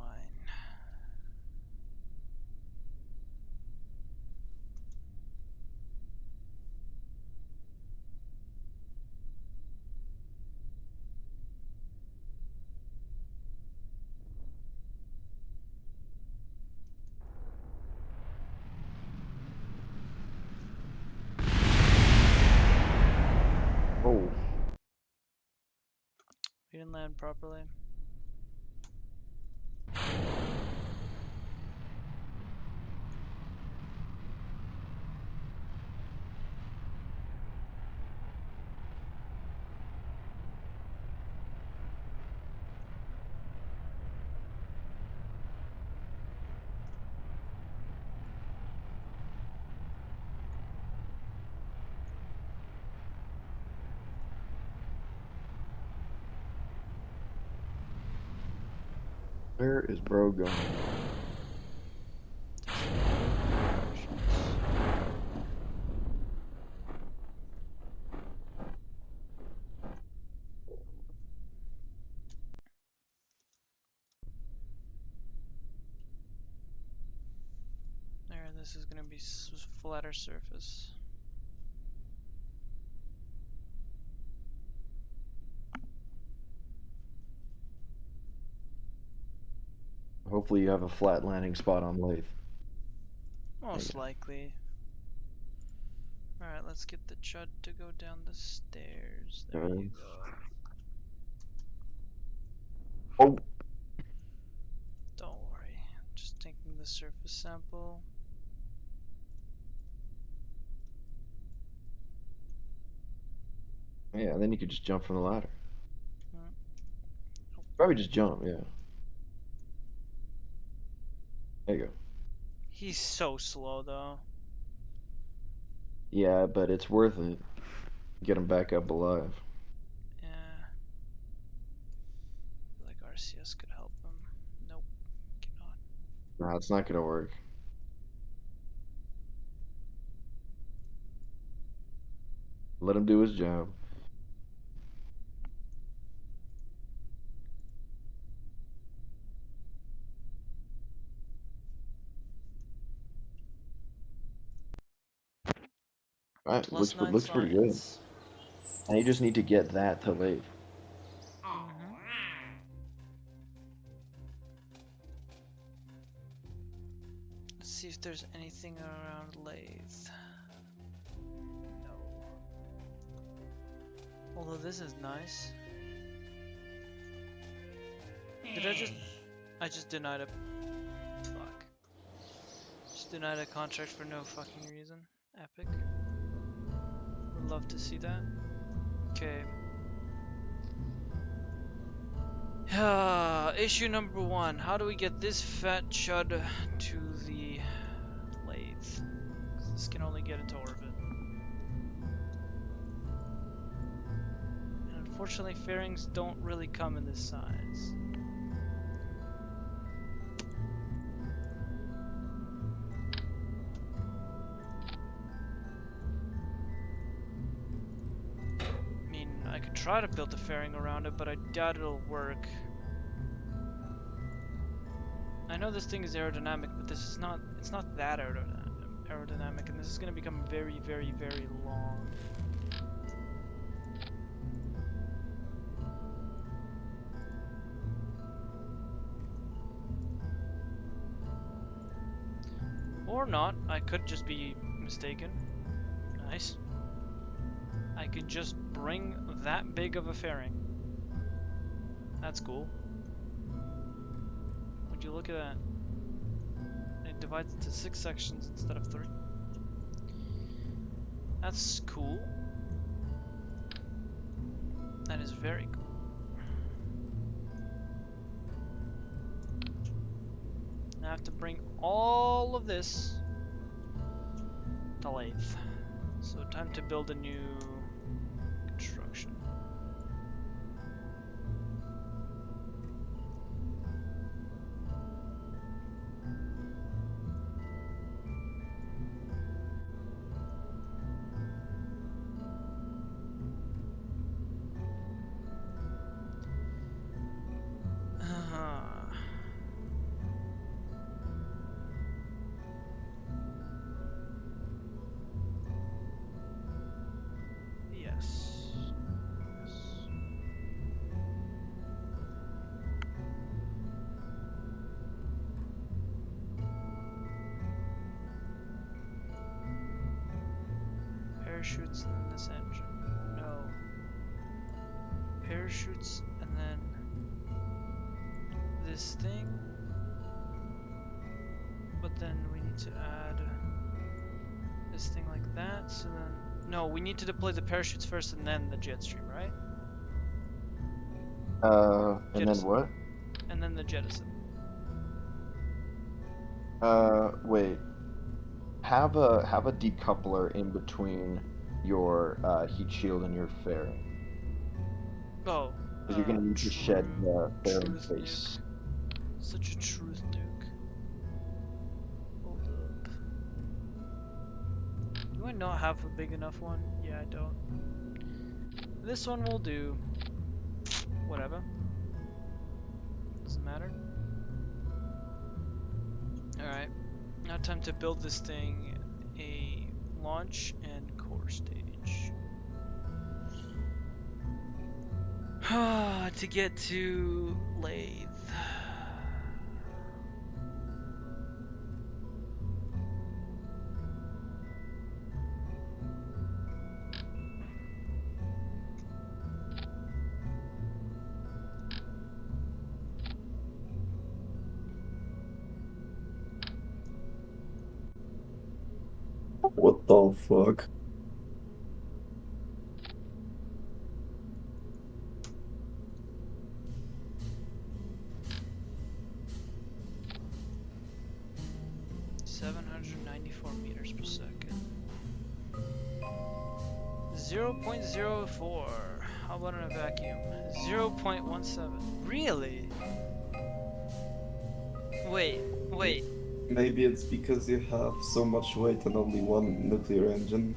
Oh. We didn't land properly. Where is bro going? There, this is gonna be flatter surface. Hopefully you have a flat landing spot on Laythe. Most likely. Alright, let's get the Chud to go down the stairs. There you go. Oh. Don't worry. Just taking the surface sample. Yeah, then you could just jump from the ladder. Hmm. Probably just jump, yeah. There you go. He's so slow though. Yeah, but it's worth it. Get him back up alive. Yeah. I feel like RCS could help him. Nope. Cannot. Nah, it's not gonna work. Let him do his job. Alright, Plus 9 looks pretty good. science. And you just need to get that to Laythe. Let's see if there's anything around Laythe. No. Although this is nice. Did I just denied a... Fuck. Just denied a contract for no fucking reason. Epic. Would love to see that. Okay. Issue number 1. How do we get this fat chud to the lathe? 'Cause this can only get into orbit. And unfortunately, fairings don't really come in this size. could try to build a fairing around it, but I doubt it'll work. I know this thing is aerodynamic, but this is not, it's not that aerodynamic, and this is going to become very, very, very long. Or not, I could just be mistaken. Nice. I could just bring that big of a fairing. That's cool. Would you look at that? It divides into 6 sections instead of 3. That's cool. That is very cool. Now I have to bring all of this to Laythe. So time to build a new construction. Yes. Parachutes and then this engine. No. Parachutes and then this thing. But then we need to add this thing like that. So then, no, we need to deploy the parachutes first and then the jet stream, right? And then what? And then the jettison. Wait. Have a decoupler in between your heat shield and your fairing. Oh. Because you're gonna need to shed the fairing truth face. nuke. Such a truth nuke. Hold up. Do I not have a big enough one? Yeah, I don't. This one will do. Whatever. Doesn't matter. Alright. Now time to build this thing a launch and core stage. To get to Laythe. What the fuck? meters per second. 0.04. How about in a vacuum? 0.17. Really? Wait. Maybe it's because you have so much weight and only one nuclear engine.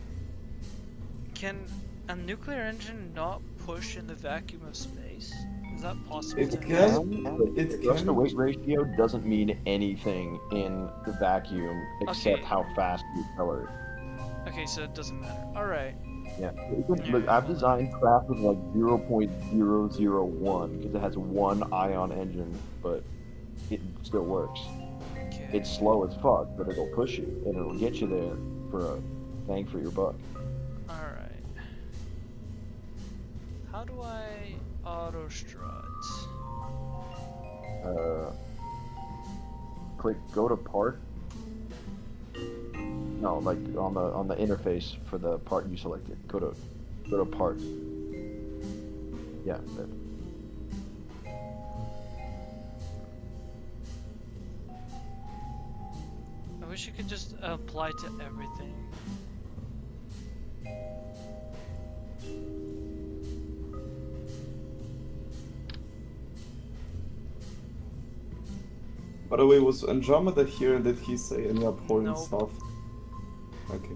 Can a nuclear engine not push in the vacuum of space? Is that possible? It to can. It Thrust to can. weight ratio doesn't mean anything in the vacuum except Okay. how fast you color it. Okay, so it doesn't matter. Alright. Yeah. Look, I've designed craft with like 0.001 because it has one ion engine, but it still works. Okay. It's slow as fuck, but it'll push you and it'll get you there for a bang for your buck. Alright. How do I auto strut? Click go to part. No, like on the interface for the part you selected. Go to part. Yeah. There. I wish you could just apply to everything. By the way, was Andromeda here and did he say any abhorrent Nope. stuff? Okay.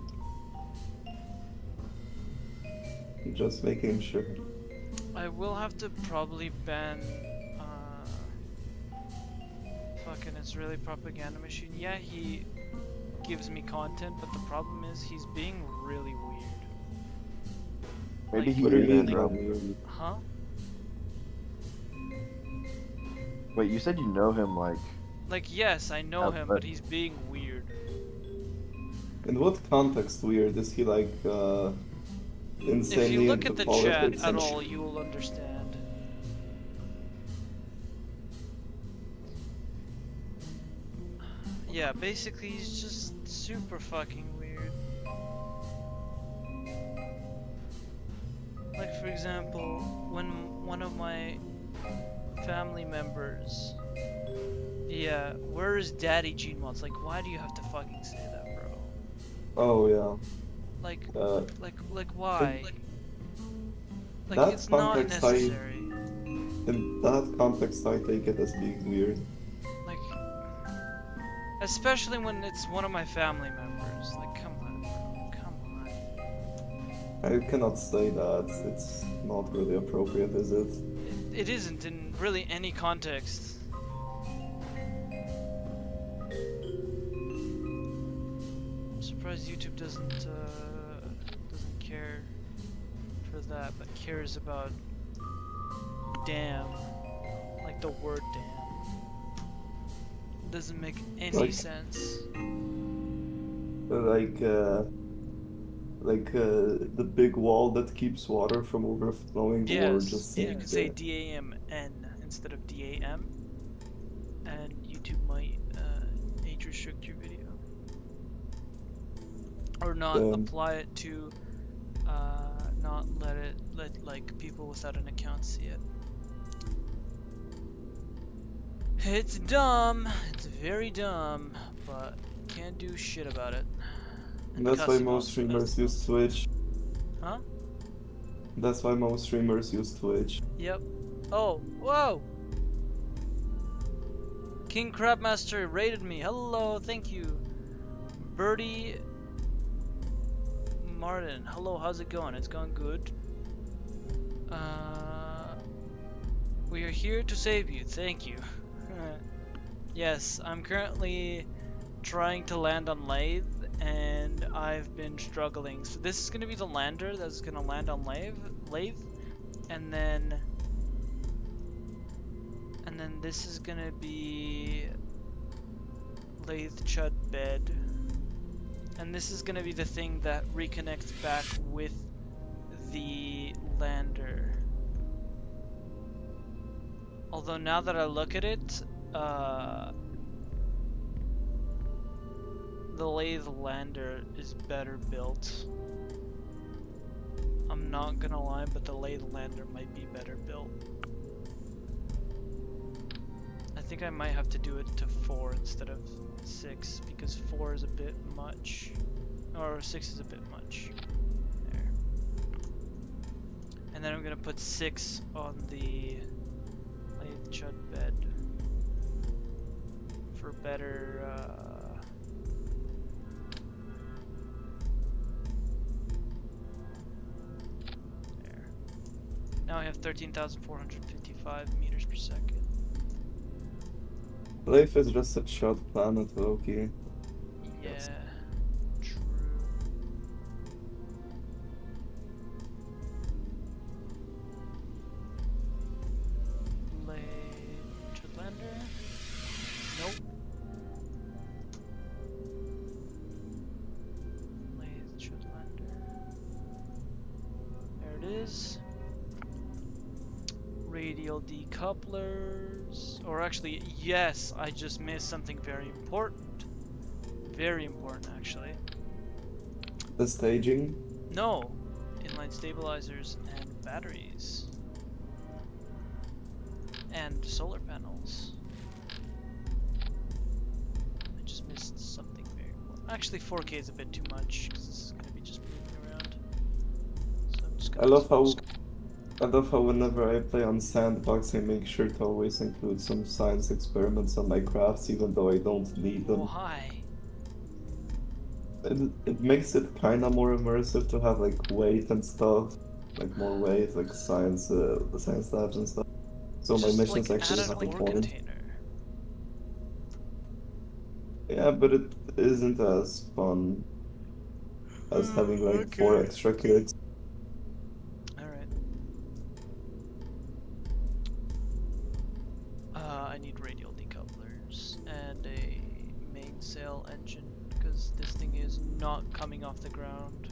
Just making sure. I will have to probably ban. Fucking, it's really propaganda machine. Yeah, he gives me content, but the problem is he's being really weird. Maybe Like, he What do you is, mean, bro. bro? Huh? Wait, you said you know him, like... Like, yes, I know him, but he's being weird. In what context weird? Is he like If insanely you look into at the chat politics at and all, you will understand. Yeah, basically he's just super fucking weird. Like, for example, when one of my family members, yeah, where is Daddy Gene Mods? Like, why do you have to fucking say that, bro? Oh yeah. Like, Uh, like why? Like, that it's not context necessary. in that context I take it as being weird. Like, especially when it's one of my family members. Like, come on, bro. Come on. I cannot say that. It's not really appropriate, is it? It isn't in really any context. I'm surprised YouTube doesn't care for that, but cares about damn, like the word damn. Doesn't make any Like- sense. Like the big wall that keeps water from overflowing, or Yes, just you saying could say that. DAMN instead of DAM, and YouTube might age restrict your video, or not apply it to, not let like people without an account see it. It's dumb. It's very dumb, but can't do shit about it. And That's why cussing most also streamers has- use Twitch. Huh? That's why most streamers use Twitch. Yep. Oh, whoa! King Crabmaster raided me. Hello, thank you. Birdie Martin. Hello, how's it going? It's going good. We are here to save you. Thank you. Yes, I'm currently trying to land on Laythe, and I've been struggling. So this is gonna be the lander that's gonna land on Laythe, and then this is gonna be Laythe Chud Bed, and this is gonna be the thing that reconnects back with the lander. Although now that I look at it, the Laythe lander is better built. I'm not gonna lie, but the Laythe lander might be better built. I think I might have to do it to 4 instead of 6, because 4 is a bit much, or 6 is a bit much. There. And then I'm gonna put 6 on the Laythe Chud Bed for better there. Now I have 13,455 meters per second. Life is just a short planet, Loki. Yeah, Yes. true. Chudlander? Nope. Laythe Chudlander. There it is. Radial decouplers. Or actually, yes, I just missed something very important. Very important, actually. The staging. No, inline stabilizers and batteries. And solar panels. I just missed something very important. Actually, 4K is a bit too much, because this is going to be just moving around. So I'm just I gonna love how whenever I play on Sandbox, I make sure to always include some science experiments on my crafts, even though I don't need them. Why? It makes it kinda more immersive to have like weight and stuff. like more weight, like science, the science labs and stuff. So my Just missions like add actually an have a ore point. container. Yeah, but it isn't as fun as having like 4 Okay. extra kills. Alright. I need radial decouplers and a mainsail engine because this thing is not coming off the ground.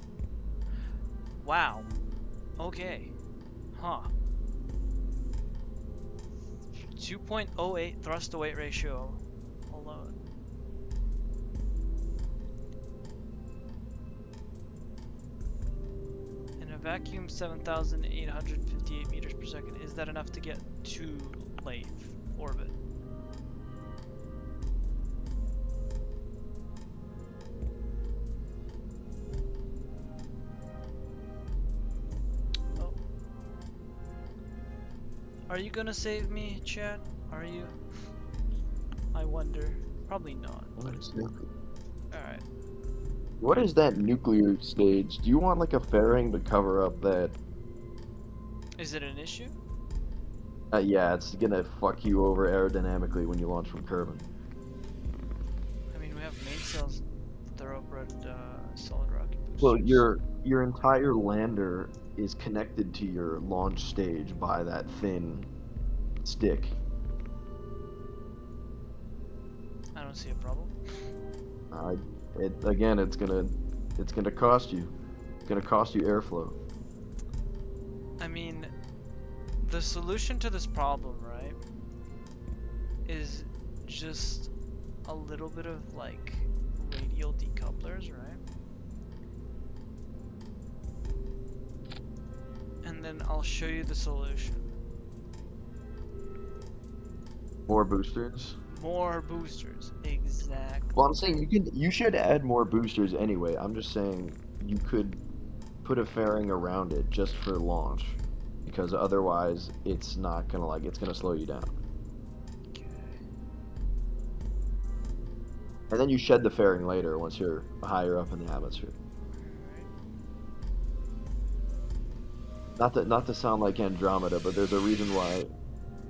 Wow. Okay. Huh. 2.08 thrust to weight ratio alone. In a vacuum, 7,858 meters per second. Is that enough to get to Laythe orbit? Oh. Are you gonna save me, chat? Are you? I wonder. Probably not. Alright. What is that nuclear stage? Do you want like a fairing to cover up that? Is it an issue? Yeah, it's gonna fuck you over aerodynamically when you launch from Kerbin. I mean, we have mainsails thoroughbred solid rocket boosters. Well, your entire lander is connected to your launch stage by that thin stick. I don't see a problem. Again, it's gonna cost you. It's gonna cost you airflow. I mean, the solution to this problem, right, is just a little bit of like radial decouplers, right? And then I'll show you the solution. More boosters. More boosters, exactly. Well, I'm saying you should add more boosters anyway. I'm just saying you could put a fairing around it just for launch, because otherwise it's not gonna it's gonna slow you down. Okay. And then you shed the fairing later once you're higher up in the atmosphere. Not to sound like Andromeda, but there's a reason why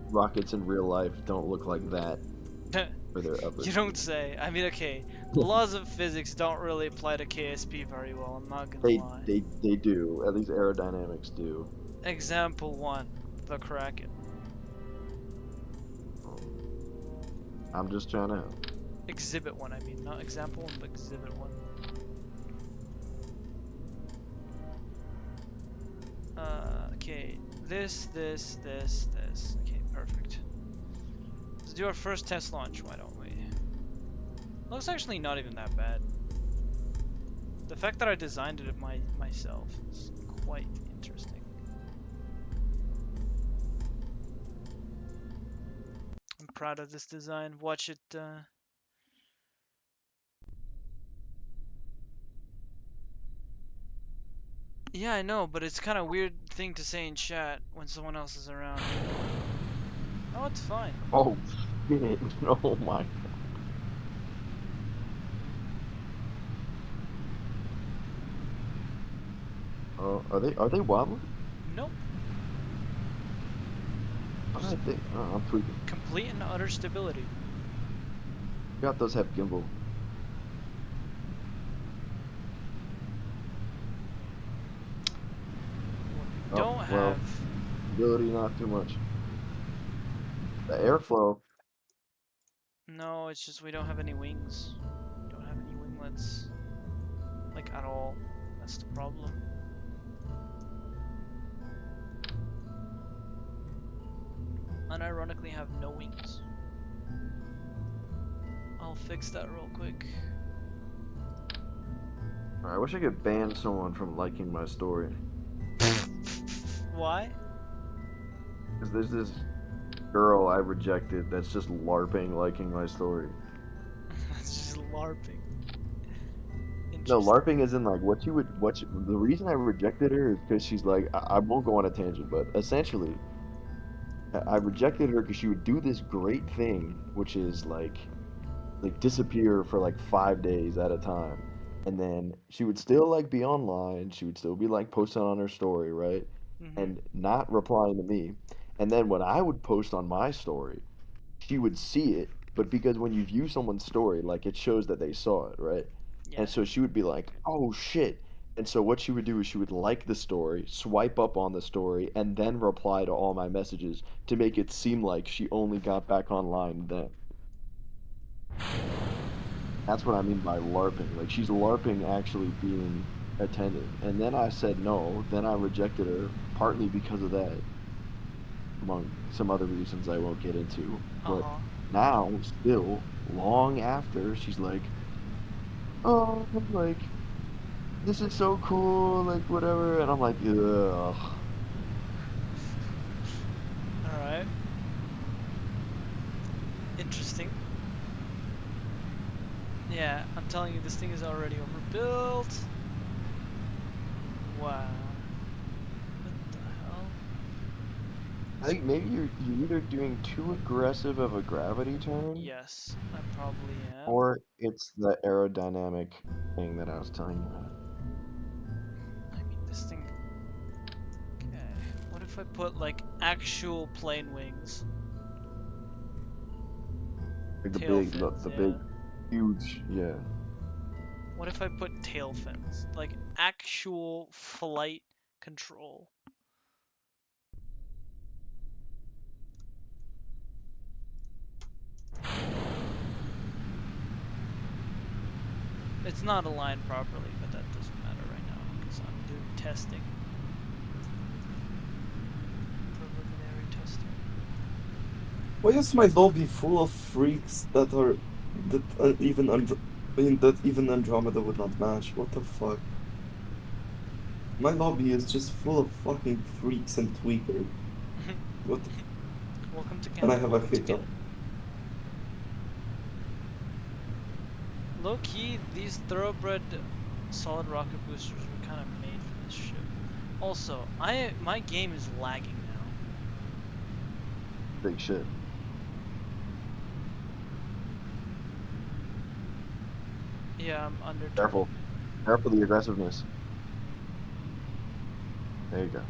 rockets in real life don't look like that. For their upper You don't say. I mean, okay, the laws of physics don't really apply to KSP very well, I'm not gonna lie. They do. At least aerodynamics do. Example 1, the Kraken. I'm just trying to. Exhibit 1, I mean, not example 1, but exhibit 1. Okay, this. Okay, perfect. Let's do our first test launch, why don't we? Looks actually not even that bad. The fact that I designed it myself is quite interesting. I'm proud of this design. Watch it. Yeah, I know, but it's kind of weird thing to say in chat when someone else is around. Oh, it's fine. Oh shit! Oh my. Are they wobbling? Nope. I think I'm tweaking. Complete and utter stability. Got those have gimbal. Don't have. Stability, not too much. The airflow. No, it's just we don't have any wings. We don't have any winglets. Like, at all. That's the problem. Unironically have no wings. I'll fix that real quick. I wish I could ban someone from liking my story. Why? Because there's this girl I rejected that's just LARPing liking my story. That's just LARPing. No, LARPing is in like the reason I rejected her is because she's like, I won't go on a tangent, but essentially, I rejected her because she would do this great thing, which is like disappear for like 5 days at a time, and then she would still like be online, she would still be like posting on her story, right? and not replying to me. And then when I would post on my story, she would see it, but because when you view someone's story, like it shows that they saw it, right? Yeah. And so she would be like, "Oh shit." And so what she would do is she would like the story, swipe up on the story, and then reply to all my messages to make it seem like she only got back online then. That's what I mean by LARPing. Like she's LARPing actually being attentive. And then I said no, then I rejected her partly because of that, among some other reasons I won't get into. But Uh-huh. now, still, long after, she's like, "Oh, like this is so cool, like whatever," and I'm like, "Ugh." Alright. Interesting. Yeah, I'm telling you, this thing is already overbuilt. Wow. What the hell? I think maybe you're either doing too aggressive of a gravity turn, Yes, I probably am. or it's the aerodynamic thing that I was telling you about. I mean, this thing. Okay. What if I put like actual plane wings? Like Tail fins, the yeah. big, huge, yeah. What if I put tail fins? Like actual flight control. It's not aligned properly, but that doesn't matter right now because I'm doing testing. Preliminary testing. Why is my lobby full of freaks that are that even that even Andromeda would not match? What the fuck? My lobby is just full of fucking freaks and tweakers. What the Welcome to and I Canada. have a Welcome to hiccup. Canada. Low key, these thoroughbred solid rocket boosters were kind of made for this ship. Also, my game is lagging now. Big shit. Yeah, I'm under Careful. Careful the aggressiveness. There you go.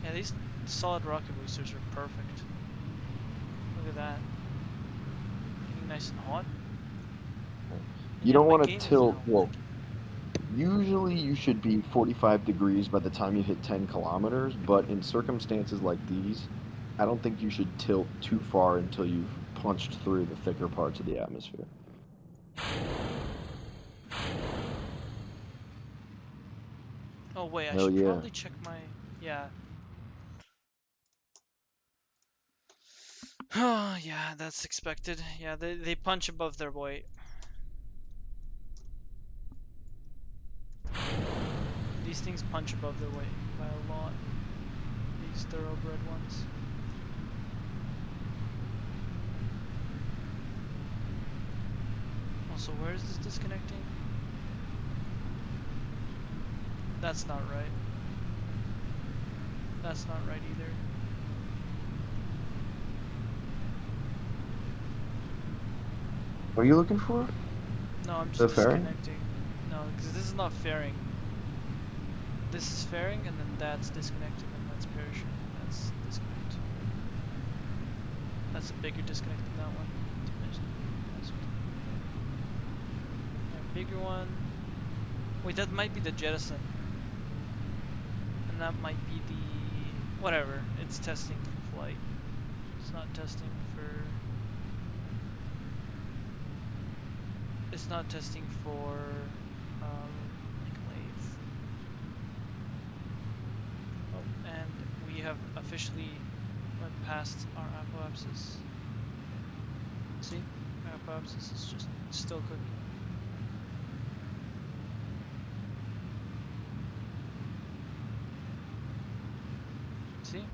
Yeah, these solid rocket boosters are perfect. Look at that. Getting nice and hot. And You yeah, don't my want game to is tilt. now Well, lagging. usually you should be 45 degrees by the time you hit 10 kilometers, but in circumstances like these, I don't think you should tilt too far until you've punched through the thicker parts of the atmosphere. Oh wait, I Hell should yeah. probably check my... Yeah. Yeah, that's expected. Yeah, they punch above their weight. These things punch above their weight by a lot. These thoroughbred ones. Also, where is this disconnecting? That's not right. That's not right either. What are you looking for? No, I'm just The fairing? disconnecting. No, because this is not fairing. This is fairing, and then that's disconnecting, and that's parachute, and that's disconnect. That's a bigger disconnect than that one. Yeah, bigger one. Wait, that might be the jettison. And that might be the... Whatever. It's testing for flight. It's not testing for... It's not testing for... like lathe. Oh, and we have officially went past our apoapsis. See? Our apoapsis is just still cooking. See?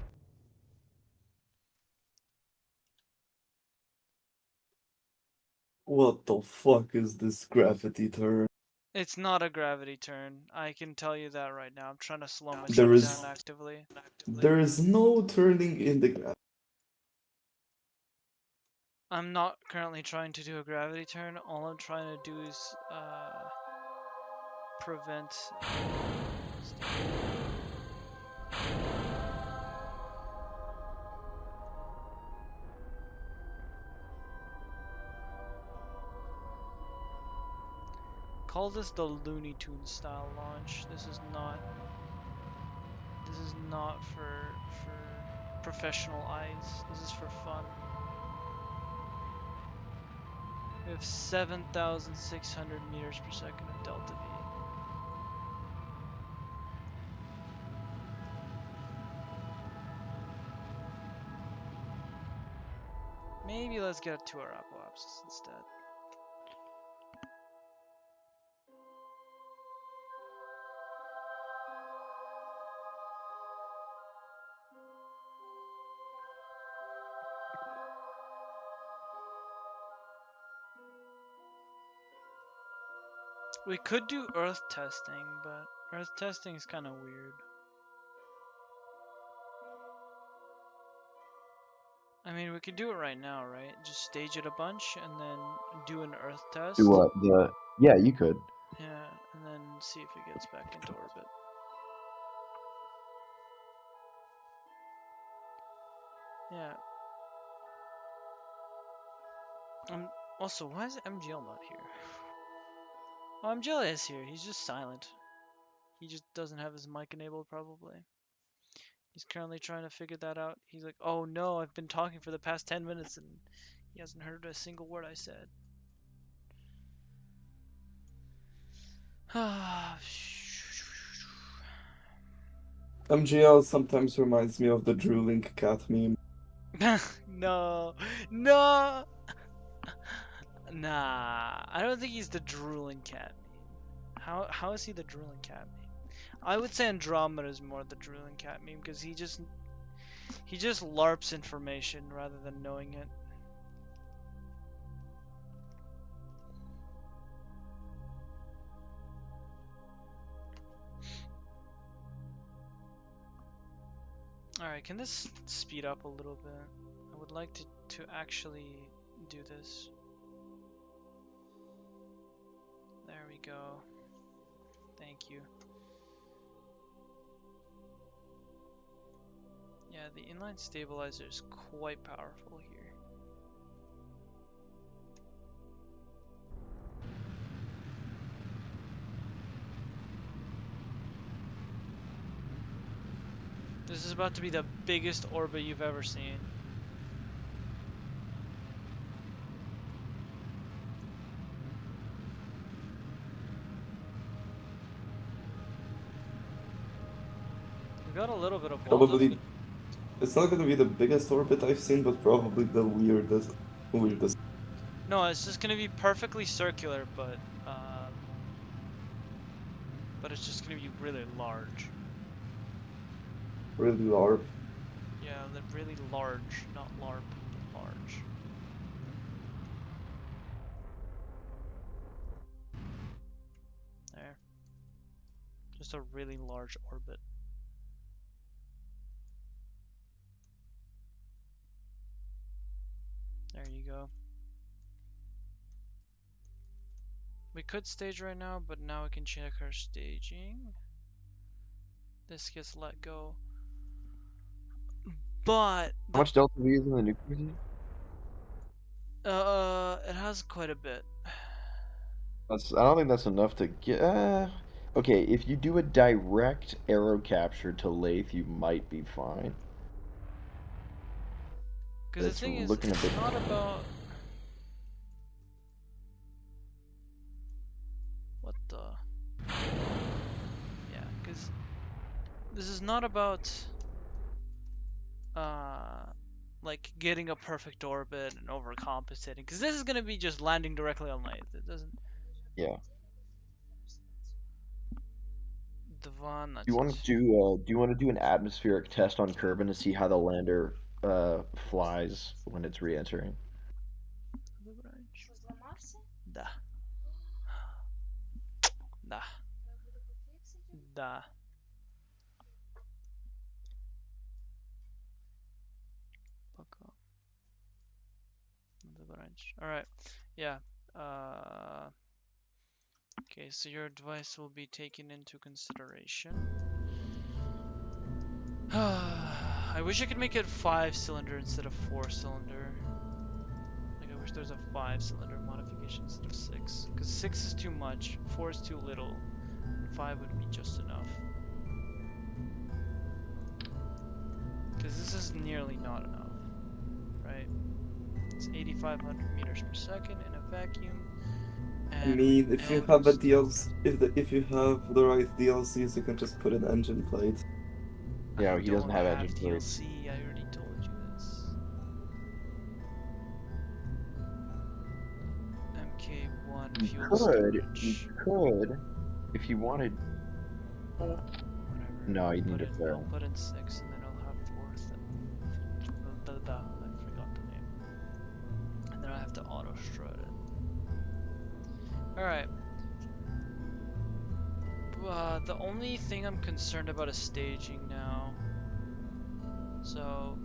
What the fuck is this gravity turn? It's not a gravity turn. I can tell you that right now. I'm trying to slow my There ship is down actively. there is no turning in the gravity. I'm not currently trying to do a gravity turn. All I'm trying to do is prevent. Call this the Looney Tunes style launch. This is not for professional eyes. This is for fun. We have 7,600 meters per second of delta V. Maybe let's get 2 hour apoapsis instead. We could do Earth testing, but Earth testing is kind of weird. I mean, we could do it right now, right? Just stage it a bunch and then do an Earth test. Do what? Yeah, you could. Yeah, and then see if it gets back into orbit. Yeah. Also, why is MGL not here? Oh, MGL is here. He's just silent. He just doesn't have his mic enabled, probably. He's currently trying to figure that out. He's like, oh no, I've been talking for the past 10 minutes and he hasn't heard a single word I said. MGL sometimes reminds me of the drooling cat meme. No, no, nah. I don't think he's the drooling cat meme. How is he the drooling cat meme? I would say Andromeda is more the drooling cat meme because he just larps information rather than knowing it. Alright, can this speed up a little bit? I would like to actually do this. There we go. Thank you. Yeah, the inline stabilizer is quite powerful here. This is about to be the biggest orbit you've ever seen. We got a little bit of Probably, it's not gonna be the biggest orbit I've seen, but probably the weirdest. No, it's just gonna be perfectly circular, but it's just gonna be really large. Really large. Yeah, they're really large, not LARP, but large. There. Just a really large orbit. There you go. We could stage right now, but now we can check our staging. This gets let go. But How much delta V is in the nuclear? it has quite a bit. I don't think that's enough to get. Okay, if you do a direct arrow capture to Laythe, you might be fine. Because the It's thing is, looking a it's bit- not about what the. Yeah, because this is not about like getting a perfect orbit and overcompensating. Because this is gonna be just landing directly on Laythe. It doesn't. Yeah. Devon, Do you want to do an atmospheric test on Kerbin to see how the lander flies when it's re-entering? Да. Да. Да. Пока. Alright. Yeah. Okay, so your advice will be taken into consideration. I wish I could make it 5-cylinder instead of 4-cylinder. Like, I wish there's a 5-cylinder modification instead of 6. Because 6 is too much, 4 is too little, and 5 would be just enough. Because this is nearly not enough, right? It's 8,500 meters per second in a vacuum. I And mean, if you have a without DLC, if you have the right DLCs, you can just put an engine plate. Yeah, I he doesn't don't have engine DLC, plates. I already told you this. MK1 You fuel could, storage. if you wanted. Whatever. No, you need a I'll flare. put in 6 and then I'll have fourth and I forgot the name. And then I have to auto strut it. Alright. The only thing I'm concerned about is staging now. So,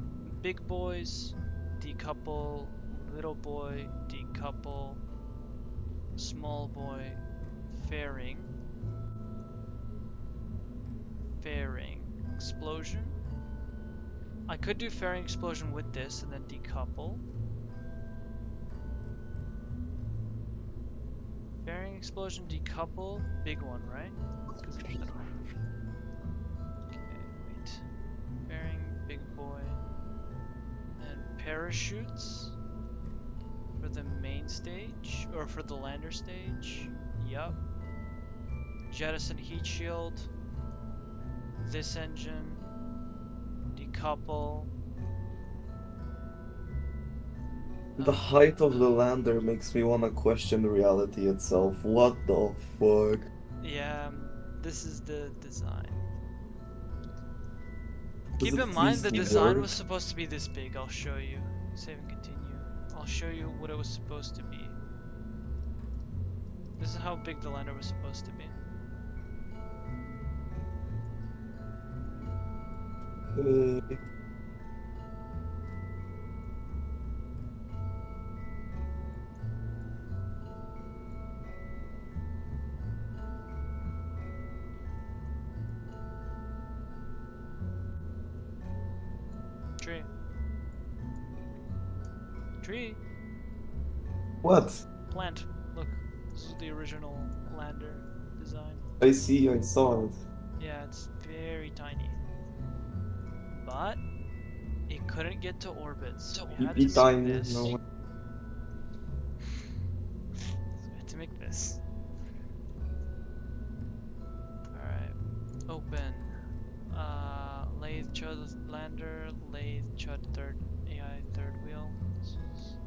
big boys, decouple, little boy, decouple, small boy, fairing, explosion. I could do fairing explosion with this and then decouple. Fairing explosion, decouple, big one, right? Okay, wait. Fairing, big boy, and parachutes for the main stage or for the lander stage. Yup. Jettison heat shield. This engine. Decouple. The height of the lander makes me wanna question reality itself. What the fuck? Yeah, this is the design. Does Keep it in mind please the the design dirt? was supposed to be this big. I'll show you. Save and continue. I'll show you what it was supposed to be. This is how big the lander was supposed to be. Tree. Tree. What? Plant. Look. This is the original lander design. I see, I saw it. Yeah, it's very tiny. But it couldn't get to orbit, so we had Be to make tiny, this. no. So we had to make this. Alright. Open. Laythe Chud lander, Laythe Chud third AI third wheel. This is...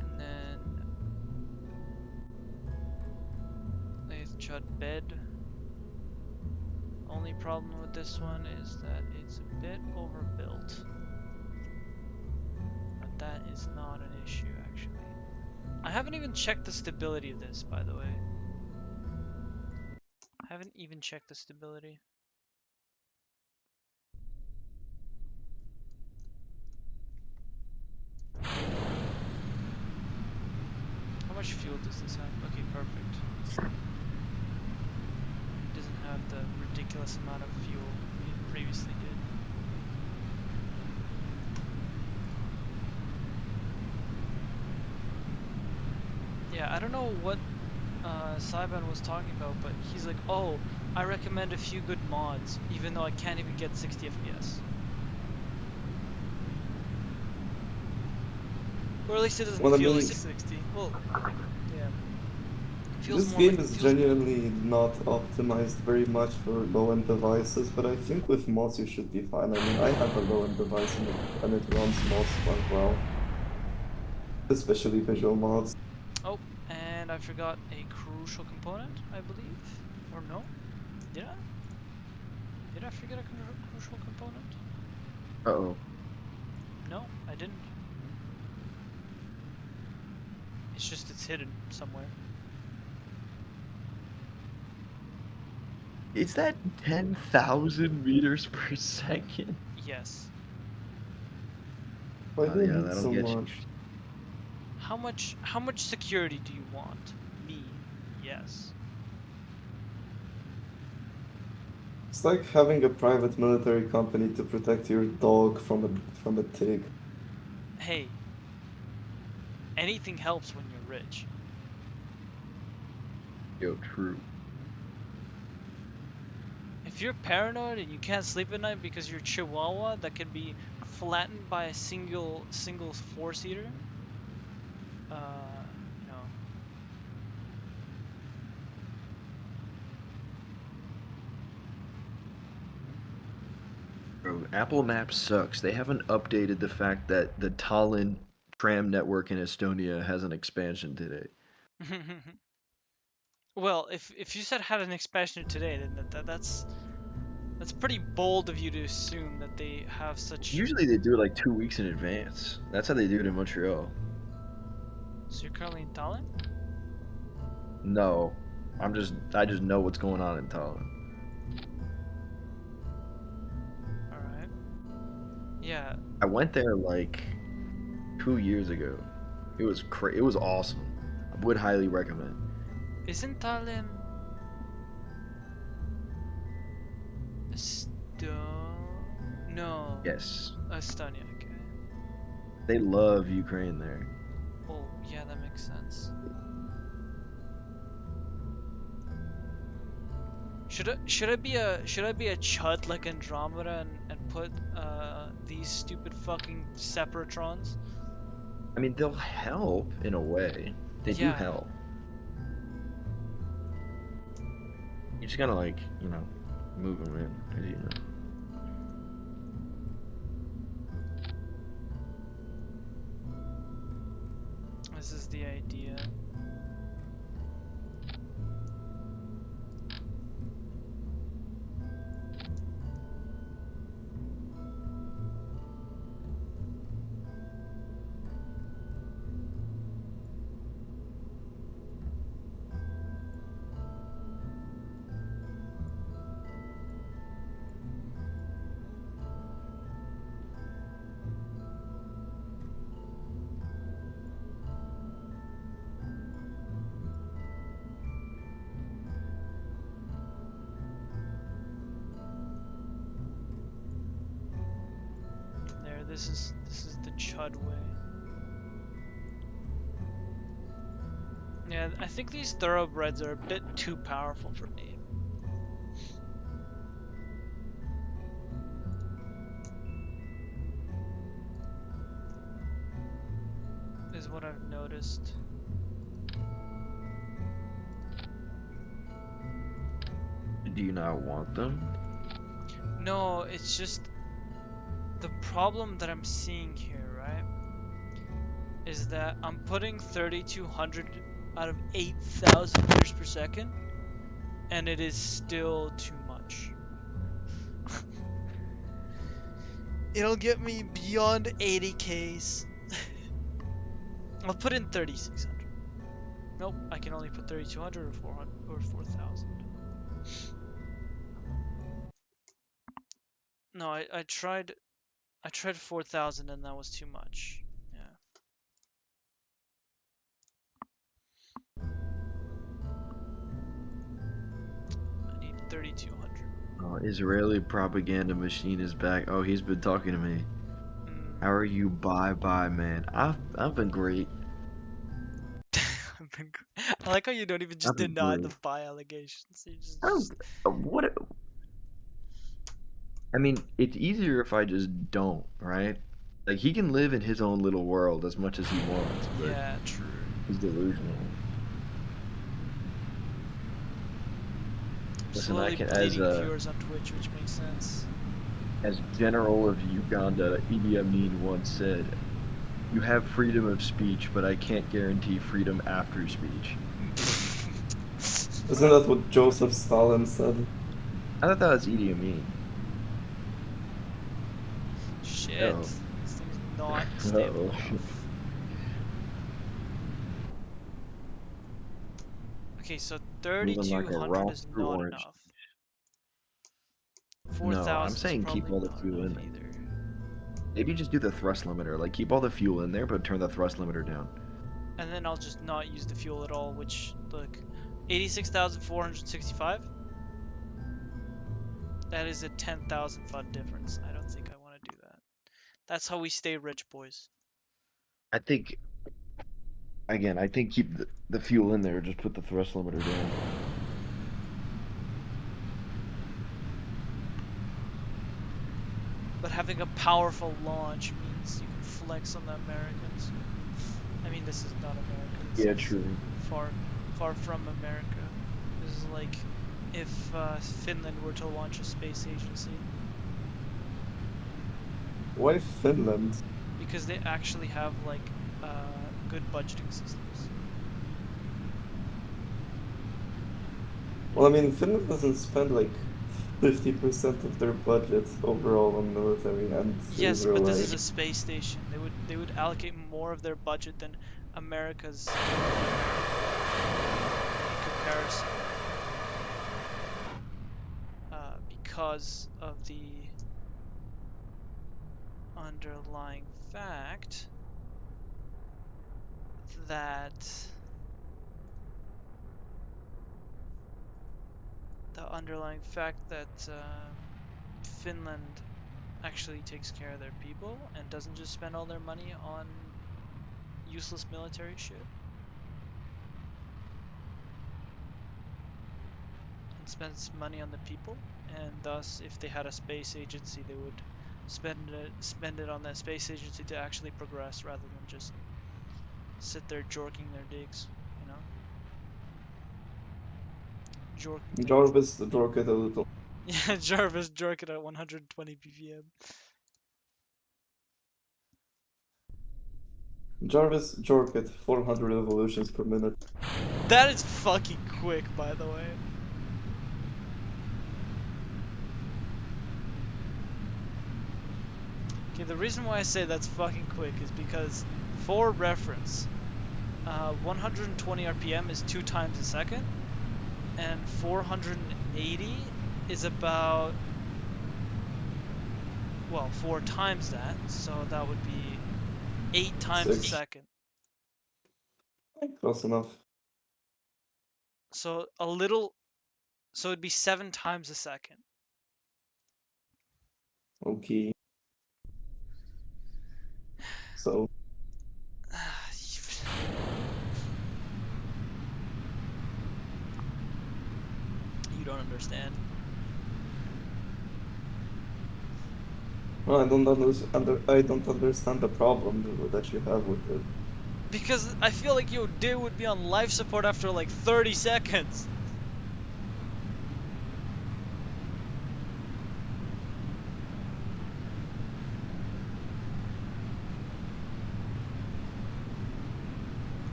And then Laythe Chud bed. Only problem with this one is that it's a bit overbuilt. But that is not an issue actually. I haven't even checked the stability of this, by the way. I haven't even checked the stability. How much fuel does this have? Okay, perfect. It doesn't have the ridiculous amount of fuel it previously did. Yeah, I don't know what Saiban was talking about, but he's like, oh, I recommend a few good mods, even though I can't even get 60 FPS. Or at least it doesn't Well, I feel mean, like 60. Well, yeah. Feels This more game like, is feels genuinely not optimized very much for low-end devices, but I think with mods you should be fine. I mean, I have a low-end device and it runs mods quite well. Especially visual mods. Oh, and I forgot a crucial component, I believe. Or no? Did I? Did I forget a crucial component? Uh-oh. No, I didn't. It's just it's hidden somewhere. Is that 10,000 meters per second? Yes. Why do Yeah, you need that'll so get you. much? How much security do you want? Me. yes. It's like having a private military company to protect your dog from a tick. Hey, anything helps when you're rich. Yo, true. If you're paranoid and you can't sleep at night because you're Chihuahua that can be flattened by a single four-seater, you know, Bro, Apple Maps sucks. They haven't updated the fact that the Tallinn tram network in Estonia has an expansion today. well, if you said had an expansion today, then that's pretty bold of you to assume that they have such. Usually they do it like 2 weeks in advance. That's how they do it in Montreal. So you're currently in Tallinn? No, I just know what's going on in Tallinn. All right. Yeah. I went there like 2 years ago. It was it was awesome. I would highly recommend. Isn't Tallinn No. Yes, Estonia, okay. they love Ukraine there. Oh, yeah, that makes sense. Should I be a chud like Andromeda and put these stupid fucking separatrons? I mean, they'll help in a way. They do Yeah. help. You just gotta like, move them in, as you know. This is the idea. There, this is the chud way. Yeah, I think these thoroughbreds are a bit too powerful for me. Is what I've noticed. Do you not want them? No, it's just the problem that I'm seeing here, right? Is that I'm putting 3,200 out of 8,000 meters per second, and it is still too much. It'll get me beyond 80 Ks. I'll put in 3,600. Nope, I can only put 3,200 or 400 or 4,000. No, I tried 4,000 and that was too much. Yeah. I need 3,200. Oh, Israeli propaganda machine is back. Oh, he's been talking to me. How are you? Bye, man. I've been great. I like how you don't even just I've been deny the great. by allegations. You just, I don't. What? I mean, it's easier if I just don't, right? Like he can live in his own little world as much as he wants, but yeah, true. he's delusional. I'm Listen, slowly I can bleeding viewers on Twitch, which makes sense. as General of Uganda, Idi Amin once said, "You have freedom of speech, but I can't guarantee freedom after speech." Isn't that what Joseph Stalin said? I thought that was Idi Amin. Shit. Uh-oh. This thing's not stable Uh-oh. enough. Okay, so Moving like a 3,200 rock is through not orange. enough. No, 4,000 I'm is saying keep probably all the not fuel in enough there. either. Maybe just do the thrust limiter. Like keep all the fuel in there, but turn the thrust limiter down. And then I'll just not use the fuel at all, which, look, 86,465. That is a 10,000 fund difference. I don't think I want to do that. That's how we stay rich, boys. I think, again, I think keep the fuel in there. Just put the thrust limiter down. But having a powerful launch means you can flex on the Americans. I mean, this is not America. This Yeah, is true. far from America. This is like if Finland were to launch a space agency. Why Finland? Because they actually have like good budgeting systems. Well, I mean, Finland doesn't spend like 50% of their budget overall on military, and Yes, but this is Israelite. a space station. They would allocate more of their budget than America's in comparison. Because of the underlying fact that Finland actually takes care of their people and doesn't just spend all their money on useless military shit and spends money on the people, and thus if they had a space agency they would spend it on that space agency to actually progress rather than just sit there jorking their dicks, you know? Jorking things. Jarvis jork it a little. Yeah, Jarvis jerk it at 120 ppm. Jarvis jork it 400 revolutions per minute. That is fucking quick, by the way. Okay, the reason why I say that's fucking quick is because, for reference, 120 RPM is 2 times a second, and 480 is about, well, 4 times that, so that would be 8 times a 6. second. Close enough. So it'd be 7 times a second. Okay. So You don't understand. well, I don't understand the problem that you have with it. Because I feel like your day would be on life support after like 30 seconds.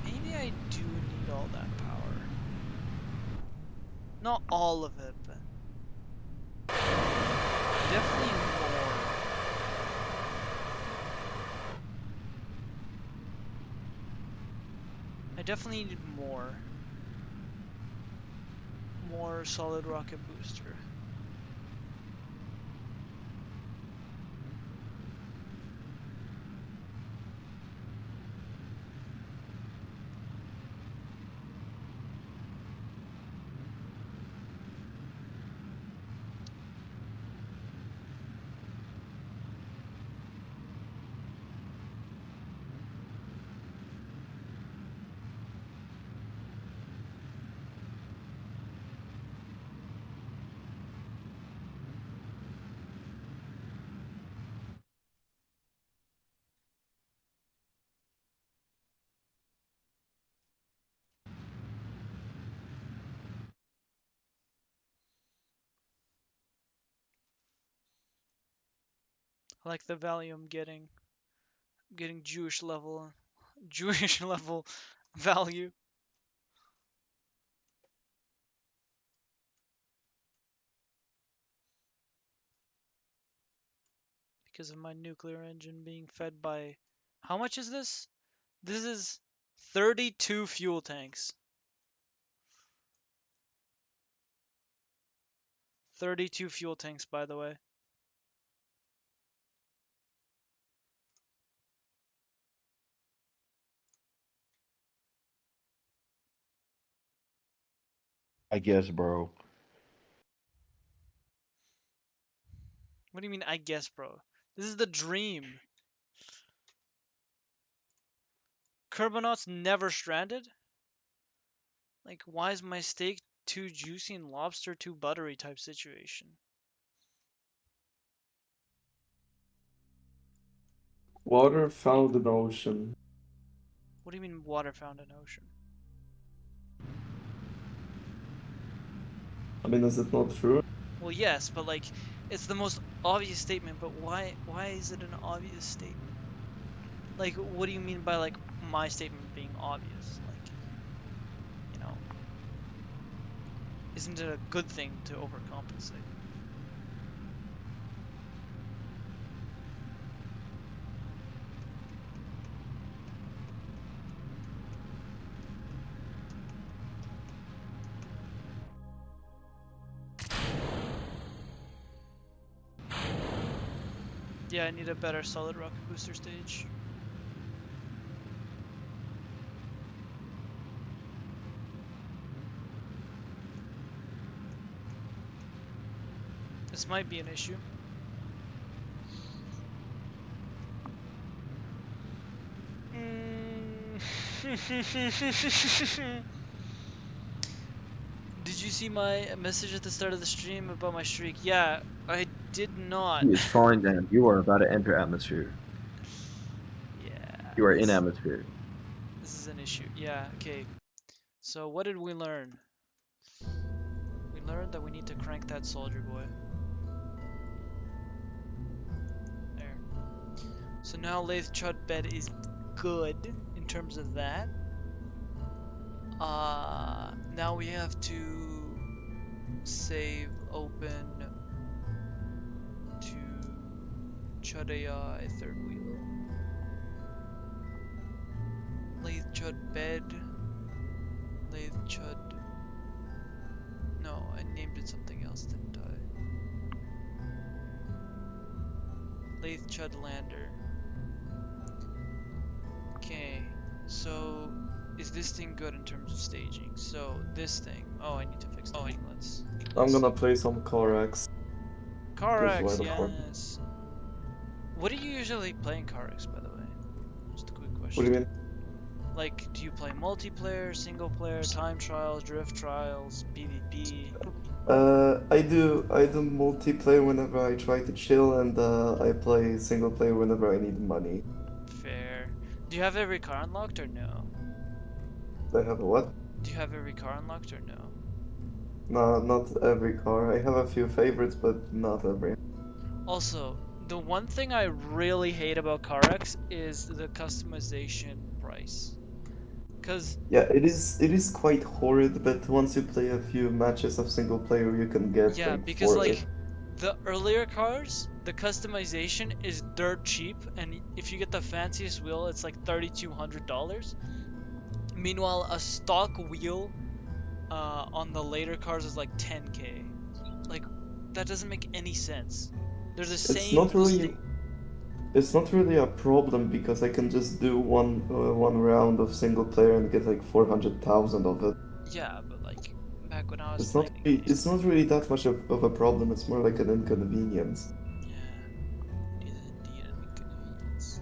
Maybe I do need all that power. Not all of it, but definitely more. I definitely need more. More solid rocket booster. I like the value I'm getting. I'm getting Jewish level value. Because of my nuclear engine being fed by, how much is this? This is 32 fuel tanks. 32 fuel tanks, by the way. I guess, bro. What do you mean, I guess, bro? This is the dream. Kerbonauts never stranded? Like, why is my steak too juicy and lobster too buttery type situation? Water found in ocean. What do you mean water found in ocean? I mean, is it not true? Well, yes, but like, it's the most obvious statement, but why is it an obvious statement? Like, what do you mean by, like, my statement being obvious? Like, you know, isn't it a good thing to overcompensate? Yeah, I need a better solid rocket booster stage. This might be an issue. Did you see my message at the start of the stream about my streak? Yeah, I did not. It's falling down. You are about to enter atmosphere. Yeah. You are in atmosphere. This is an issue. Yeah, okay. So what did we learn? We learned that we need to crank that soldier boy. There. So now Laythe Chud bed is good in terms of that. Now we have to save open to Chudai third wheel. Laythe Chud bed. Laythe Chud. No, I named it something else, didn't I? Laythe Chud lander. Okay, so is this thing good in terms of staging? So this thing. Oh, I need to fix the inlets. I'm gonna play some Corax. Carex, Just why the yes. What do you usually play in Carex, by the way? Just a quick What question. do you mean? Like, do you play multiplayer, single player, time trials, drift trials, PvP? I do multiplayer whenever I try to chill, and I play single player whenever I need money. Fair. Do you have every car unlocked or no? I have a what? Do you have every car unlocked or no? No, not every car. I have a few favorites, but not every. Also, the one thing I really hate about CarX is the customization price. Cause Yeah, it is quite horrid, but once you play a few matches of single player, you can get yeah, them because for like it. the earlier cars, the customization is dirt cheap, and if you get the fanciest wheel, it's like $3,200. Meanwhile, a stock wheel on the later cars is like 10K. Like, that doesn't make any sense. They're the It's same. not really. It's not really a problem because I can just do one round of single player and get like 400,000 of it. Yeah, but like back when I was It's not playing really, the game. it's not really that much of a problem. It's more like an inconvenience. Yeah, it is indeed an inconvenience.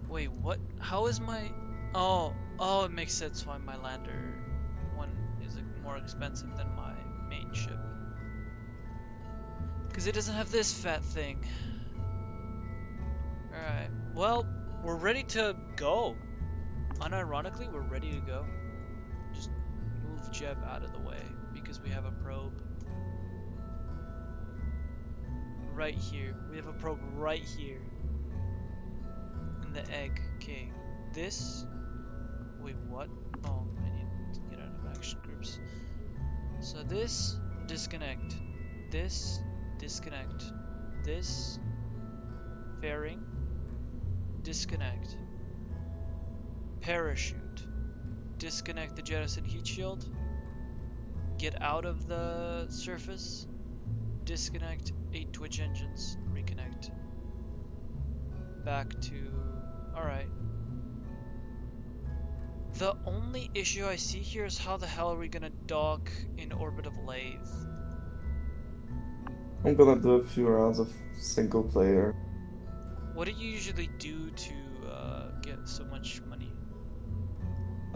Wait, what? How is my? Oh, it makes sense why my lander one is like, more expensive than my main ship. Because it doesn't have this fat thing. Alright, well, we're ready to go. Unironically, we're ready to go. Just move Jeb out of the way because we have a probe right here. We have a probe right here. In the egg. Okay, this. Wait, what? Oh, I need to get out of action groups. So this, disconnect. This, disconnect. This, fairing, disconnect. Parachute, disconnect the jettison heat shield. Get out of the surface. Disconnect 8 twitch engines. Reconnect. Back to... Alright. The only issue I see here is how the hell are we gonna dock in orbit of Laythe? I'm gonna do a few rounds of single player. What do you usually do to get so much money?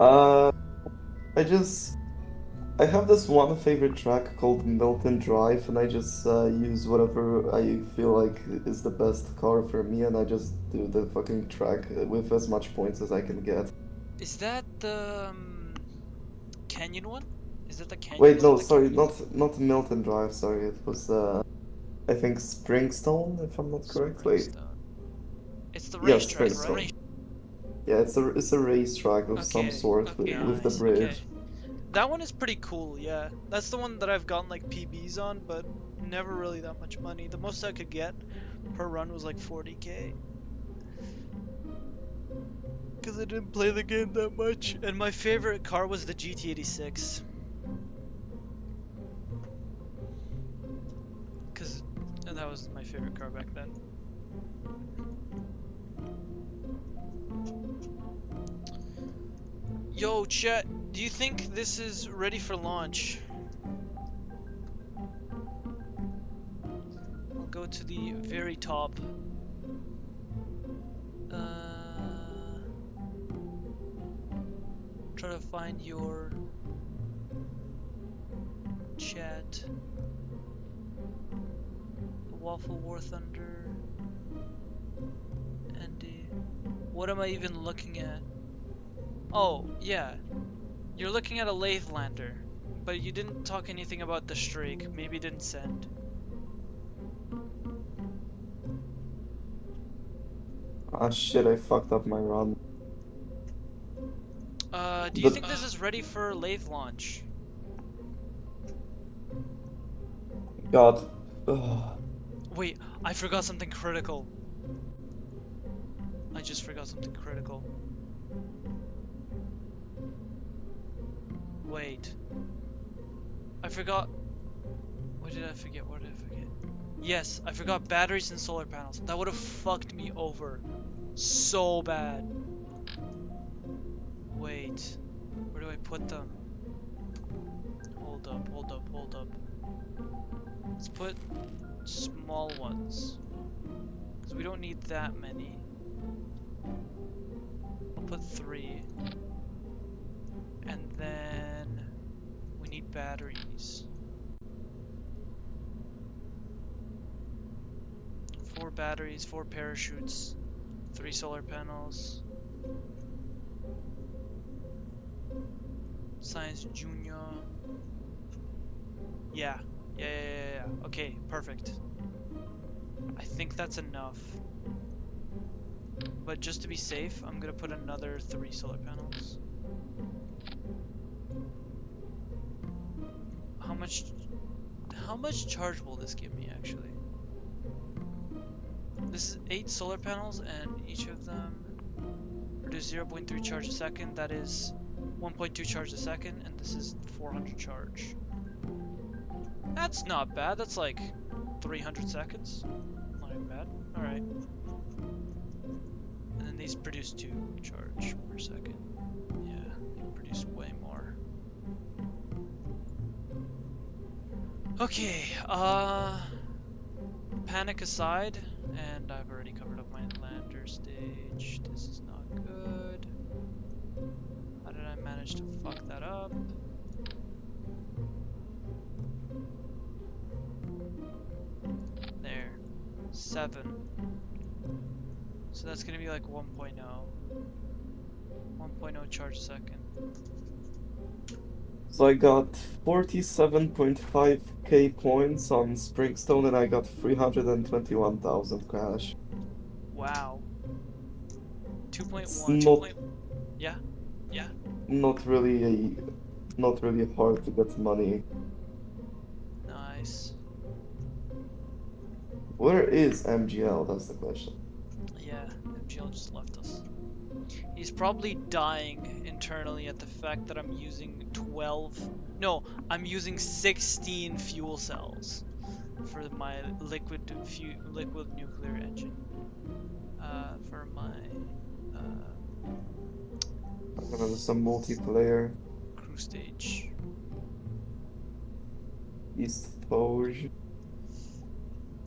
Uh, I have this one favorite track called Milton Drive, and I just use whatever I feel like is the best car for me, and I just do the fucking track with as much points as I can get. Is that the Canyon one? Is that the Canyon? Wait, Is no, that the sorry, Canyon? not Milton Drive, sorry, it was I think Springstone, if I'm not correct. Wait, Springstone. It's the yeah, racetrack, Springstone. right? Yeah, it's a racetrack of some Okay, sort okay, with the nice, bridge. okay. That one is pretty cool, yeah. That's the one that I've gotten like PBs on, but never really that much money. The most I could get per run was like 40k. Because I didn't play the game that much. And my favorite car was the GT86. Because that was my favorite car back then. Yo, chat, do you think this is ready for launch? I'll go to the very top. Try to find your chat. The Waffle War Thunder. Andy. What am I even looking at? Oh, yeah. You're looking at a Laythe lander, but you didn't talk anything about the streak. Maybe it didn't send. Ah shit, I fucked up my run. Do you think this is ready for Laythe launch? God. Ugh. Wait, I forgot something critical. I just forgot something critical. Wait. I forgot. What did I forget? What did I forget? Yes, I forgot batteries and solar panels. That would have fucked me over so bad. Wait. Where do I put them? Hold up, hold up, hold up. Let's put small ones. Because we don't need that many. I'll put 3. And then we need batteries. 4 batteries, 4 parachutes, 3 solar panels. Science Junior. Yeah. Okay, perfect. I think that's enough. But just to be safe, I'm gonna put another 3 solar panels. How much charge will this give me actually? This is 8 solar panels and each of them produce 0.3 charge a second. That is 1.2 charge a second, and this is 400 charge. That's not bad. That's like 300 seconds. Not even bad. Alright. And then these produce 2 charge per second. Yeah, they produce way more. Okay, panic aside, and I've already covered up my lander stage. This is not good. How did I manage to fuck that up? There. 7. So that's gonna be like 1.0. 1.0 charge a second. So I got 47.5k points on Springstone, and I got 321,000 cash. Wow. It's 2.1. Yeah. not really hard to get money. Nice. Where is MGL? That's the question. Yeah, MGL just left us. He's probably dying internally at the fact that I'm using 12. No, I'm using 16 fuel cells for my liquid nuclear engine. For my I'm gonna do some multiplayer. Crew stage. East Forge.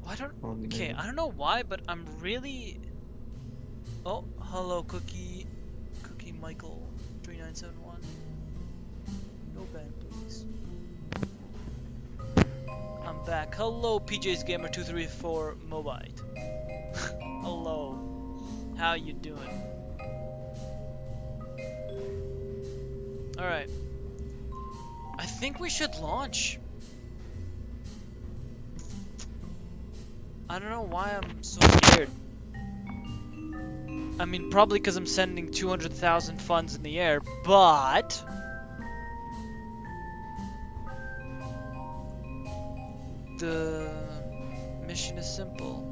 I don't. On Okay, I don't know why, but I'm really. Oh, hello, Cookie. Cookie Michael 3971. No ban, please. I'm back. Hello, PJ's Gamer 234 Mobite. Hello. How you doing? All right. I think we should launch. I don't know why I'm so scared. I mean, probably because I'm sending 200,000 funds in the air, but the mission is simple.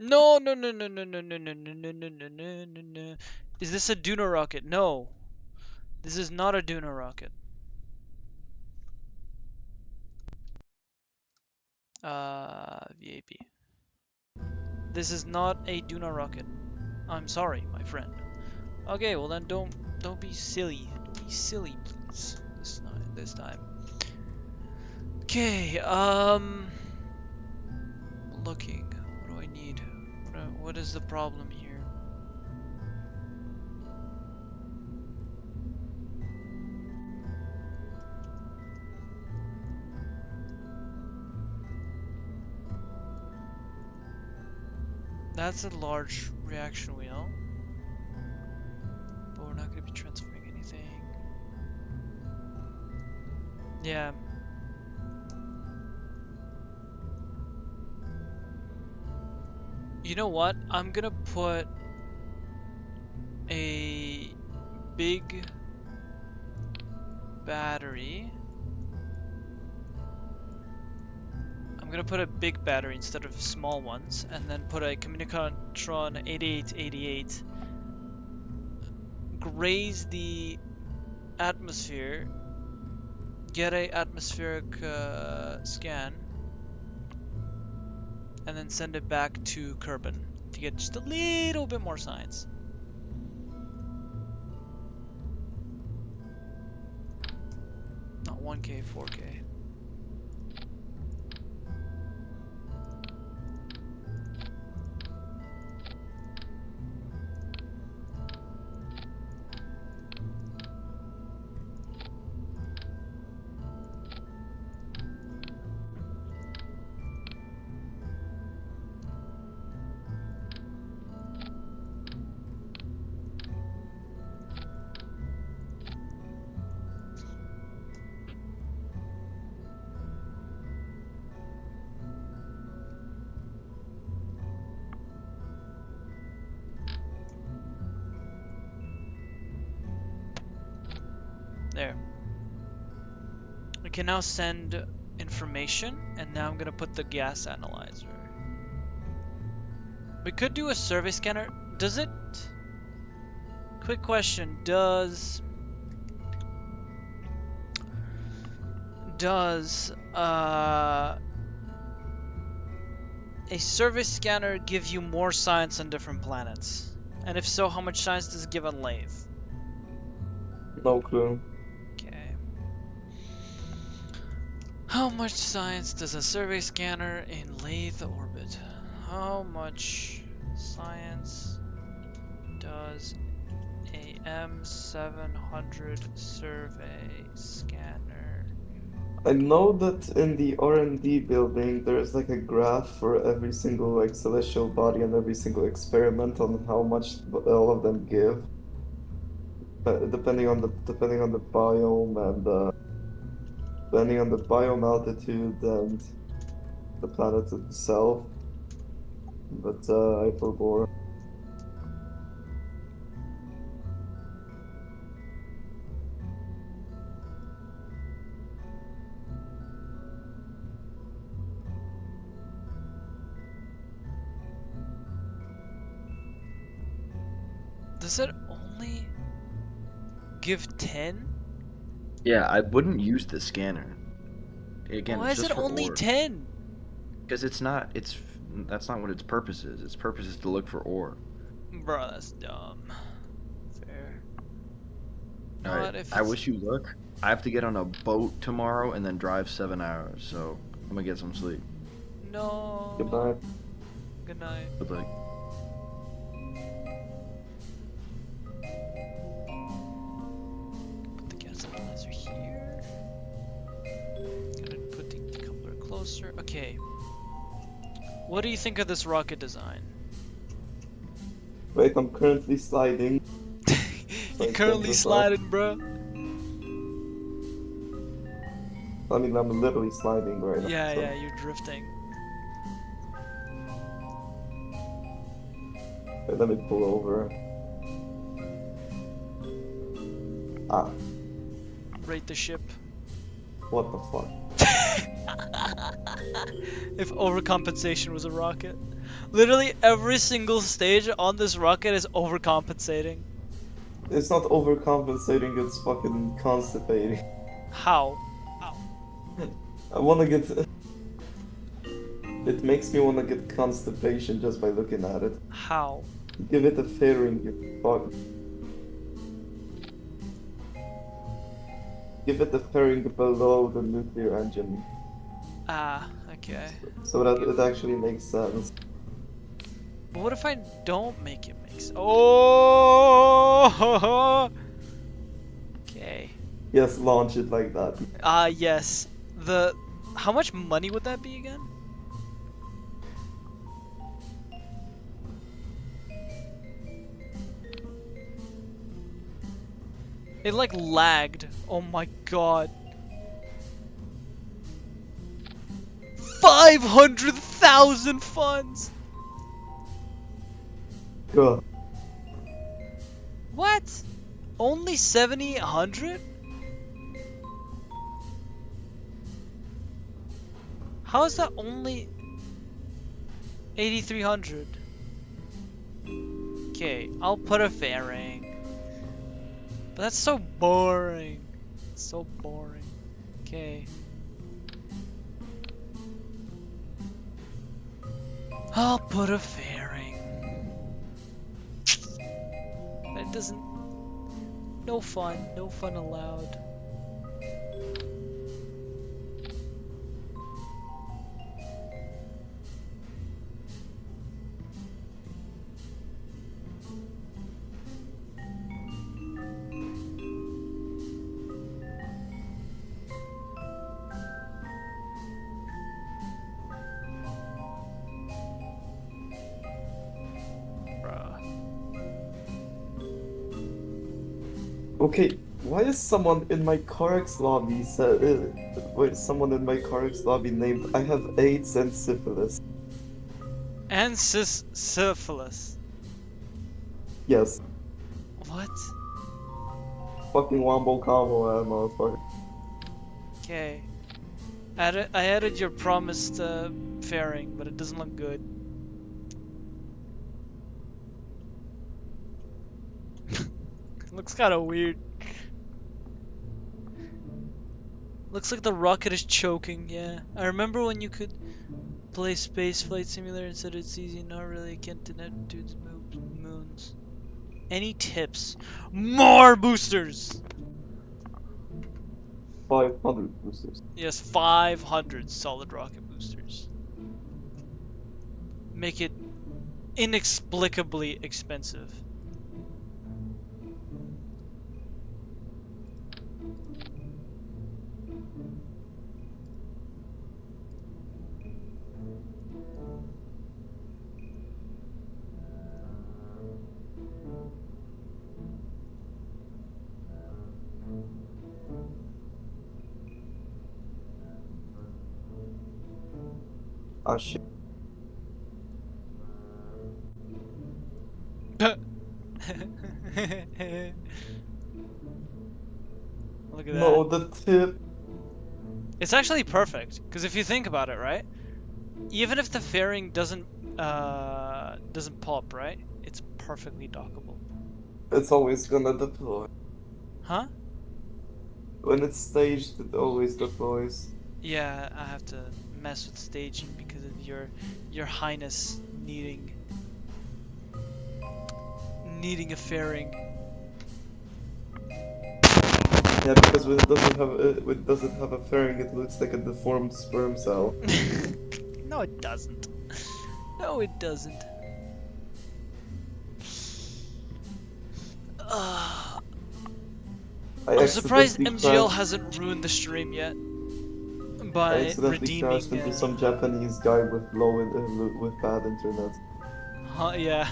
No, no, no, no, no, no, no, no, no, no, no, no, no, no, no. Is this a Duna rocket? No. This is not a Duna rocket. VAP. This is not a Duna rocket. I'm sorry, my friend. Okay, well then don't be silly. Don't be silly, please. This time. Okay, looking. What do I need? What is the problem here? That's a large reaction wheel. But we're not going to be transferring anything. Yeah. You know what? I'm going to put a big battery. I'm going to put a big battery instead of small ones. And then put a Communicatron 8888. Graze the atmosphere. Get a atmospheric scan. And then send it back to Kerbin to get just a little bit more science. Not 1K, 4K. There. We can now send information, and now I'm gonna put the gas analyzer. We could do a survey scanner. Does it? Quick question. Does a survey scanner give you more science on different planets? And if so, how much science does it give on Laythe? No clue. Okay. How much science does a survey scanner in Laythe orbit? How much science does a M700 survey scanner? I know that in the R&D building there's like a graph for every single like celestial body and every single experiment on how much all of them give, depending on the biome and depending on the biome altitude and the planet itself. But I forgot. Does it only give 10? Yeah, I wouldn't use the scanner. Again, Why it's is just it for only ore. 10? Because that's not what its purpose is. Its purpose is to look for ore. Bro, that's dumb. Fair. All right. Not if I it's... wish you luck. I have to get on a boat tomorrow and then drive 7 hours, so I'm gonna get some sleep. No. Goodbye. Good night. But like, Put the gas analyzer here. Gonna put the coupler closer. Okay. What do you think of this rocket design? Wait, I'm currently sliding. You're Like, currently what the fuck? sliding, bro. I mean, I'm literally sliding right now. Yeah, so- yeah, you're drifting. Wait, let me pull over. Ah, Rate the ship. what the fuck? If overcompensation was a rocket. Literally every single stage on this rocket is overcompensating. It's not overcompensating, it's fucking constipating. How? I wanna get... It makes me wanna get constipation just by looking at it. How? Give it a fairing, you fuck. Give it a fairing below the nuclear engine, Ah, okay. so that it actually makes sense. But what if I don't make it make sense? Oh! Okay. Yes, launch it like that. Ah, yes. The... How much money would that be again? It like lagged. Oh my god. 500,000 funds! Go. What? Only 7,800? How is that only 8,300? Okay, I'll put a fairing. But that's so boring. It's so boring. Okay. I'll put a fairing. But it doesn't... No fun. No fun allowed. Okay, why is someone in my CarX lobby said... wait, someone in my CarX lobby named I have AIDS and syphilis. And syphilis. Yes. What? Fucking wombo combo, motherfucker. Okay. I added your promised fairing, but it doesn't look good. Looks kind of weird. Looks like the rocket is choking, yeah. I remember when you could play Space Flight Simulator and said it's easy, not really akin to Neptune's moons. Any tips? More boosters! 500 boosters. Yes, 500 solid rocket boosters. Make it inexplicably expensive. Ah shit. Look at No, that. the tip. It's actually perfect, because if you think about it, right? Even if the fairing doesn't pop, right? It's perfectly dockable. It's always gonna deploy. Huh? When it's staged, it always deploys. Yeah, I have to mess with staging because of your highness needing a fairing. Yeah, because when it doesn't have a fairing, it looks like a deformed sperm cell. No, it doesn't. No, it doesn't. I I'm surprised accidentally MGL crashed. hasn't ruined the stream yet I by accidentally crashed redeeming. into some Japanese guy with with bad internet. Huh, yeah.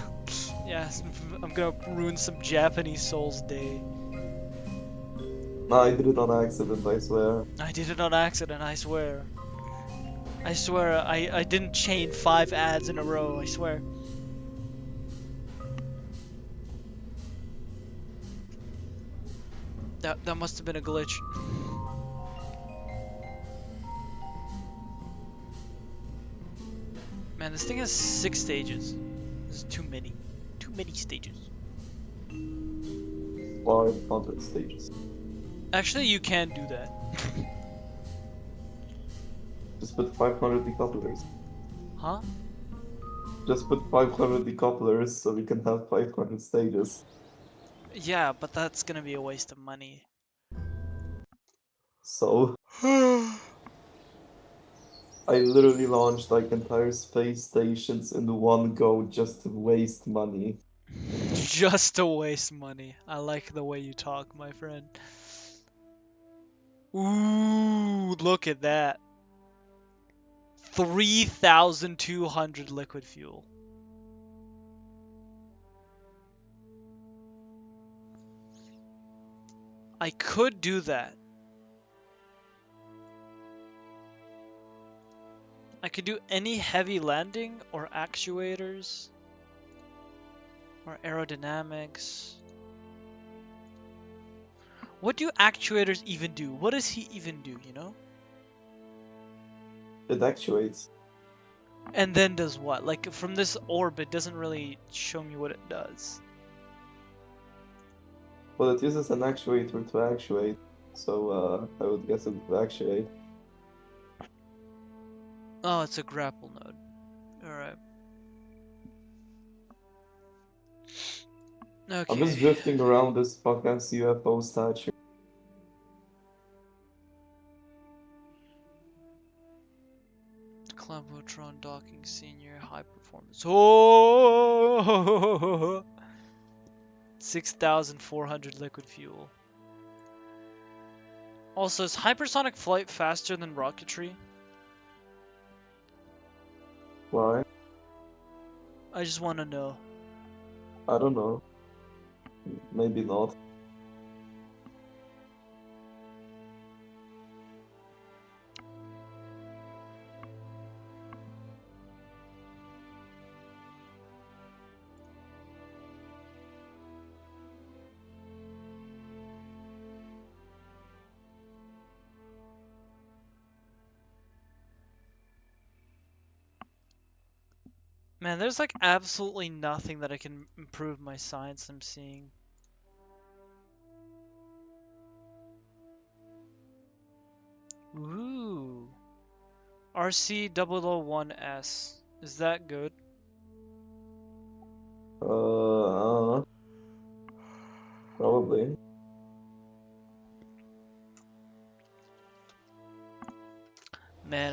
Yeah, I'm gonna ruin some Japanese Souls day. No, I did it on accident, I swear. I did it on accident, I swear. I swear, I didn't chain 5 ads in a row, I swear. That must have been a glitch. Man, this thing has 6 stages. This is too many. Too many stages. 500 stages. Actually, you can do that. Just put 500 decouplers. Huh? Just put 500 decouplers so we can have 500 stages. Yeah, but that's gonna be a waste of money. So, I literally launched like entire space stations in one go just to waste money. Just to waste money. I like the way you talk, my friend. Ooh, look at that. 3,200 liquid fuel. I could do that. I could do any heavy landing or actuators or aerodynamics. What do actuators even do? What does he even do, you know? It actuates. And then does what? Like from this orb, it doesn't really show me what it does. Well, it uses an actuator to actuate, so I would guess it would actuate. Oh, it's a grapple node. Alright. I'm just Okay. drifting around this fucking UFO statue. Clambotron docking senior high performance. Oh! 6,400 liquid fuel. Also, is hypersonic flight faster than rocketry? Why? I just want to know. I don't know. Maybe not. Man, there's like absolutely nothing that I can improve my science I'm seeing. Ooh. RC001S. Is that good? Probably. Man,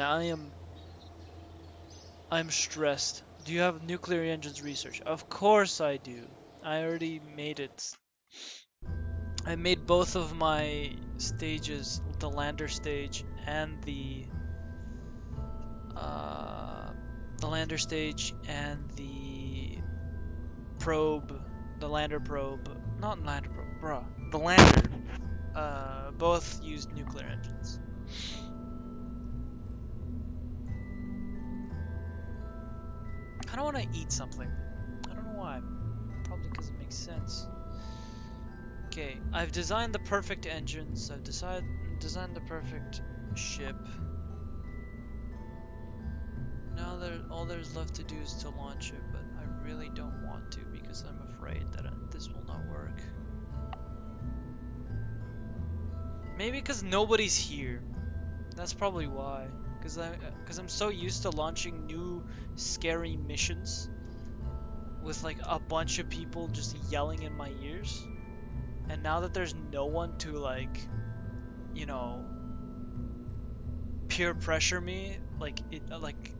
I'm stressed. Do you have nuclear engines research? Of course I do. I already made it. I made both of my stages, the lander stage and the lander stage and the probe, the lander probe, not lander probe, bruh, the lander, both used nuclear engines. I don't want to eat something. I don't know why. Probably because it makes sense. Okay, I've designed the perfect engines. I've designed the perfect ship. Now all there's left to do is to launch it, but I really don't want to because I'm afraid that this will not work. Maybe because nobody's here. That's probably why. Because I'm so used to launching new scary missions with like a bunch of people just yelling in my ears. And now that there's no one to like, you know, peer pressure me, like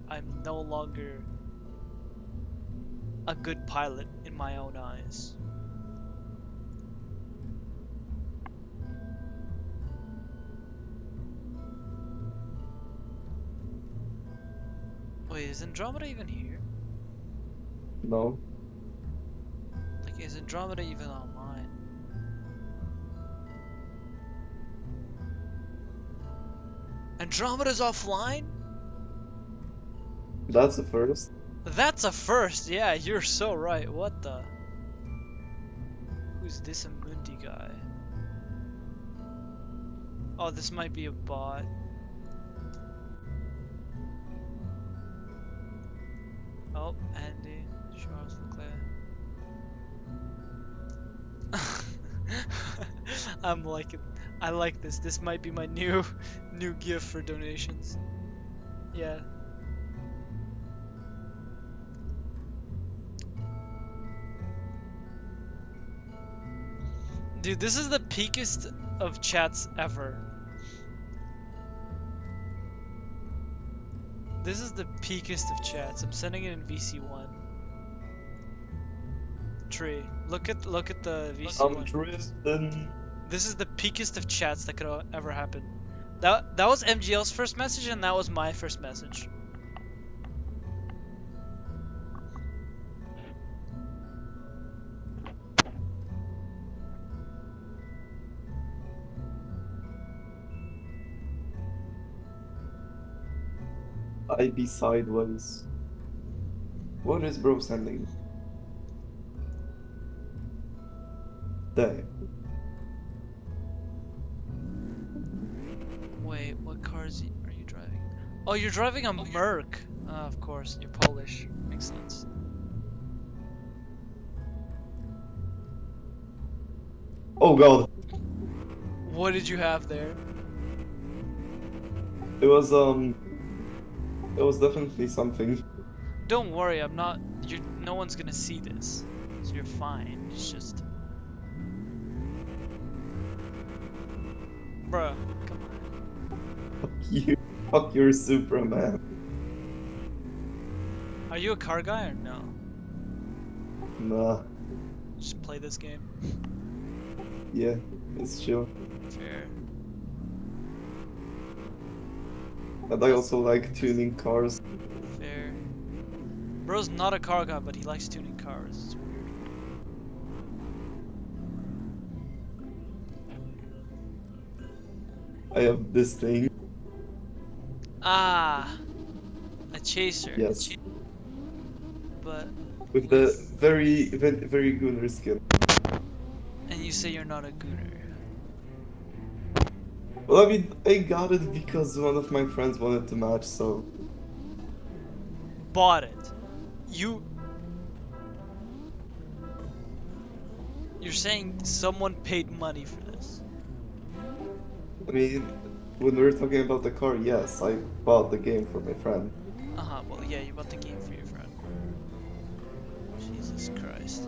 I'm no longer a good pilot in my own eyes. Wait, is Andromeda even here? No. Like, is Andromeda even online? Andromeda's offline? That's the first. That's a first, yeah, you're so right. What the? Who's this Amundi guy? Oh, this might be a bot. Oh, Andy, Charles Leclerc. I'm liking. I like this. This might be my new gift for donations. Yeah. Dude, this is the peakest of chats ever. This is the peakest of chats. I'm sending it in VC1. Tree. Look at the VC1. Tristan. This is the peakest of chats that could ever happen. That was MGL's first message and that was my first message. I be sideways. What is bro sending? Damn. Wait, what cars are you driving? Oh, you're driving a Merc. Of course, you're Polish. Makes sense. Oh god. What did you have there? It was definitely something. Don't worry, I'm not. No one's gonna see this, so you're fine. It's just, bruh, come on. Fuck you. Fuck your Superman. Are you a car guy or no? Nah. Just play this game. Yeah, it's chill. Fair. And I also like tuning cars. Fair. Bro's not a car guy, but he likes tuning cars. It's weird. I have this thing. Ah, a chaser. Yes. But With the very gooner skin. and you say you're not a gooner. Well, I mean, I got it because one of my friends wanted to match, so... Bought it. You're saying someone paid money for this. I mean, when we were talking about the car, yes, I bought the game for my friend. Uh-huh, well yeah, you bought the game for your friend. Jesus Christ.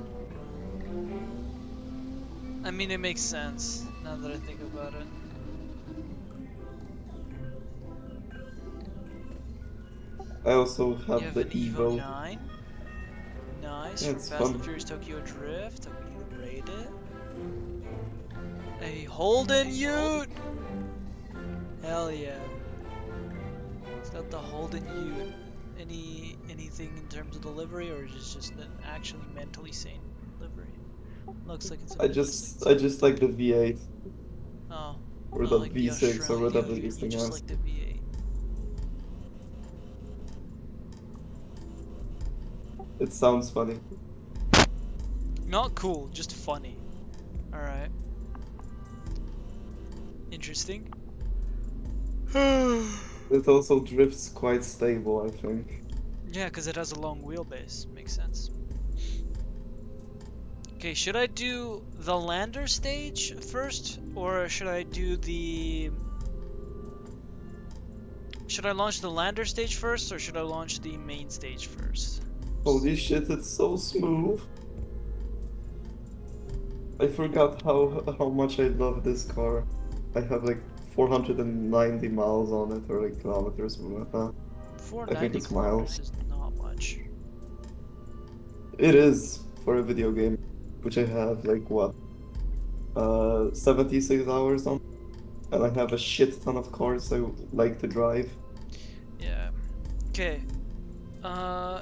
I mean, it makes sense, now that I think about it. I also You have have the an Evo Evo. 9? Nice, Yeah, from it's Fast and fun. Furious Tokyo Drift. Okay, rate it. A Holden Ute! Hell yeah. It's got the Holden Ute. Anything in terms of the livery, or is it just an actually mentally sane livery? Looks like it's a I just like the V8 Oh. or Oh, the like V6 or Australian- whatever you this thing just has. like the V8. It sounds funny. Not cool, just funny. Alright. Interesting. It also drifts quite stable, I think. Yeah, because it has a long wheelbase. Makes sense. Okay, should I do the lander stage first, or should I do the... Should I launch the lander stage first, or should I launch the main stage first? Holy shit, it's so smooth. I forgot how much I love this car. I have like 490 miles on it, or like kilometers, something like that. I think 490 it's kilometers miles. is not much. It is for a video game, which I have like what, 76 hours on, and I have a shit ton of cars I like to drive. Yeah. Okay.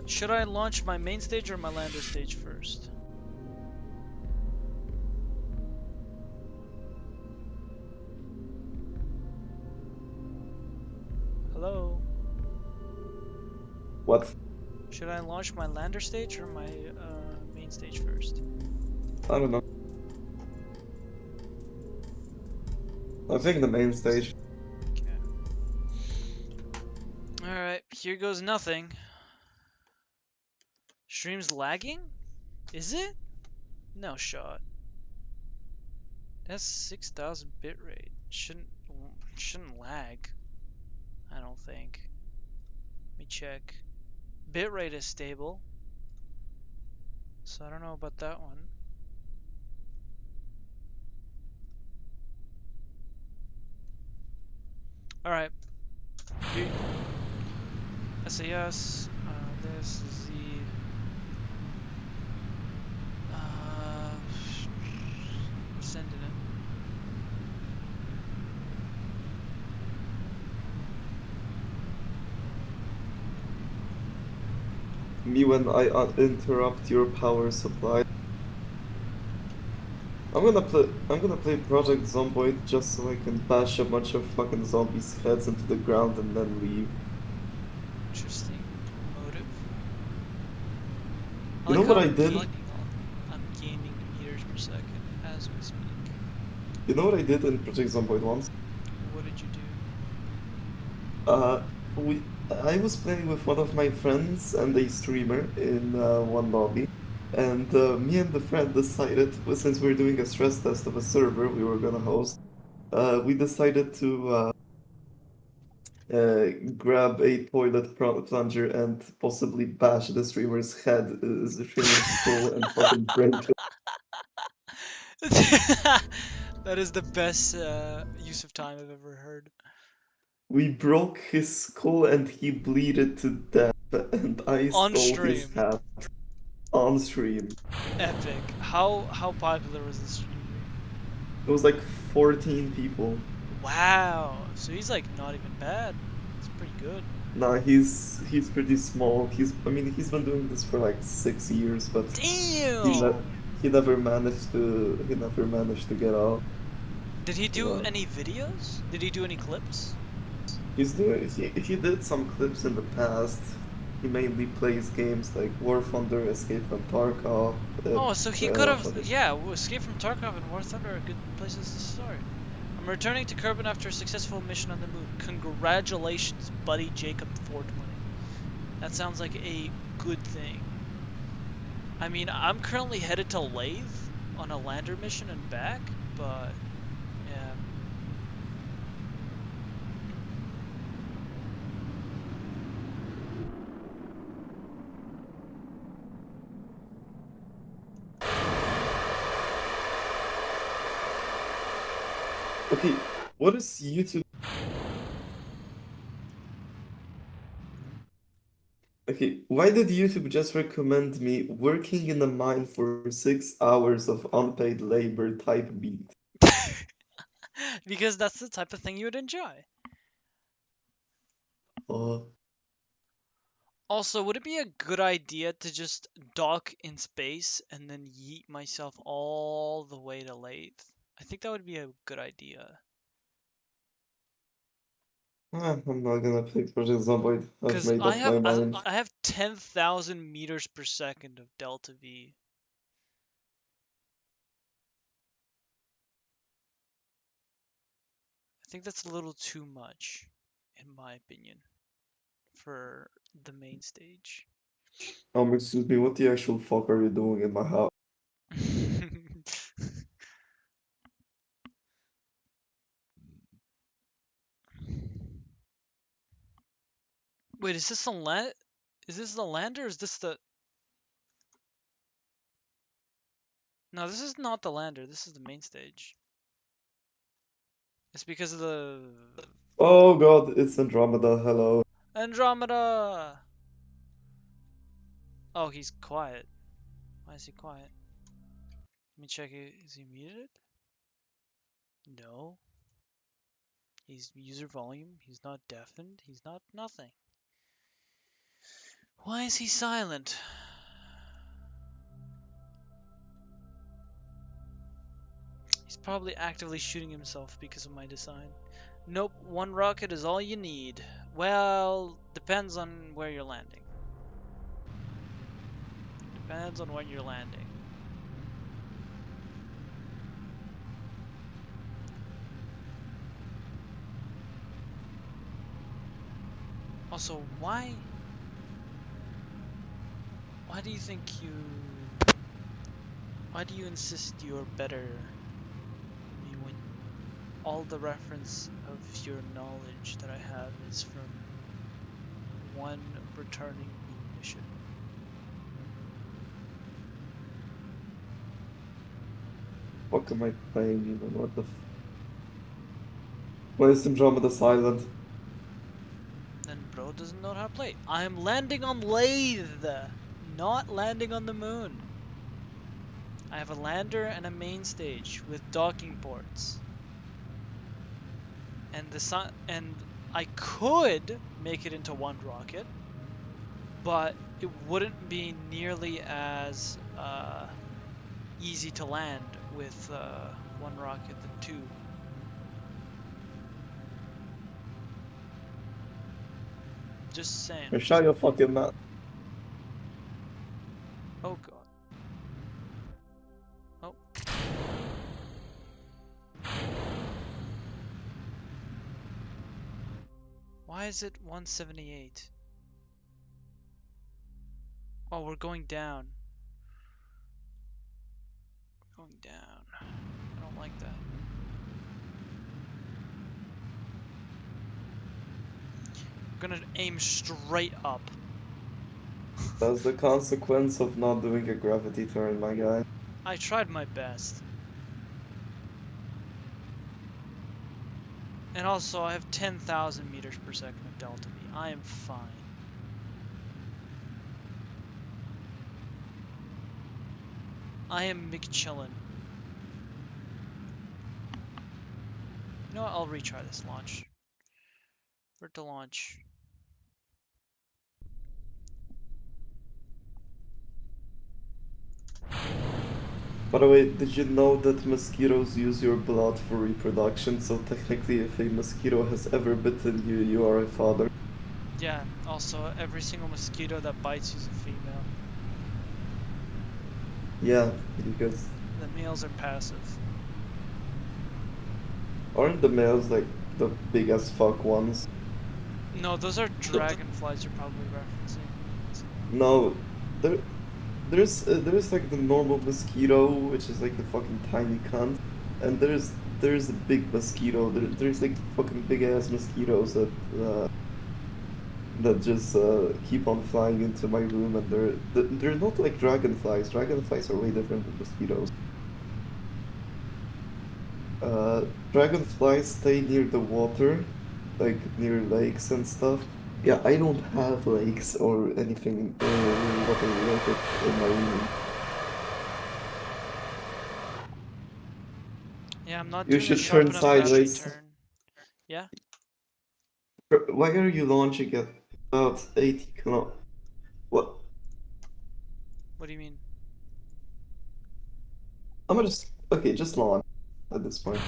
Should I launch my main stage or my lander stage first? Hello? What? Should I launch my lander stage or my main stage first? I don't know. I think the main stage. Okay. Alright, here goes nothing. Stream's lagging? Is it? No shot. That's 6,000 bitrate. Shouldn't lag. I don't think. Let me check. Bitrate is stable. So I don't know about that one. Alright. SAS. This is the... Sending it. Me when I interrupt your power supply. I'm gonna play Project Zomboid just so I can bash a bunch of fucking zombies' heads into the ground and then leave. Interesting motive. You know what I did? I'm gaining meters per second as we speak. You know what I did in Project Zomboid once? What did you do? Uh, we I was playing with one of my friends and a streamer in one lobby, and me and the friend decided, since we were doing a stress test of a server we were gonna host, we decided to grab a plunger and possibly bash the streamer's head, the streamer's skull, and fucking break it. That is the best use of time I've ever heard. We broke his skull and he bleeded to death, and I On stole his stream. hat on stream. Epic. How popular was this streamer? It was like 14 people. Wow. So he's like not even bad. It's pretty good. Nah, he's pretty small. He's been doing this for like 6 years, but Damn. he never managed to get out. Did he do Yeah. any videos? Did he do any clips? He did some clips in the past. He mainly plays games like War Thunder, Escape from Tarkov. Oh, so he could have, fucking- yeah, Escape from Tarkov and War Thunder are good places to start. I'm returning to Kerbin after a successful mission on the moon. Congratulations, buddy Jacob 420. That sounds like a good thing. I mean, I'm currently headed to Laythe on a lander mission and back, but yeah. Okay, what is YouTube? Okay, why did YouTube just recommend me working in a mine for 6 hours of unpaid labor type beat? Because that's the type of thing you would enjoy. Oh, Also, would it be a good idea to just dock in space and then yeet myself all the way to Laythe? I think that would be a good idea. I'm not gonna play Project Zomboid. I've Because made up my mind. I have 10,000 meters per second of delta V. I think that's a little too much, in my opinion, for the main stage. Excuse me, what the actual fuck are you doing in my house? Wait, is this the land? Is this the land or is this the? No, this is not the lander. This is the main stage. It's because of the Oh god, it's Andromeda, hello. Andromeda. Oh, he's quiet. Why is he quiet? Let me check it. Is he muted? No. He's user volume. He's not deafened. He's not nothing. Why is he silent? He's probably actively shooting himself because of my design. Nope, one rocket is all you need. Well, depends on where you're landing. Depends on when you're landing. Also, why do you think why do you insist you're better than me when all the reference of your knowledge that I have is from one returning moon mission? What am I playing even? What the Why is Andromeda silent? Then bro doesn't know how to play. I'm landing on Laythe, not landing on the moon. I have a lander and a main stage with docking ports. And I could make it into one rocket, but it wouldn't be nearly as easy to land with one rocket than two. Just saying. Shut your fucking mouth. Oh god. Oh. Why is it 178? Oh, we're going down. We're going down. I don't like that. We're gonna aim straight up. That's the consequence of not doing a gravity turn, my guy. I tried my best. And also, I have 10,000 meters per second of delta V. I am fine. I am McChillin. You know what? I'll retry this launch. For it to launch. By the way, did you know that mosquitoes use your blood for reproduction? So technically, if a mosquito has ever bitten you, you are a father. Yeah, also, every single mosquito that bites you is a female. Yeah, because The males are passive. aren't the males like the big as fuck ones? No, those are dragonflies you're probably referencing. No, there's like the normal mosquito, which is like the fucking tiny cunt, and there's a big mosquito. There's like fucking big ass mosquitoes that just keep on flying into my room, and they're not like dragonflies. Dragonflies are way different than mosquitoes. Dragonflies stay near the water, like near lakes and stuff. Yeah, I don't have lakes or anything water related in my room. Yeah, I'm not You doing a should sharp turn enough gravity sideways. turn. Yeah? Why are you launching at about 80 kilo? What? What do you mean? I'm gonna just okay, just launch at this point.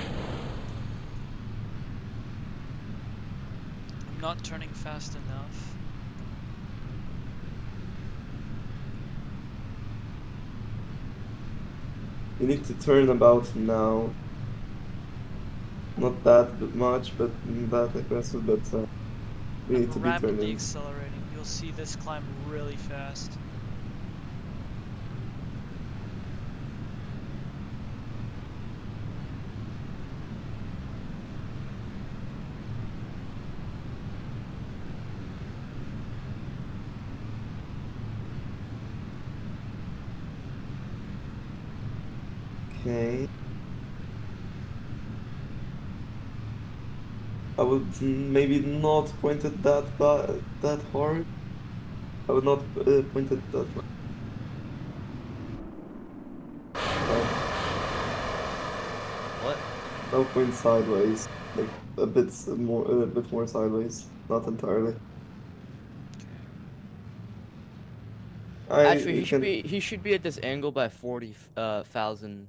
I'm not turning fast enough. You need to turn about now. Not that much, but that aggressive, but we need to be Rapidly turning. accelerating. you'll see this climb really fast. Okay. I would maybe not point it that hard. I would not point it that hard. What? I'll point sideways, like a bit more sideways, not entirely. Actually, can. he should be at this angle by 40,000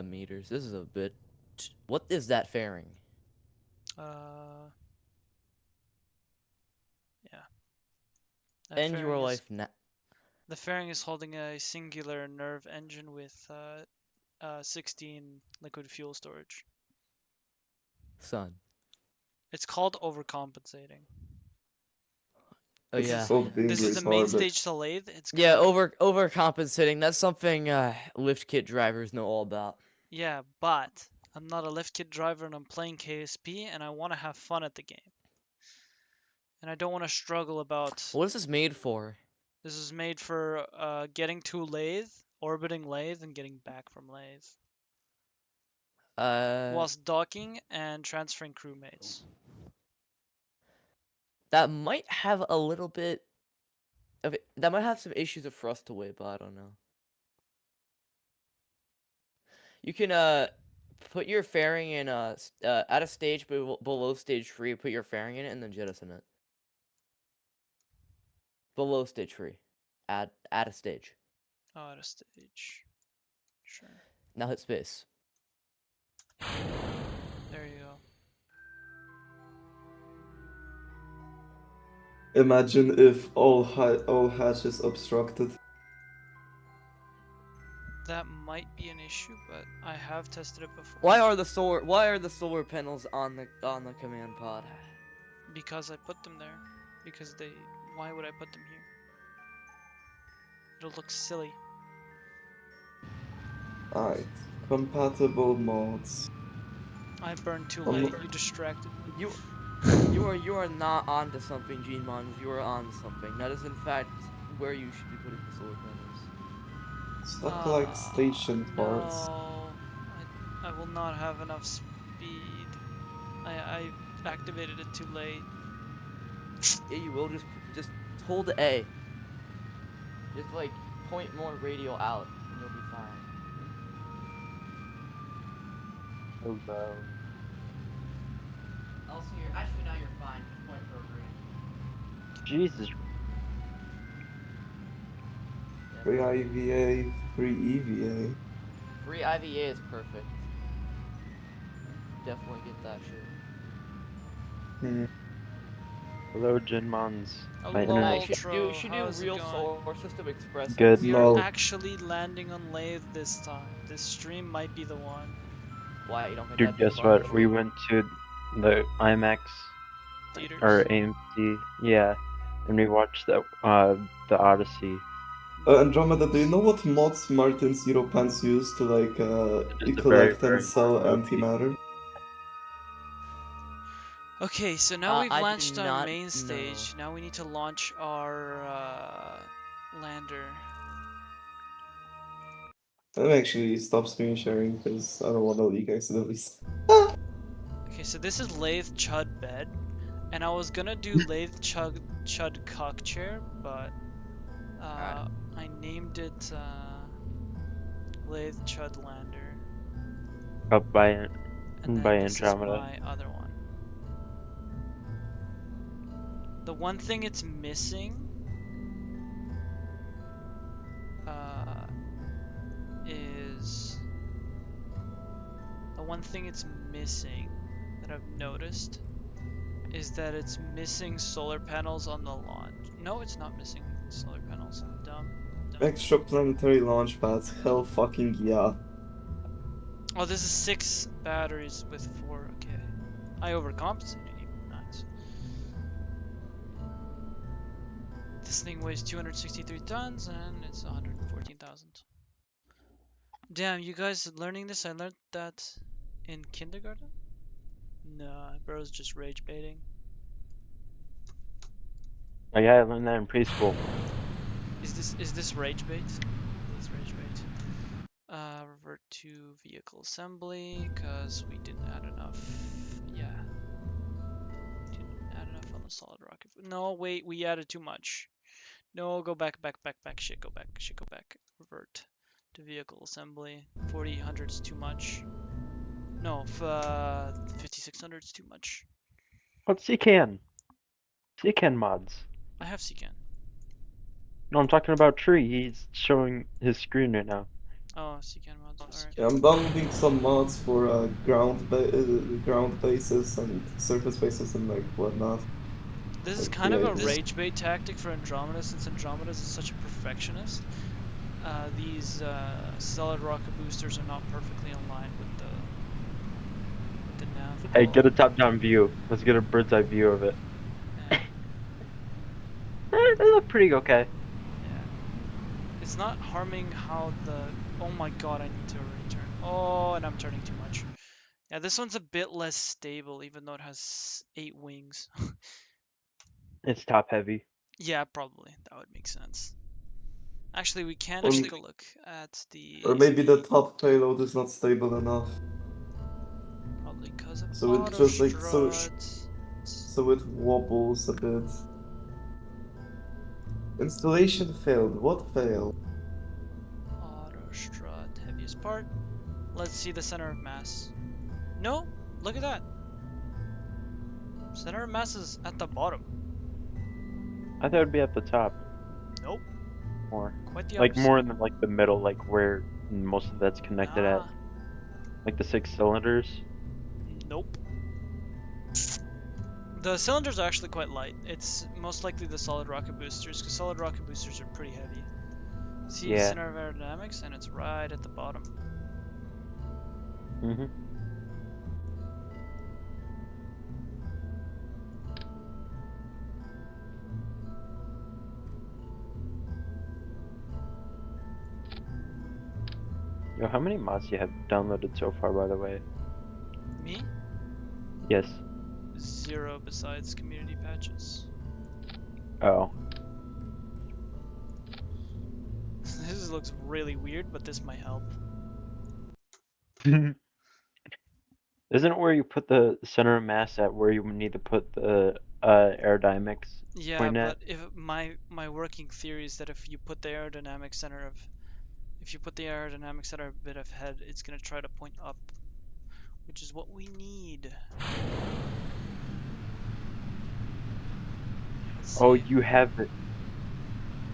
meters. This is a bit. What is that fairing? Yeah. That End your fairing is- life now. The fairing is holding a singular nerve engine with 16 liquid fuel storage. Son. It's called overcompensating. Oh It's yeah. called being This is the main retarded. stage to Laythe. It's Yeah, gonna be- overcompensating. That's something lift kit drivers know all about. Yeah, but I'm not a lift kit driver and I'm playing KSP and I want to have fun at the game. And I don't want to struggle about. What is this made for? This is made for getting to Laythe, orbiting Laythe, and getting back from Laythe. Whilst docking and transferring crewmates. That might have a little bit of it. That might have some issues of thrust away, but I don't know. You can put your fairing in at a stage below stage 3. Put your fairing in it and then jettison it. Below stage 3, at a stage. Oh, at a stage. Sure. Now hit space. There you go. Imagine if all hatches obstructed. That might be an issue, but I have tested it before. Why are the solar panels on the command pod? Because I put them there. Because they. Why would I put them here? It'll look silly. Alright. Compatible mods. I burned too I'm late. not- You distracted me. You are not onto something, Gene Mons. You are on something. That is in fact where you should be putting the solar panels. Stuff like station parts. No, I will not have enough speed. I activated it too late. Yeah, you will just hold A. Just like point more radial out, and you'll be fine. Hello. Also, actually now you're fine. Just point for a green. Jesus. Free IVA, free EVA. Free IVA is perfect. Definitely get that shit. Hello, Jinmons. My Hello, internet. You should do how's it real going? solar system express. Good. We No. are actually landing on Laythe this time. This stream might be the one. Why you don't think Dude, that'd be guess fun? what? We went to the IMAX Theaters. or AMC, yeah, and we watched the Odyssey. Andromeda, do you know what mods Martin Zero Pants used to like Just a collect very, and sell very antimatter? Okay, so now we've I do launched our not main know. stage. Now we need to launch our lander. Let me actually stop screen sharing because I don't want to leak accidentally. Okay, so this is Laythe Chud bed, and I was gonna do Laythe Chud cock chair, but Alright. I named it Laythe Chud lander. Up by And then By this Andromeda. is my other one. The one thing it's missing is the one thing it's missing that I've noticed is that it's missing solar panels on the launch. No, it's not missing solar panels. I'm dumb. Extra planetary launch pads, hell fucking yeah. Oh, this is 6 batteries with 4. Okay, I overcompensated. Nice. This thing weighs 263 tons and it's 114,000. Damn, you guys learning this? I learned that in kindergarten? Nah, bro's just rage baiting. Oh yeah, I learned that in preschool. Is this rage bait? It is rage bait. Revert to vehicle assembly, cause we didn't add enough. Yeah. Didn't add enough on the solid rocket. No, wait, we added too much. No, go back. Shit, go back. Revert to vehicle assembly. 4,800 is too much. No, 5,600 is too much. What's CCAN? CCAN mods. I have CCAN. No, I'm talking about Tree. He's showing his screen right now. Oh, CCAN mods. Alright. Yeah, I'm downloading some mods for ground bases and surface bases and like whatnot. This is Like, kind of a create- rage bait tactic for Andromeda, since Andromeda is such a perfectionist. These solid rocket boosters are not perfectly aligned with the nav. Hey, get a top-down view. Let's get a bird's-eye view of it. Yeah. They look pretty okay. Yeah. It's not harming how the... Oh my god, I need to already turn. Oh, and I'm turning too much. Yeah, this one's a bit less stable, even though it has 8 wings. It's top-heavy. Yeah, probably. That would make sense. Actually, we can Or- take a look at the... Or maybe the top payload is not stable enough. Probably because of So it just, like, so autostrut. So it wobbles a bit. Installation failed. What failed? Autostrut, heaviest part. Let's see the center of mass. No, look at that. Center of mass is at the bottom. I thought it'd be at the top. Nope, More. quite the Like, opposite. more in the, like, the middle, like, where most of that's connected at. Nah, Like, the 6 cylinders. nope. The cylinders are actually quite light. It's most likely the solid rocket boosters, because solid rocket boosters are pretty heavy. See Yeah. center of aerodynamics, and it's right at the bottom. Mm-hmm. Yo, how many mods do you have downloaded so far, by the way? Me? Yes. 0 besides community patches. Oh. This looks really weird, but this might help. Isn't it where you put the center of mass at where you need to put the aerodynamics Yeah, point at? but if my working theory is that if you put the aerodynamic center of a bit of head, it's gonna try to point up, which is what we need. Let's Oh, see. you have it.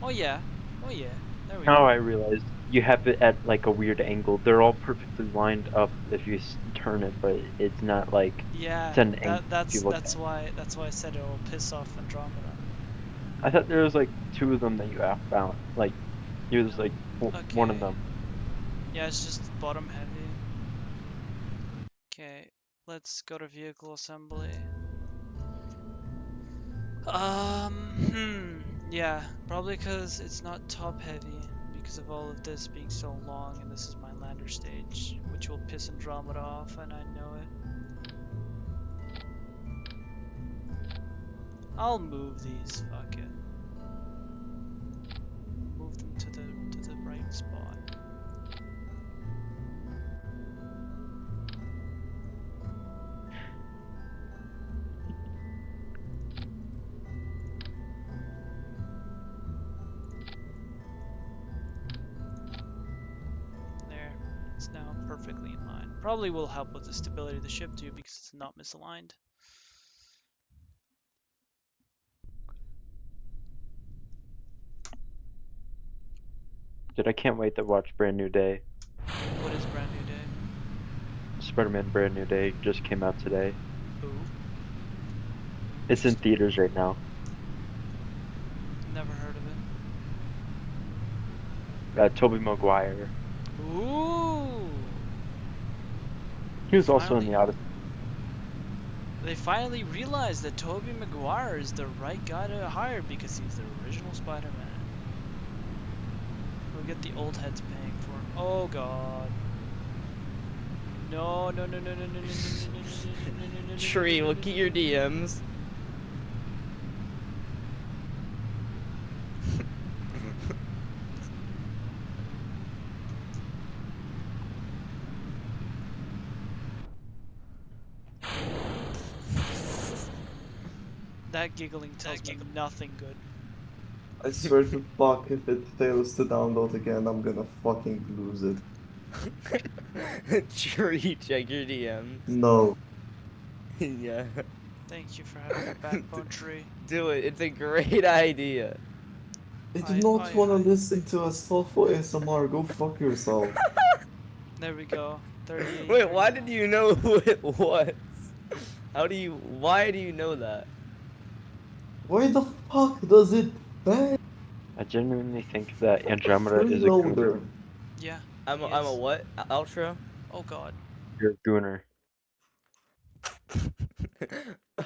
Oh yeah. Oh yeah. There we Now go. I realized you have it at like a weird angle. They're all perfectly lined up if you turn it, but it's not like Yeah. it's an angle That's you look that's at. why I said it'll piss off Andromeda. I thought there was like 2 of them that you outbound. Like, you was like one of Okay. them. Yeah, it's just bottom heavy. Okay, let's go to vehicle assembly. Yeah, probably because it's not top heavy because of all of this being so long, and this is my lander stage, which will piss Andromeda off, and I know it. I'll move these, fuck it. Move them to the right spot. There, it's now perfectly in line. Probably will help with the stability of the ship too because it's not misaligned. Dude, I can't wait to watch Brand New Day. What is Brand New Day? Spider-Man Brand New Day just came out today. Ooh, It's in theaters right now. never heard of it. Tobey Maguire. Ooh. He was also in Finally. the Odyssey. They finally realized that Tobey Maguire is the right guy to hire because he's the original Spider-Man. We'll get the old heads paying for it. Oh god. No, no, no, no, no, no, no, no, no, no, no, no. Tree, look at your DMs. That giggling tells me nothing good. I swear to fuck, if it fails to download again, I'm gonna fucking lose it. Tree, check your DMs. No. Yeah. Thank you for having a backbone tree. Do it. It's a great idea. I do not I- wanna listen to a soulful ASMR, go fuck yourself. There we go. 38. Wait, why did you know who it was? Why do you know that? Why the fuck does it bang? I genuinely think that Andromeda is a Freeloader. gooner. Yeah. I'm he a is. what? Outro? Oh god. You're a gooner.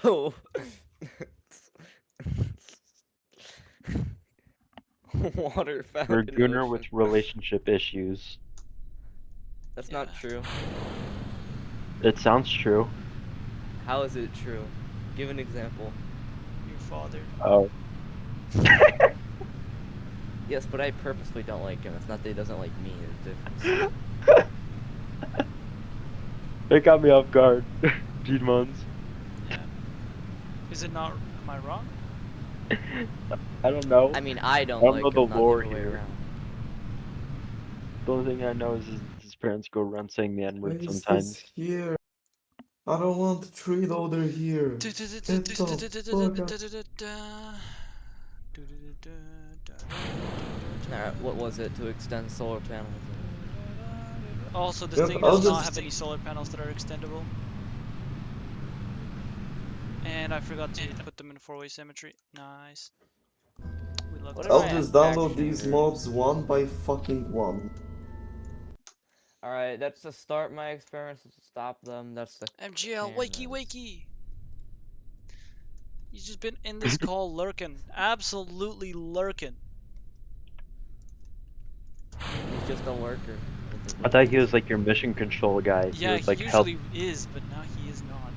Oh. Water fountain. You're a gooner ocean. with relationship issues. That's not Yeah. true. It sounds true. How is it true? Give an example. Your father. Oh. Yes, but I purposely don't like him. It's not that he doesn't like me. There's a difference. It got me off guard. Gmons. Yeah. Is it not? Am I wrong? I don't know. I mean, I don't I don't like know him, the not lore other way here. around. The only thing I know is his parents go around saying the Why N-word is this sometimes. here? I don't want the tree loader here. Get the fuck out. Alright, what was it to extend solar panels? Also, this Yep, thing I'll does not just- have any solar panels that are extendable. And I forgot to put them in four-way symmetry. Nice. We love What that. am I'll I just download actually these doing? mobs one by fucking one. Alright, that's to start my experiments, to stop them, that's the MGL, wakey, cameras. wakey! You've just been in this call lurking. Absolutely lurking. He's just a lurker. I thought he was like your mission control guy. Yeah, was like he help. usually is, but now he is not.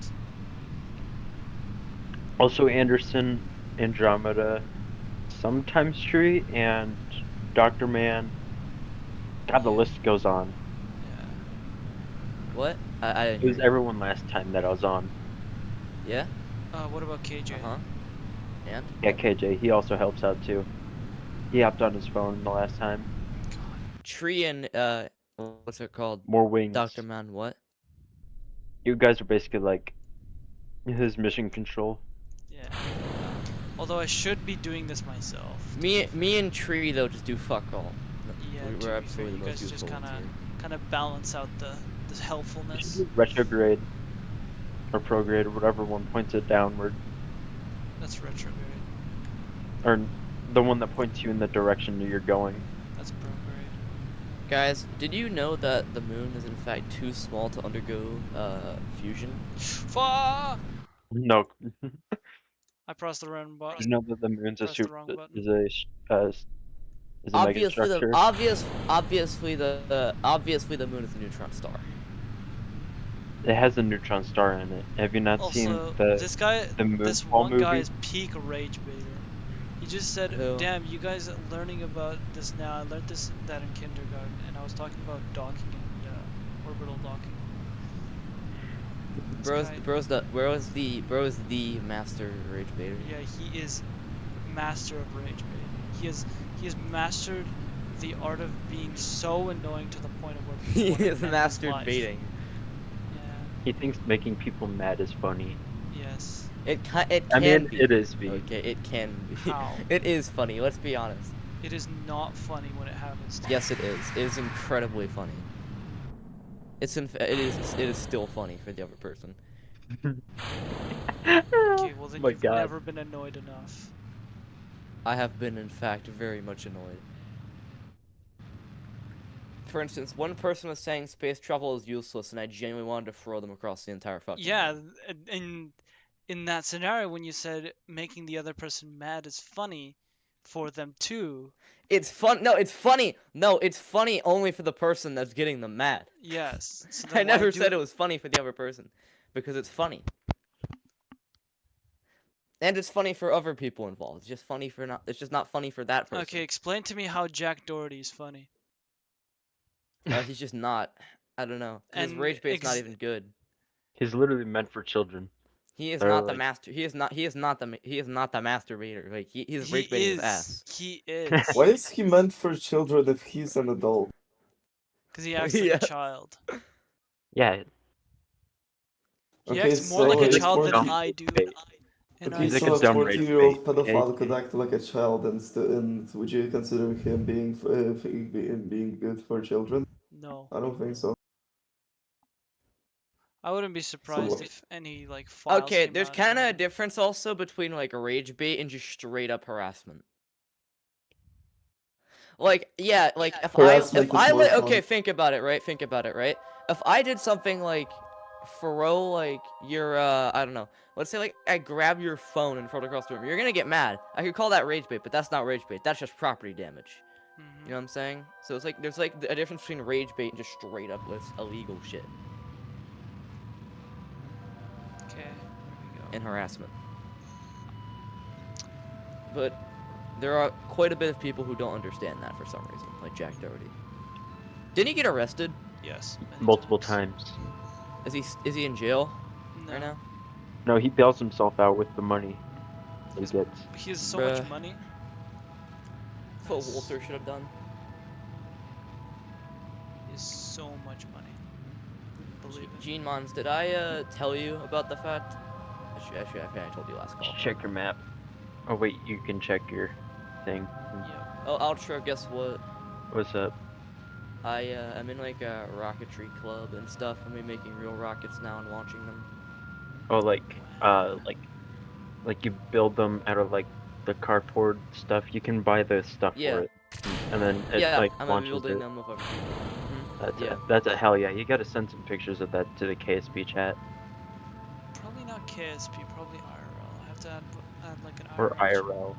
Also Anderson, Andromeda, sometimes Tree, and Dr. Man. God, the list goes on. Yeah. What? I It was everyone last time that I was on. Yeah? What about KJ? Uh-huh. And? Yeah, KJ, he also helps out too. He hopped on his phone the last time. Tree and, what's it called? More wings. Dr. Man, what? You guys are basically like his mission control. Yeah. Although I should be doing this myself. Me and Tree, though, just do fuck all. Yeah, We're to be fair, absolutely you the most guys just useful ones here. kind of balance out the helpfulness. Retrograde. Or prograde, or whatever one points it downward. That's retrograde. Or the one that points you in the direction that you're going. That's prograde. Guys, did you know that the moon is in fact too small to undergo, fusion? Fuck! No. I pressed the wrong button. You know that the moon's a Press the super wrong button. is a Obviously, megastructure. obviously the moon is a neutron star. It has a neutron star in it. Have you not seen Also, the this guy, the this Moonfall one movie? guy is peak rage baiter. He just said, Who? "Damn, you guys are learning about this now. I learned that in kindergarten, and I was talking about docking and orbital docking." This guy- Bro's the master rage baiter. Yeah, he is master of rage baiting. He has mastered the art of being so annoying to the point of where people He wanna is end his mastered life. baiting. Yeah. He thinks making people mad is funny. Yes. It can I mean, be. it is be. Okay, it can be. How? It is funny. Let's be honest. It is not funny when it happens. To Yes, it is. It is incredibly funny. It is still funny for the other person. Okay, well then My you've God. never been annoyed enough. I have been, in fact, very much annoyed. For instance, one person was saying space travel is useless, and I genuinely wanted to throw them across the entire fucking Yeah, room. and in that scenario, when you said making the other person mad is funny for them too. It's fun. No, it's funny. No, it's funny only for the person that's getting them mad. Yes. So I then why never do said it was funny for the other person, because it's funny. And it's funny for other people involved. It's just funny for not. It's just not funny for that person. Okay, explain to me how Jack Doherty is funny. He's just not. I don't know. His And rage bait's not even good. He's literally meant for children. He is They're not the like- master. He is not the masturbator. Like he's He rage baiting his is. ass. He is. Why is he meant for children if he's an adult? Because he acts like Yeah. a child. Yeah, He Okay, acts more like a so child than dumb I do. bait. And Okay, He's I like so a a dumb rage 14-year-old bait. pedophile could act like a child, and would you consider him being good for children? No. I don't think so. I wouldn't be surprised what? if any like files Okay, came there's out kind of a about it. difference also between like a rage bait and just straight up harassment. Like, yeah, like Harassment is more okay, fun. think about it, right? Think about it, right? If I did something like throw like your I don't know, let's say like I grab your phone and throw it across the room, you're gonna get mad. I could call that rage bait, but that's not rage bait. That's just property damage. You know what I'm saying? So it's like there's like a difference between rage bait and just straight up with illegal shit Okay, here we go. and harassment. But there are quite a bit of people who don't understand that for some reason, like Jack Doherty. Didn't he get arrested? Yes. many multiple times. Is he in jail No. right now? No, he bails himself out with the money he Yes. gets. He has so much Bruh. money. That's what Walter should have done. He has so much money. Believe it. Gene Mons, did I tell you about the fact? Actually, I think I told you last call. Check your map. Oh wait, you can check your thing. Yeah. Oh, Ultra, guess what? What's up? I'm in like a rocketry club and stuff, and we're making real rockets now and launching them. Oh, like you build them out of like the cardboard stuff. You can buy the stuff Yeah. for it, and then it Yeah, like I'm launches building it. them with everything. That's that's a hell yeah. You gotta send some pictures of that to the KSP chat Probably not KSP. Probably IRL. I have to add like an or IRL. IRL.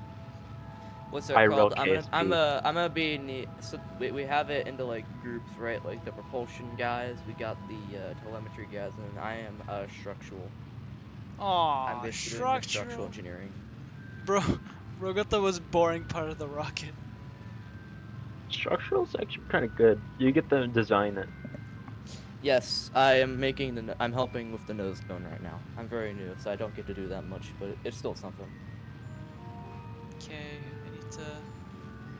What's it IRL called? KSP. I'm gonna be in the, so we have it into like groups, right? Like the propulsion guys, we got the telemetry guys, and I am structural. I'm Aw, basically doing the structural structural. engineering. Bro got the most boring part of the rocket. Structural's actually kind of good. You get to design it. Yes, I am making I'm helping with the nose cone right now. I'm very new, so I don't get to do that much, but it's still something. Okay, I need to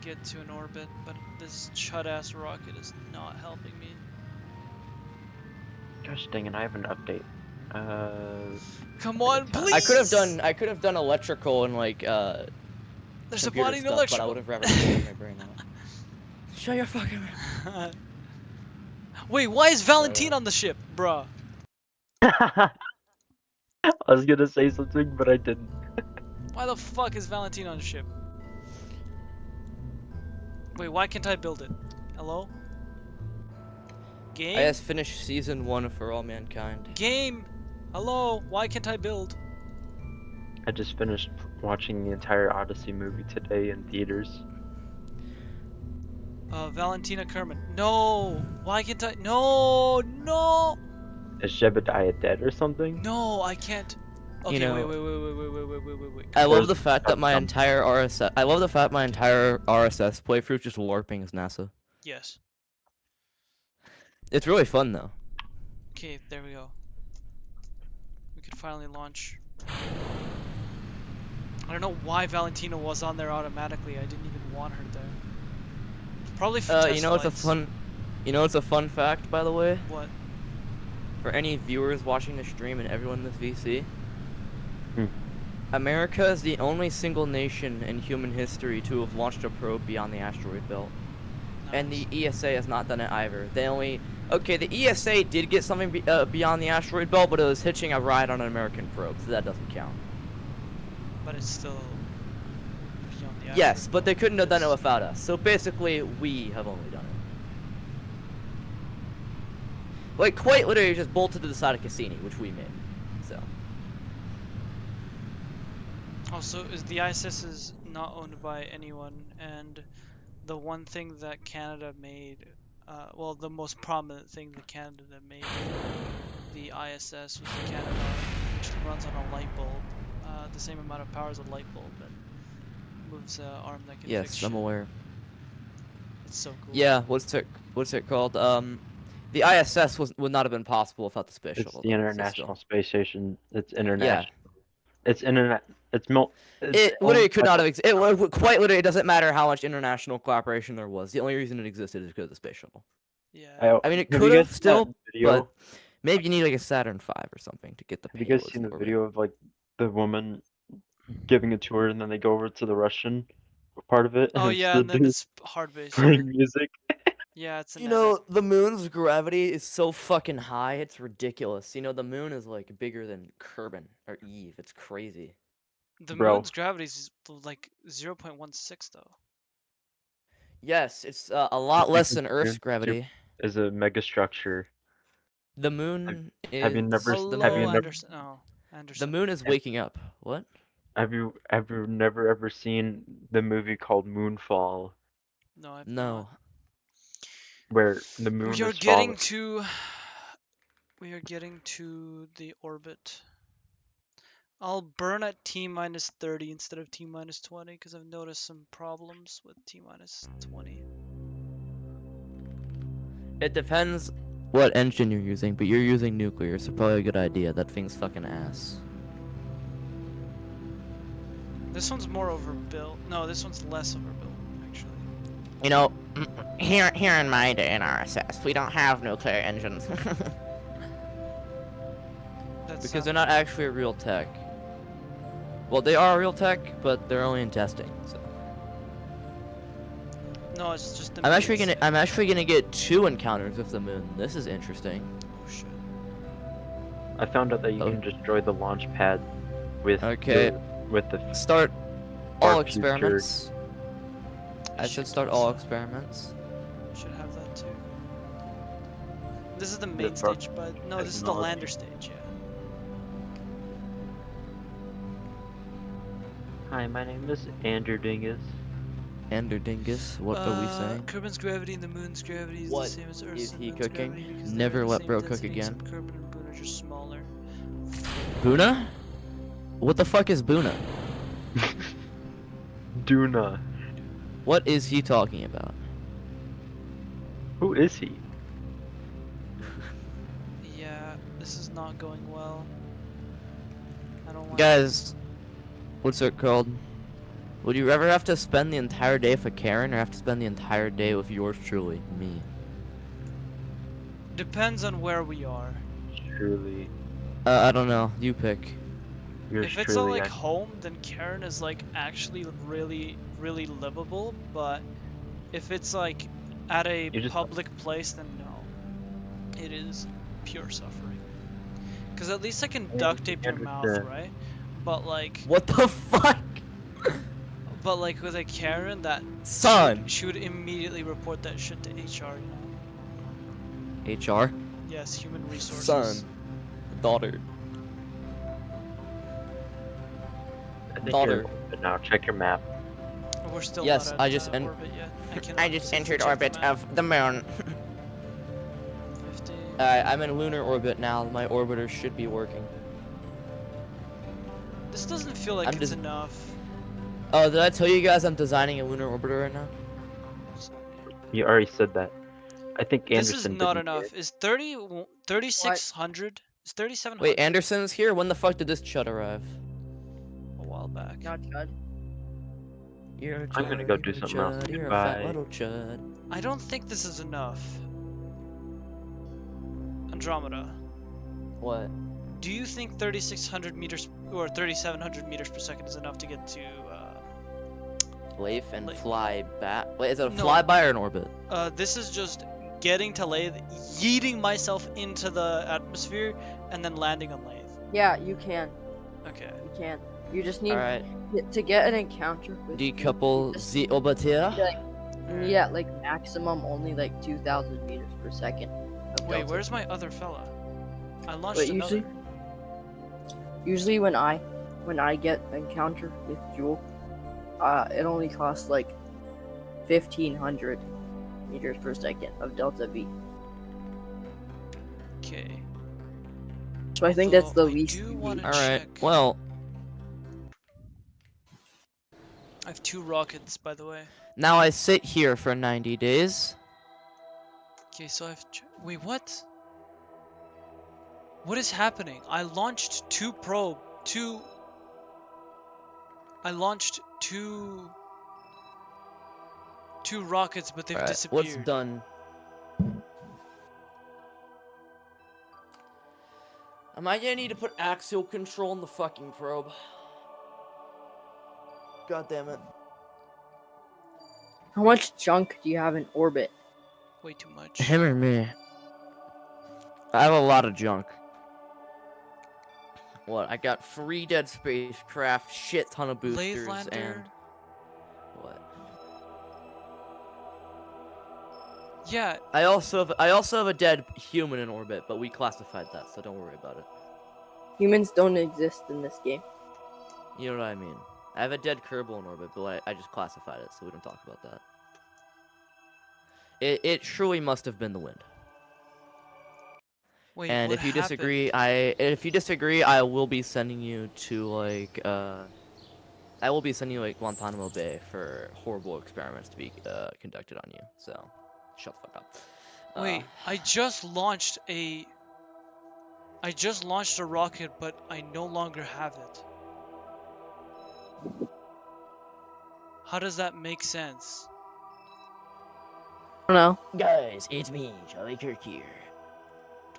get to an orbit, but this chud-ass rocket is not helping me. Gosh dang it, I have an update. Come on, please! I could have done electrical and like There's a computer body in stuff, electrical. but I would have rather taken my brain out. Shut your fucking mouth. Wait, why is Valentine on the ship, bruh? I was gonna say something, but I didn't. Why the fuck is Valentine on the ship? Wait, why can't I build it? Hello? Game? I just finished season 1 for All Mankind. Game! Hello? Why can't I build? I just finished watching the entire Odyssey movie today in theaters. Valentina Kerman. No! Why can't I? No! No! Is Jebediah dead or something? No, I can't. Okay, You know- wait. I love There's the fact that my some- entire RSS playthrough is just LARPing as NASA. Yes. It's really fun though. Okay, there we go. We could finally launch. I don't know why Valentina was on there automatically. I didn't even want her there. Probably for test You know what's a flights. fun fact, by the way? What? For any viewers watching the stream and everyone in this VC, Hmm. America is the only single nation in human history to have launched a probe beyond the asteroid belt. And the Nice. ESA has not done it either. The ESA did get something beyond the asteroid belt, but it was hitching a ride on an American probe, so that doesn't count. But it's still beyond the Yes, asteroid but they belt. couldn't have done it without us. So basically, we have only done it. Like, quite literally just bolted to the side of Cassini, which we made. So. Also, is the ISS is not owned by anyone, and the one thing that Canada made, well, the most prominent thing that Canada made the ISS was the Canada, which runs on a light bulb, the same amount of power as a light bulb, and moves an arm that can fix Yes, I'm shit. aware. It's so cool. Yeah, what's it called? The ISS would not have been possible without the space It's shuttle. the though, so International still. Space Station. It's international. It's internet. It's It literally owned could by not the- have it quite literally. It doesn't matter how much international cooperation there was. The only reason it existed is because of the space shuttle. Yeah. I mean, it Have could you have guys seen still, that video? but maybe you need like a Saturn V or something to get the Have you guys payloads seen in the orbit. video of like the woman giving a tour and then they go over to the Russian part of it and Oh it's yeah, the and then dude it's hard base. playing music? Yeah, it's an You know, the moon's gravity is so fucking high, it's ridiculous. You know, the moon is like bigger than Kerbin or Eve. It's crazy. the Bro. moon's gravity is like 0.16 though. Yes, it's a lot less than Because Earth's Moon gravity. is a mega structure. The moon is. have you never s- Hello, have you never- Anderson. Oh, Anderson. The moon is waking up. What? Have you never ever seen the movie called Moonfall, No, I've No. not. where the moon We are is getting falling? to. We are getting to the orbit. I'll burn at T-minus 30 instead of T-minus 20 because I've noticed some problems with T-minus 20. It depends what engine you're using, but you're using nuclear, so probably a good idea. That thing's fucking ass. This one's more overbuilt. No, this one's less overbuilt, actually. You know, here in my day in RSS, we don't have nuclear engines. That's Because they're not actually a real tech. Well, they are a real tech, but they're only in testing. So. No, it's just the I'm actually moon's- gonna get 2 encounters with the moon. This is interesting. Oh shit. I found out that you Oh. can destroy the launch pad with Okay. with the Start all Far future. experiments. I should should start all experiments. Should have that too. This is the main far- stage, but no, this is the technology. lander stage. Yeah. Hi, my name is Andrew Dingus. Ender Dingus, what are we saying? Kerbin's gravity and the moon's gravity is What the same as Earth's. is and he moon's cooking? gravity because they Never have the let same bro cook density, again. except Kerbin and Boone are just smaller. Buna? What the fuck is Buna? Duna. What is he talking about? Who is he? Yeah, this is not going well. I don't want Guys, what's it called? Would you ever have to spend the entire day with Karen, or have to spend the entire day with yours truly, me? Depends on where we are. Truly. I don't know. You pick. Yours If it's truly. like home, then Karen is like actually really, really livable. But if it's like at a You just- public place, then no, it is pure suffering. Because at least I can duct tape your mouth, understand. right? But like, What the fuck? with a Karen, that Son! she would immediately report that shit to HR. You know? HR? Yes, human resources. Son. Daughter. I think daughter. you're in orbit now. Check your map. We're still Yes, not at I just orbit yet. I just cannot entered check the orbit map. of the moon. 50. I'm in lunar orbit now. My orbiter should be working. This doesn't feel like I'm it's just- enough. Oh, did I tell you guys I'm designing a lunar orbiter right now? You already said that. I think This Anderson is not didn't enough. hear. Is 3600? Is 3700? Wait, Anderson's here? When the fuck did this chud arrive? A while back. Not Chud. You're a I'm gonna go chud, do you're a something else. chud, You're a fat Goodbye. little chud. I don't think this is enough. Andromeda. What? Do you think 3600 meters or 3700 meters per second is enough to get to Laythe and Laythe. fly back? Wait, is it a No. flyby or an orbit? this is just getting to Laythe, yeeting myself into the atmosphere, and then landing on Laythe. Yeah, you can. Okay. You can. You just need Alright. to get an encounter with. Decouple Just- the orbiter. Yeah, like maximum only like 2,000 meters per second. of Wait, delta. where's my other fella? I launched But another. usually when I when I get encounter with Jewel, it only costs like 1,500 meters per second of delta V. Okay. So I think that's the Although I least. do you wanna need. Alright, check. well, I have 2 rockets, by the way. now I sit here for 90 days. Okay, so wait, what? What is happening? I launched 2 rockets, but they've Alright, disappeared. what's done? Am I gonna need to put axial control in the fucking probe? God damn it. How much junk do you have in orbit? Way too much. Him or me? I have a lot of junk. What? I got 3 dead spacecraft, shit ton of boosters, Laythe and lander. what? Yeah, I also have a dead human in orbit, but we classified that, so don't worry about it. Humans don't exist in this game. You know what I mean? I have a dead Kerbal in orbit, but I just classified it, so we don't talk about that. It truly must have been the wind. wait, And what if you happened? disagree, I will be sending you to like I will be sending you like Guantanamo Bay for horrible experiments to be conducted on you. So, shut the fuck up. Wait, I just launched a rocket, but I no longer have it. How does that make sense? I don't know. Guys, it's me, Charlie Kirk here.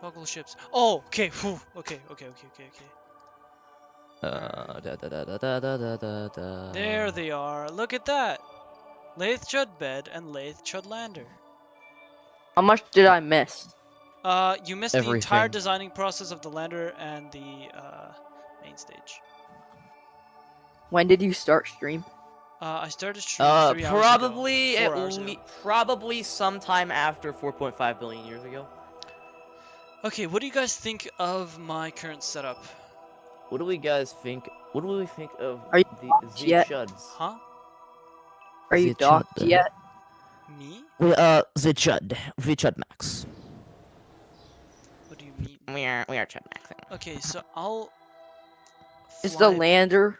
Toggle ships. Oh, okay. Whew. Okay. There they are. Look at that. Laythe Chud bed and Laythe Chud lander. How much did I miss? You missed the entire Everything. designing process of the lander and the main stage. When did you start stream? I started streaming 3 hours Probably ago. 4 hours ago. probably sometime after 4.5 billion years ago. Okay, what do you guys think of my current setup? What do we guys think? What do we think of Are you the docked yet? Chuds? Huh? Are you The docked Chud. yet? Me? The Chud Max. What do you mean? We are Chud Maxing. Okay, so I'll Is the fly- lander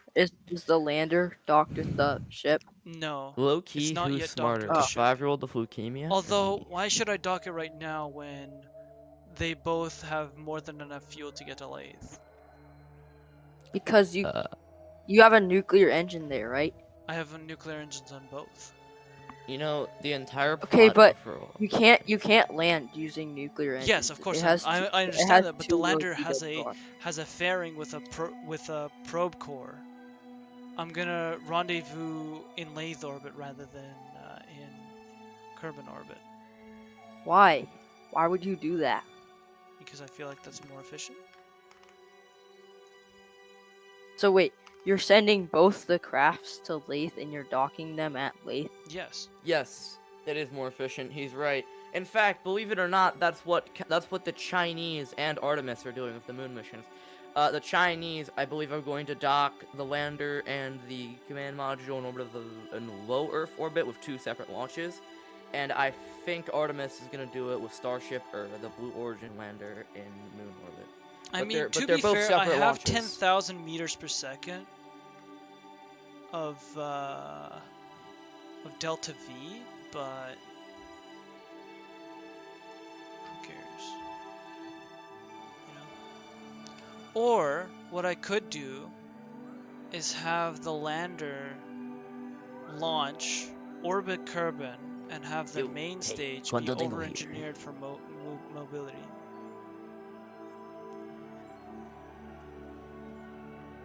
the lander docked with the ship? No. Low key, It's not who's yet docked smarter, with the the ship. 5-year-old with leukemia? Although, why should I dock it right now when they both have more than enough fuel to get to Laythe? Because you have a nuclear engine there, right? I have nuclear engines on both. You know, the entire Okay, plot but of- You can't land using nuclear engines. Yes, of course. It has I it understand has that, but the 2 lander torpedo has a fairing with a probe core. I'm gonna rendezvous in Laythe orbit rather than in Kerbin orbit Why? Why would you do that? because I feel like that's more efficient. So wait, you're sending both the crafts to Laythe and you're docking them at Laythe? Yes. Yes, it is more efficient. He's right. In fact, believe it or not, that's what the Chinese and Artemis are doing with the moon missions. The Chinese, I believe, are going to dock the lander and the command module in orbit in low Earth orbit with 2 separate launches, and I think Artemis is going to do it with Starship or the Blue Origin lander in moon orbit. I But mean, they're to both be fair, I separate have launches. 10,000 meters per second of delta V, but who cares? You know? Or what I could do is have the lander launch, orbit Kerbin, and have the Yo, main hey, stage be Quanto Dingo here. over-engineered for mobility.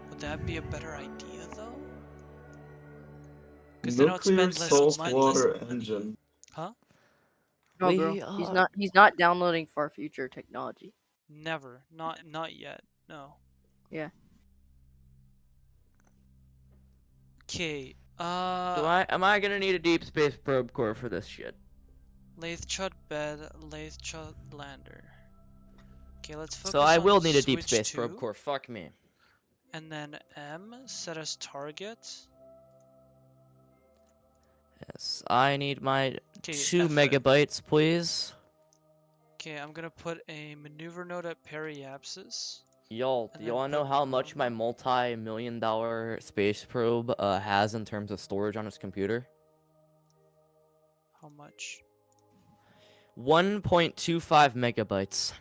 Would that be a better idea, though? Because they don't Nuclear spend less money. saltwater engine. Huh? No, We bro. He's not downloading Far Future technology. Never. Not yet. No. Yeah. Okay. Am I gonna need a deep space probe core for this shit? Laythe Chud bed, Laythe Chud lander. Okay, let's focus So I on will need a deep switch space 2. probe core. Fuck me. And then M, set as target. Yes, I need my 2 F it. megabytes, please. Okay, I'm gonna put a maneuver node at periapsis. Y'all, And do then y'all know put how much my normal. multi-million-dollar space probe has in terms of storage on its computer? How much? 1.25 megabytes.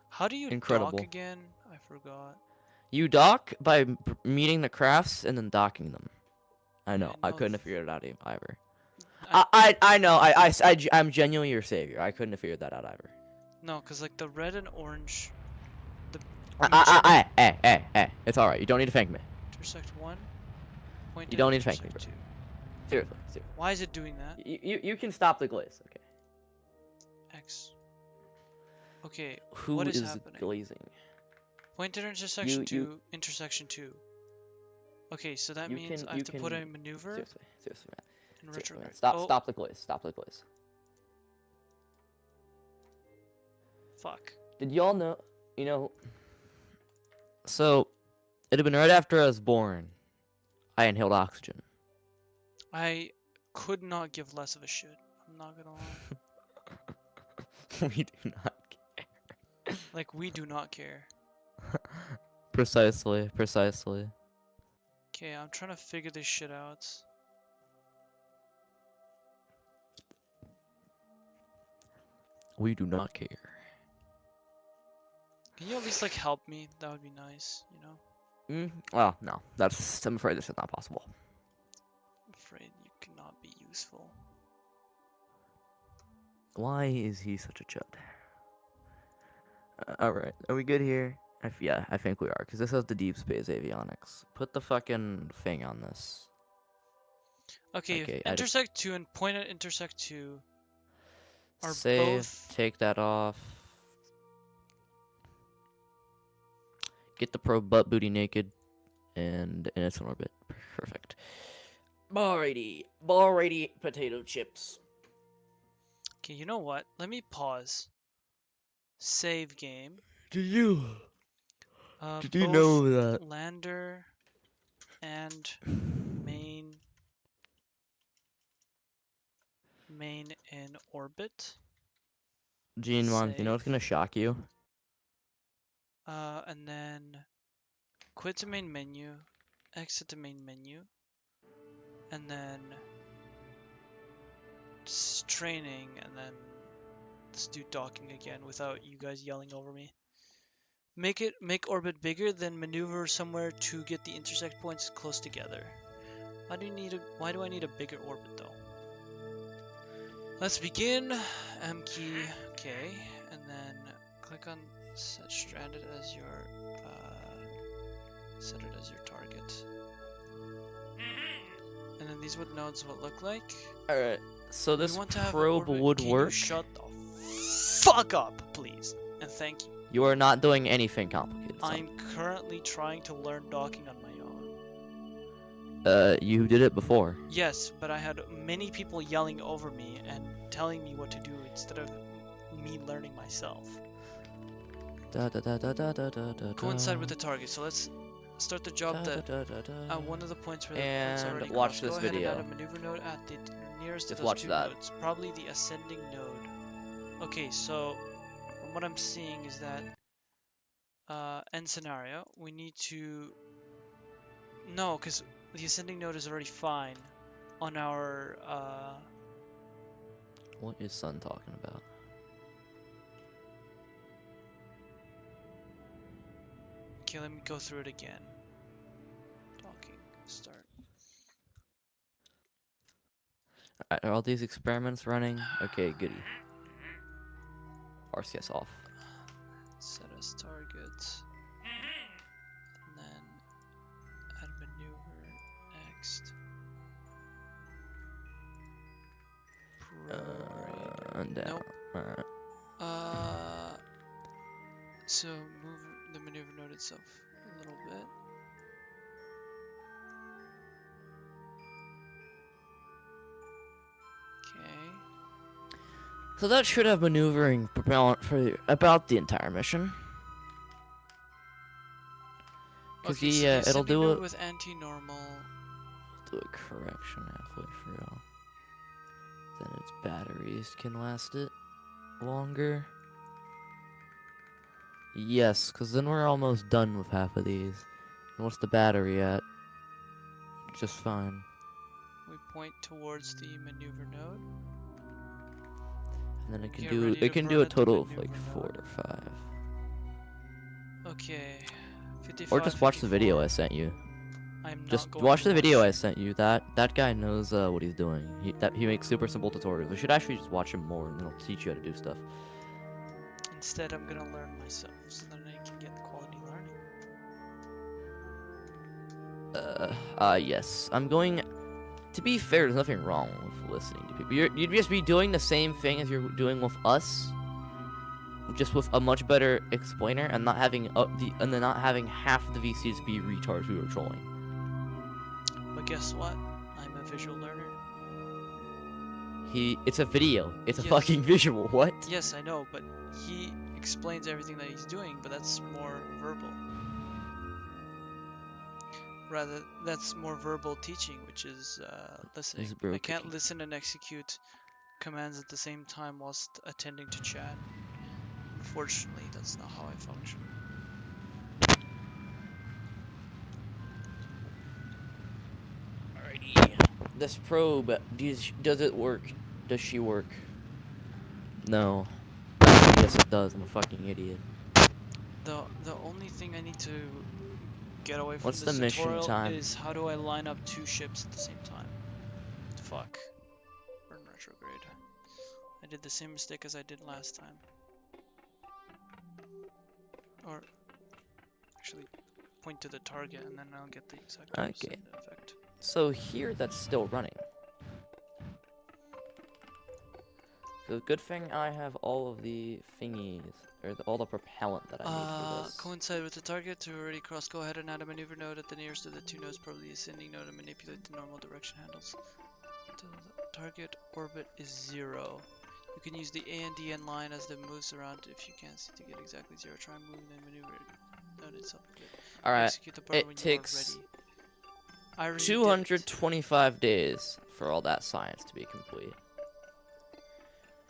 How do you Incredible. dock again? I forgot. You dock by meeting the crafts and then docking them. I know. I know couldn't have figured it out either. I- I know. I'm genuinely your savior. I couldn't have figured that out either. No, cause like the red and orange, the Hey. It's alright. You don't need to thank me. intersect 1. Point You at don't need to thank me, intersect bro. 2. Seriously. Why is it doing that? You can stop the glaze. Okay. X. Okay, Who what is is happening? glazing? Point at intersection You- 2, intersection 2. Okay, so that means I have to put a maneuver Seriously, man. in Seriously, man. retrograde. Stop the glaze. Stop the glaze. Fuck. Did y'all know? You know. So, it had been right after I was born. I inhaled oxygen. I could not give less of a shit. I'm not gonna lie. We do not care. Like, we do not care. Precisely. Okay, I'm trying to figure this shit out. We do not care. Can you at least, like, help me? That would be nice, you know? Well, no. I'm afraid this is not possible. I'm afraid you cannot be useful. Why is he such a chud? Alright, are we good here? Yeah, I think we are, because this has the deep space avionics. Put the fucking thing on this. Okay, Okay, if intersect 2 and point at intersect 2 are Save, both... take that off. Get the probe butt booty naked, and in its orbit. Perfect. Alrighty, potato chips. Okay, you know what? Let me pause. Save game. Did you Both know that? lander and main in orbit. Gene, Mon, you know what's gonna shock you? And then quit the main menu, exit the main menu, and then training, and then let's do docking again without you guys yelling over me. Make orbit bigger, then maneuver somewhere to get the intersect points close together. Why do I need a bigger orbit though? Let's begin. M key, okay, and then click on set stranded as your set it as your target. And then these nodes will look like. Alright, so We this want to have an probe orbit. would Can you work. shut the fuck up, please, and thank you. You are not doing anything complicated. son. I'm currently trying to learn docking on my own. You did it before. Yes, but I had many people yelling over me and telling me what to do instead of me learning myself. Coincide with the target. So let's start the job that at one of the points where the point's And already watch crossed. this Go ahead video. and add a maneuver node at the nearest Just of those watch two that. nodes. Probably the ascending node. Okay, so from what I'm seeing is that end scenario, we need to no, because the ascending node is already fine on our What is Sun talking about? okay, let me go through it again. Docking, start. Alright, are all these experiments running? Okay, goody. RCS off. Set as target. And then add maneuver next. And down. Nope. Alright. So move the maneuver node itself a little bit. Okay. So that should have maneuvering propellant for about the entire mission. Cause Okay, so it'll do semi-new it. with anti-normal. Do a correction halfway through. Then its batteries can last it longer. Yes, because then we're almost done with half of these. And what's the battery at? Just fine. We point towards the maneuver node. And then it can Get do ready to do burn a at the total of like maneuver 4 node. or 5. Okay. 55, Or just watch the video 54. I sent you. I'm not Just going watch to the video I sent you. That guy knows what he's doing. He makes super simple tutorials. You should actually just watch him more, and it'll teach you how to do stuff. Instead, I'm gonna learn myself, so then I can get quality learning. Yes. I'm going. To be fair, there's nothing wrong with listening to people. You'd just be doing the same thing as you're doing with us, just with a much better explainer, and not having not having half the VCs be retards who are trolling. But guess what? I'm a visual learner. It's a video. It's a Yes. fucking visual. What? Yes, I know, but he explains everything that he's doing, but that's more verbal. Rather, that's more verbal teaching, which is listening. This is bro I can't kicking. listen and execute commands at the same time whilst attending to chat. Unfortunately, that's not how I function. Alrighty. This probe, does it work? Does she work? No. Yes, it does. I'm a fucking idiot. The only thing I need to get away from What's this the mission tutorial time? is how do I line up 2 ships at the same time. Fuck. Burn retrograde. I did the same mistake as I did last time. Or actually point to the target and then I'll get the exact opposite effect. So here, that's still running. The good thing I have all of the thingies, or all the propellant that I need for this. Coincide with the target to already cross. Go ahead and add a maneuver node at the nearest of the 2 nodes, probably the ascending node, and manipulate the normal direction handles. Until the target orbit is 0. You can use the A and D N line as it moves around if you can't see to get exactly 0. Try and move and maneuver node itself a bit. Alright, Execute the part when it you are takes ready. I already did it. 225 days for all that science to be complete.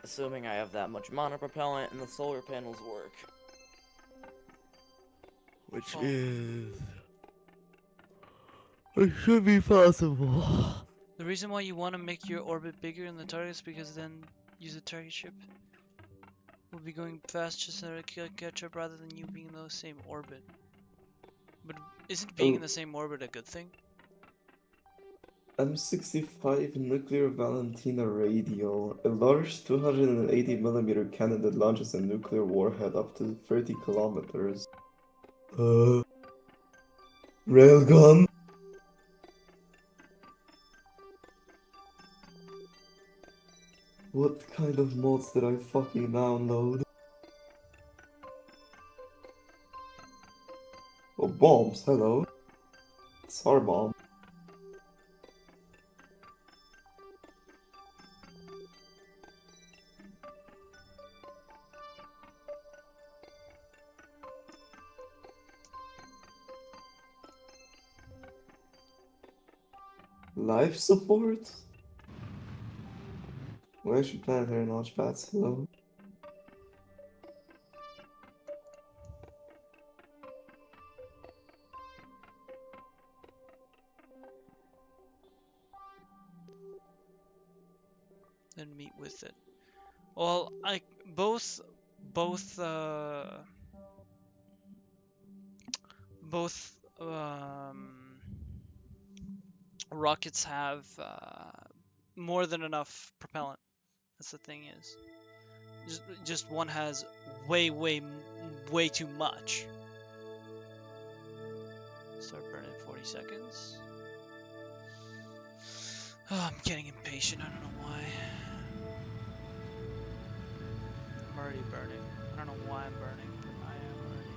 Assuming I have that much monopropellant and the solar panels work. Which is... It should be possible. The reason why you want to make your orbit bigger in the target is because then use a target ship. Will be going fast just so to catch up rather than you being in the same orbit. But isn't being in the same orbit a good thing? M65 nuclear Valentina radio, a large 280mm cannon that launches a nuclear warhead up to 30 kilometers. Railgun? What kind of mods did I fucking download? Oh, bombs, hello. It's our bomb. Life support? Where should planetary launch pads? Hello? Then meet with it. Well, both rockets have more than enough propellant. That's the thing is. Just one has way too much. Start burning 40 seconds. Oh, I'm getting impatient. I don't know why. I'm already burning. I don't know why I'm burning, but I am already.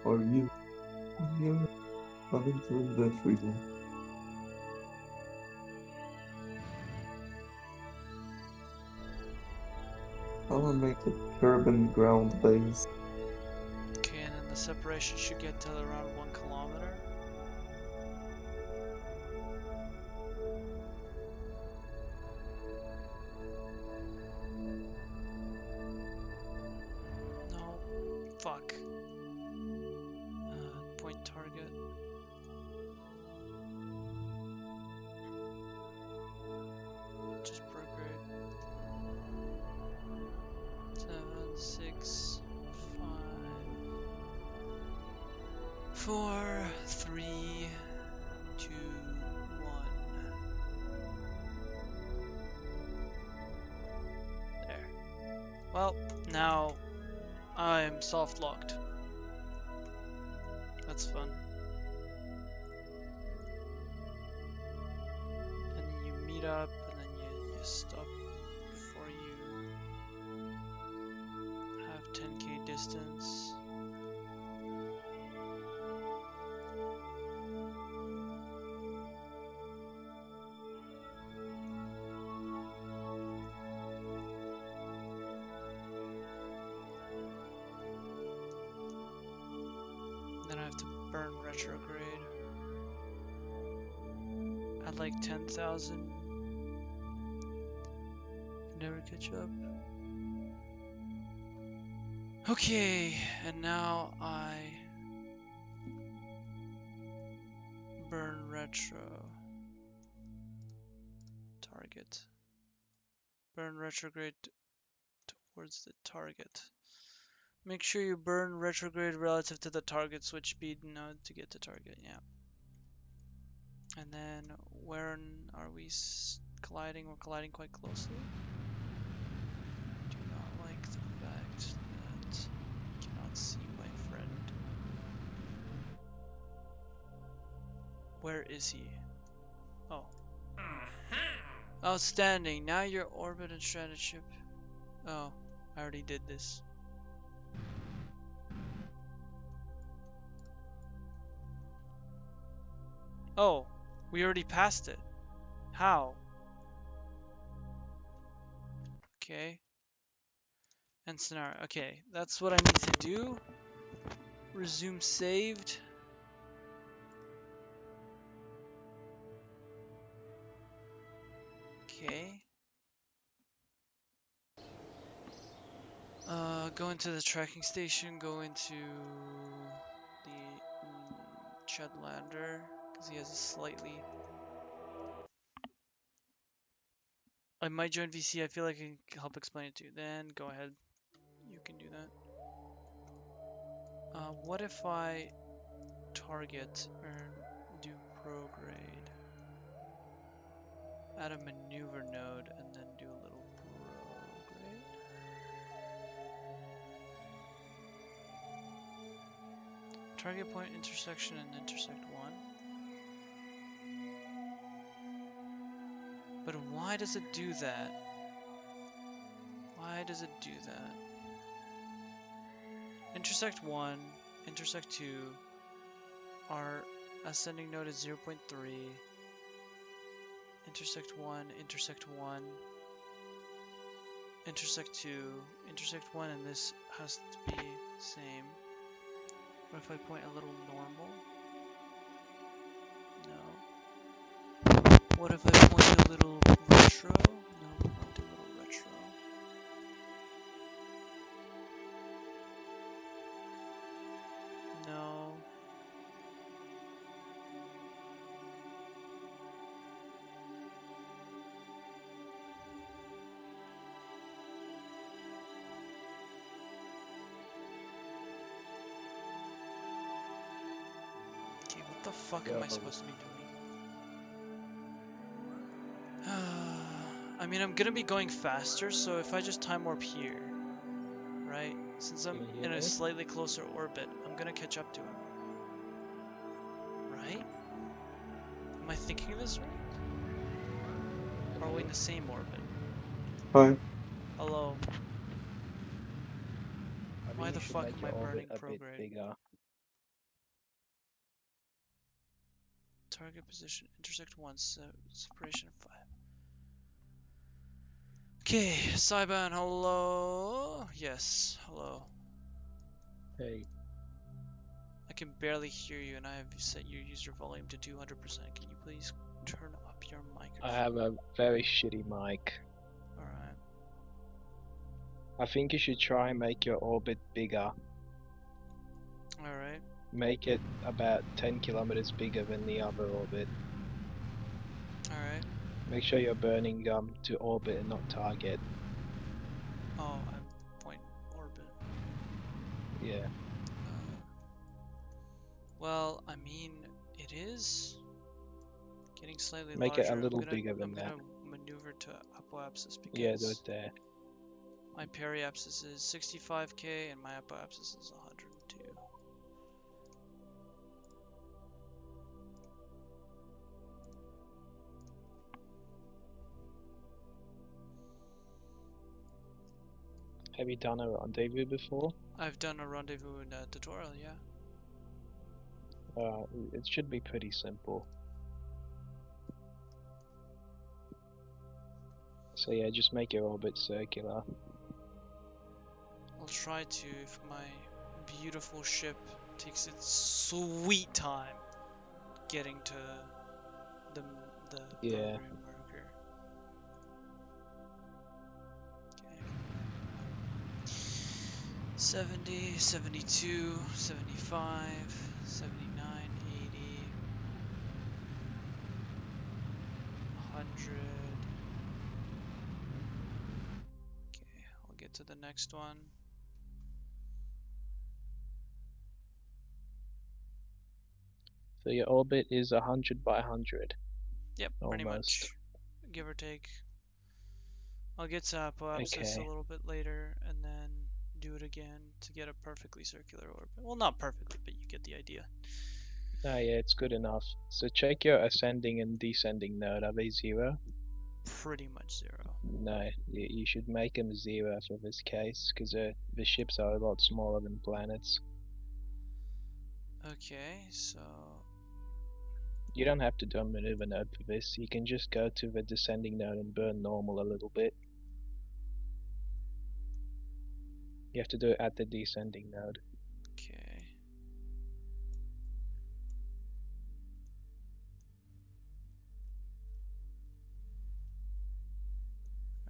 are you when you're running through that region? I will make a Kerbin ground base. Okay, and then the separation should get to around 1 kilometer. No, fuck. Point target. Just prograde. 7, 6, 5, 4, 3, 2, 1. There. Well, now I'm soft locked. That's fun. And then you meet up, and then you stop before you have 10k distance. Then I have to burn retrograde at like 10,000. Never catch up. Okay, and now I burn retro. Target. Burn retrograde towards the target. Make sure you burn retrograde relative to the target switch speed node to get to target, yeah. And then where are we colliding? We're colliding quite closely. Do not like the fact that I cannot see my friend. Where is he? Oh. Outstanding. Now your orbit and stranded ship. Oh, I already did this. Oh, we already passed it. How? Okay. And scenario. Okay, that's what I need to do. Resume saved. Okay. Go into the tracking station, go into the Chud lander, because he has a slightly... I might join VC, I feel like I can help explain it to you. Then go ahead, you can do that. What if I target or do prograde, add a maneuver node, and then do a little prograde? Target point intersection and intersect 1. But why does it do that? Why does it do that? Intersect 1, intersect 2, our ascending node is 0.3. Intersect 1, intersect 1, intersect 2, intersect 1, and this has to be same. What if I point a little normal? No. What if I point a little retro? No, we want a little retro. No. Okay, what the fuck am I supposed to be doing? I mean, I'm gonna be going faster, so if I just time warp here, right? Since I'm in a slightly closer orbit, I'm gonna catch up to him. Right? Am I thinking of this right? Or are we in the same orbit? Hi. Hello. I mean, Why you the should fuck make am your I orbit burning a bit prograde? bigger. Target position, intersect 1, separation 5. Okay, Saiban, hello? Yes, hello. Hey, I can barely hear you and I have set your user volume to 200%. Can you please turn up your microphone? I have a very shitty mic. Alright. I think you should try and make your orbit bigger. Alright. Make it about 10 kilometers bigger than the other orbit. Alright. Make sure you're burning to orbit and not target. Oh, I'm point orbit. Yeah. Well, I mean, it is getting slightly Make larger. it a little bigger I'm than that. gonna maneuver to apoapsis because Yeah, do it there. my periapsis is 65k and my apoapsis is 102. Have you done a rendezvous before? I've done a rendezvous in a tutorial, yeah. It should be pretty simple. So yeah, just make your orbit circular. I'll try to if my beautiful ship takes its sweet time getting to the Yeah. primary marker. Okay. 70, 72, 75, 79, 80, 100. Okay, I'll get to the next one. So your orbit is 100 by 100. Yep, pretty Almost. much, give or take. I'll get to apoapsis Okay. a little bit later, and then do it again to get a perfectly circular orbit. Well, not perfectly, but you get the idea. Ah, yeah, it's good enough. So check your ascending and descending node. Are they 0? Pretty much 0. No, you should make them 0 for this case, because the ships are a lot smaller than planets. Okay, so You don't have to do a maneuver node for this. You can just go to the descending node and burn normal a little bit. You have to do it at the descending node. okay.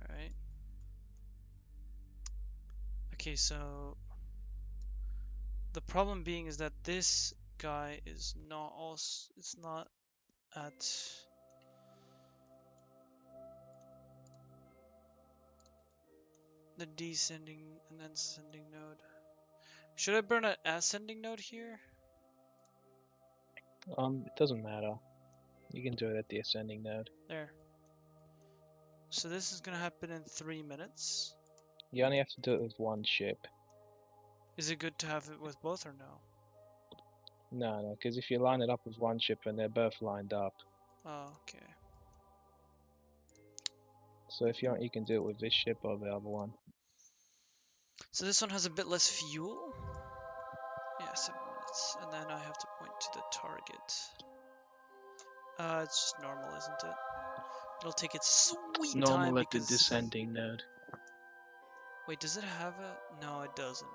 Alright. Okay, so the problem being is that this guy is not also, it's not at the descending and then ascending node. Should I burn an ascending node here? It doesn't matter. You can do it at the ascending node. There. So this is gonna happen in 3 minutes. You only have to do it with one ship. Is it good to have it with both or no? No, because if you line it up with one ship and they're both lined up. Oh, okay. So if you want, you can do it with this ship or the other one. So this one has a bit less fuel. Yeah, 7 minutes. And then I have to point to the target. It's just normal, isn't it? It'll take its sweet time Normal at the because... descending node. Wait, does it have a... No, it doesn't.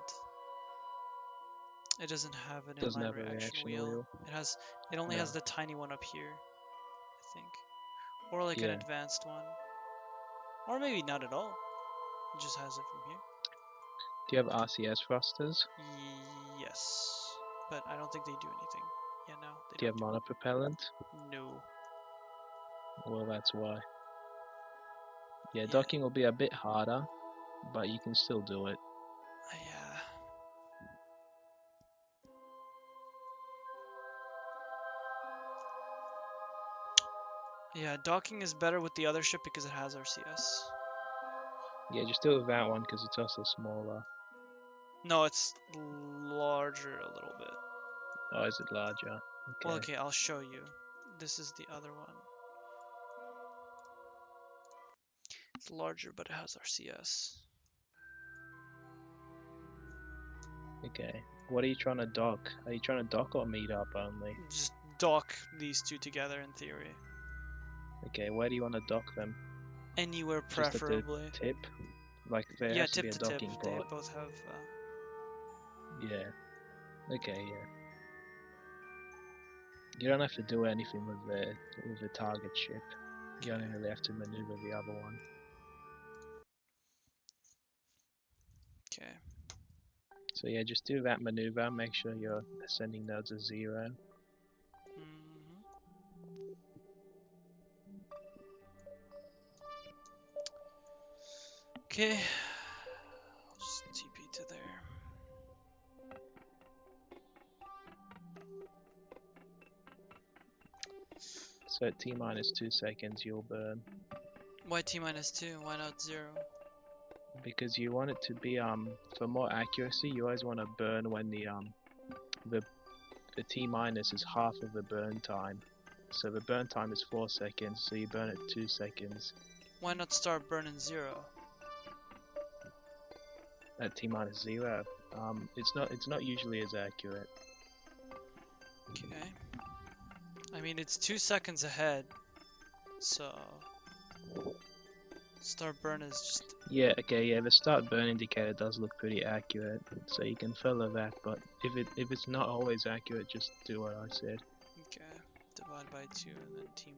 It doesn't have an Doesn't inline have a reaction reaction wheel. wheel. It only No. has the tiny one up here, I think. Or like an Yeah. advanced one. Or maybe not at all. It just has it from here. Do you have RCS thrusters? Yes. But I don't think they do anything. Yeah, no, they Do you have don't monopropellant? No. Well, that's why. Yeah, Yeah. docking will be a bit harder, but you can still do it. Yeah. Yeah, docking is better with the other ship because it has RCS. Yeah, just do it with that one because it's also smaller. No, it's larger a little bit. Oh, is it larger? Okay. Well, okay, I'll show you. This is the other one. It's larger, but it has RCS. Okay. What are you trying to dock? Are you trying to dock or meet up only? Just dock these two together in theory. Okay, where do you want to dock them? Anywhere Just at the preferably. tip? Like there Yeah, has to tip be a to tip. docking They port. both have. Yeah. Okay, yeah. You don't have to do anything with the target ship. You only really have to maneuver the other one. Okay. So yeah, just do that maneuver. Make sure your ascending nodes are 0. Okay. I'll just TP to there. So at T-2 seconds you'll burn. Why T-2? Why not 0? Because you want it to be for more accuracy, you always want to burn when the T- is half of the burn time. So the burn time is 4 seconds, so you burn it 2 seconds. Why not start burning 0? At T-0. It's not usually as accurate. Okay. I mean, it's 2 seconds ahead, so start burn is just. Yeah, okay, yeah, the start burn indicator does look pretty accurate, so you can follow that, but if it's not always accurate, just do what I said. Okay. Divide by 2 and then T-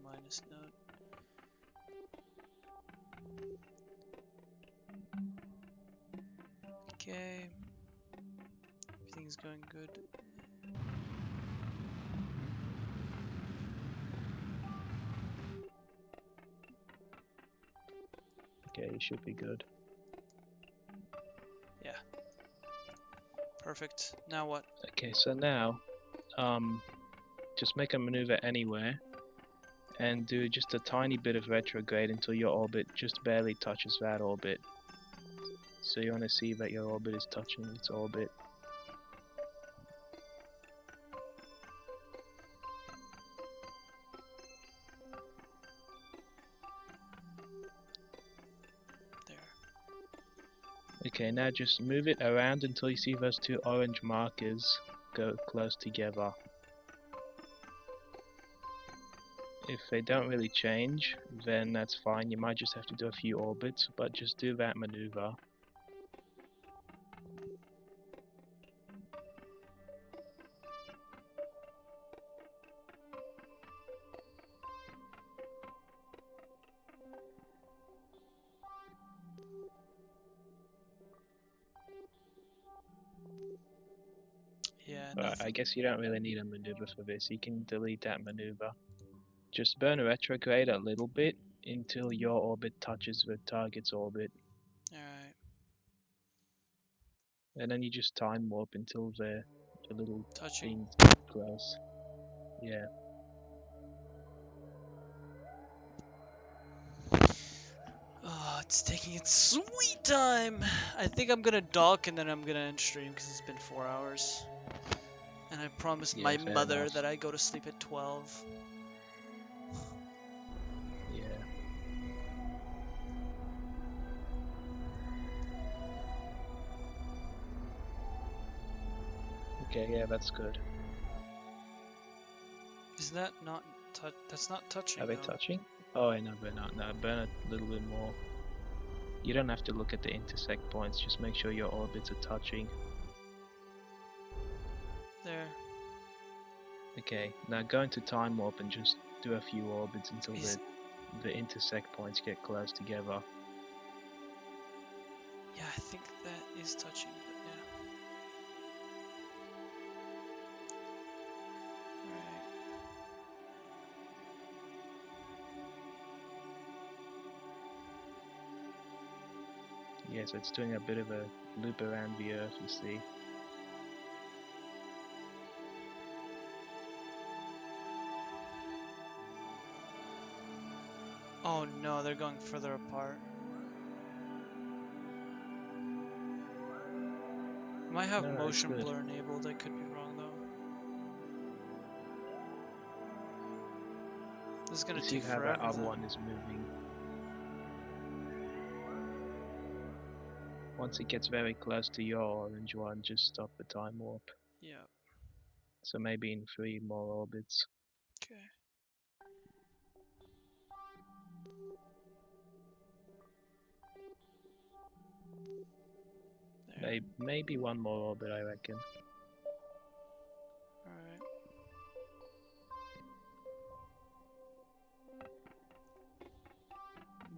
node. Okay. Everything's going good. Okay, you should be good. Yeah. Perfect. Now what? Okay, so now, just make a maneuver anywhere, and do just a tiny bit of retrograde until your orbit just barely touches that orbit. So you want to see that your orbit is touching its orbit. There. Okay, now just move it around until you see those two orange markers go close together. If they don't really change, then that's fine. You might just have to do a few orbits, but just do that maneuver. Yeah, But I guess you don't really need a maneuver for this. You can delete that maneuver. Just burn retrograde a little bit until your orbit touches the target's orbit. Alright. And then you just time warp until the little Touching. things get close. Yeah. Oh, it's taking its sweet time. I think I'm gonna dock and then I'm gonna end stream because it's been 4 hours. And I promised my fair mother enough. that I go to sleep at 12. Yeah. Okay, yeah, that's good. Is that not that's not touching? Are they though. touching? Oh, no, they're not. No, burn it a little bit more. You don't have to look at the intersect points, just make sure your orbits are touching. There. Okay, now go into time warp and just do a few orbits until the intersect points get close together. Yeah, I think that is touching, but yeah. Alright. Yeah, so it's doing a bit of a loop around the Earth, you see. Oh no, they're going further apart. I might have No, it's motion good. blur enabled, I could be wrong though. This is gonna You see take how forever that other then. one is moving. Once it gets very close to your orange one, just stop the time warp. Yeah. So maybe in 3 more orbits. Okay. There. Maybe one more orbit, I reckon. Alright.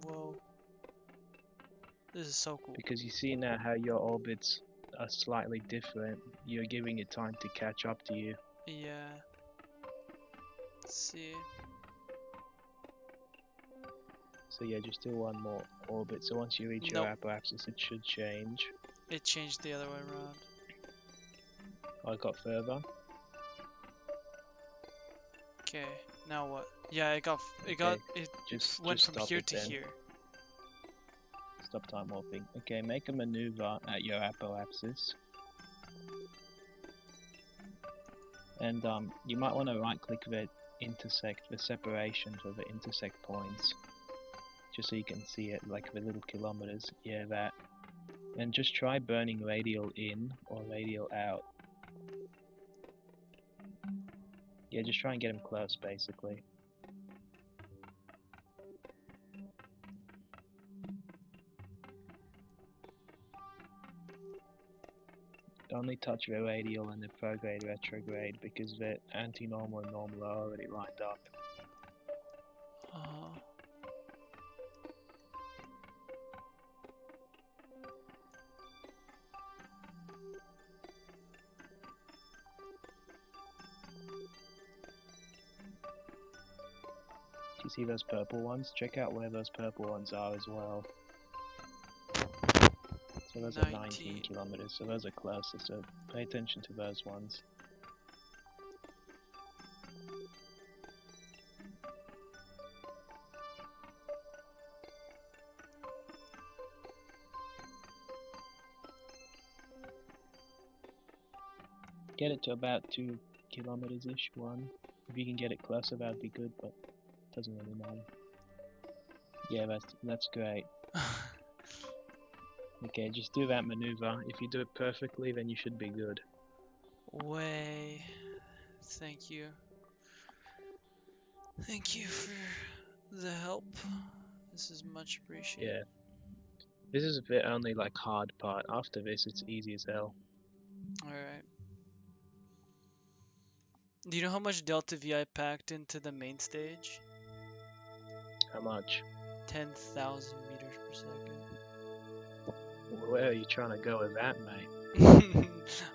Whoa. This is so cool. Because you see now how your orbits are slightly different. You're giving it time to catch up to you. Yeah. Let's see. So yeah, just do one more orbit. So once you reach your apoapsis, it should change. It changed the other way around. Oh, it got further. Okay, now what? Yeah, it Just went from stop here it to then. here. Stop time warping. Okay, make a maneuver at your apoapsis. And you might want to right click the separation for the intersect points. Just so you can see it, like the little kilometers. Yeah, that. And just try burning radial in or radial out. Yeah, just try and get them close, basically. Only touch the radial and the prograde retrograde because the anti-normal and normal are already lined up. Do you see those purple ones? Check out where those purple ones are as well. So those are 19 kilometers, so those are closer, so pay attention to those ones. Get it to about 2 kilometers-ish, 1. If you can get it closer, that'd be good, but it doesn't really matter. Yeah, that's great. Okay, just do that maneuver. If you do it perfectly, then you should be good. Way. Thank you. Thank you for the help. This is much appreciated. Yeah. This is the only like hard part. After this, it's easy as hell. Alright. Do you know how much Delta V I packed into the main stage? How much? 10,000 meters per second. Where are you trying to go with that, mate?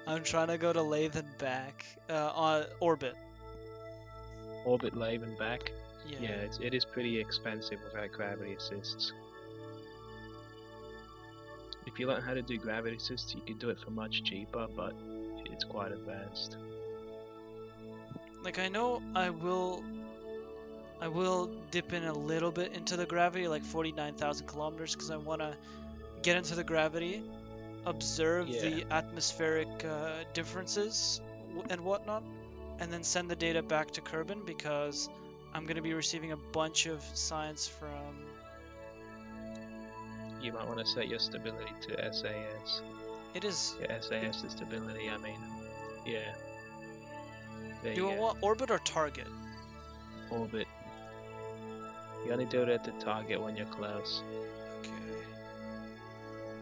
I'm trying to go to Laythe and back. On orbit. Orbit, Laythe and back? Yeah. It is pretty expensive without gravity assists. If you learn how to do gravity assists, you could do it for much cheaper, but it's quite advanced. Like, I know I will dip in a little bit into the gravity, like 49,000 kilometers, because I want to get into the gravity, observe the atmospheric differences and whatnot, and then send the data back to Kerbin, because I'm going to be receiving a bunch of science from... You might want to set your stability to SAS. It is... Yeah, SAS is stability, I mean. Yeah. Do you want orbit or target? Orbit. You only do it at the target when you're close. Okay.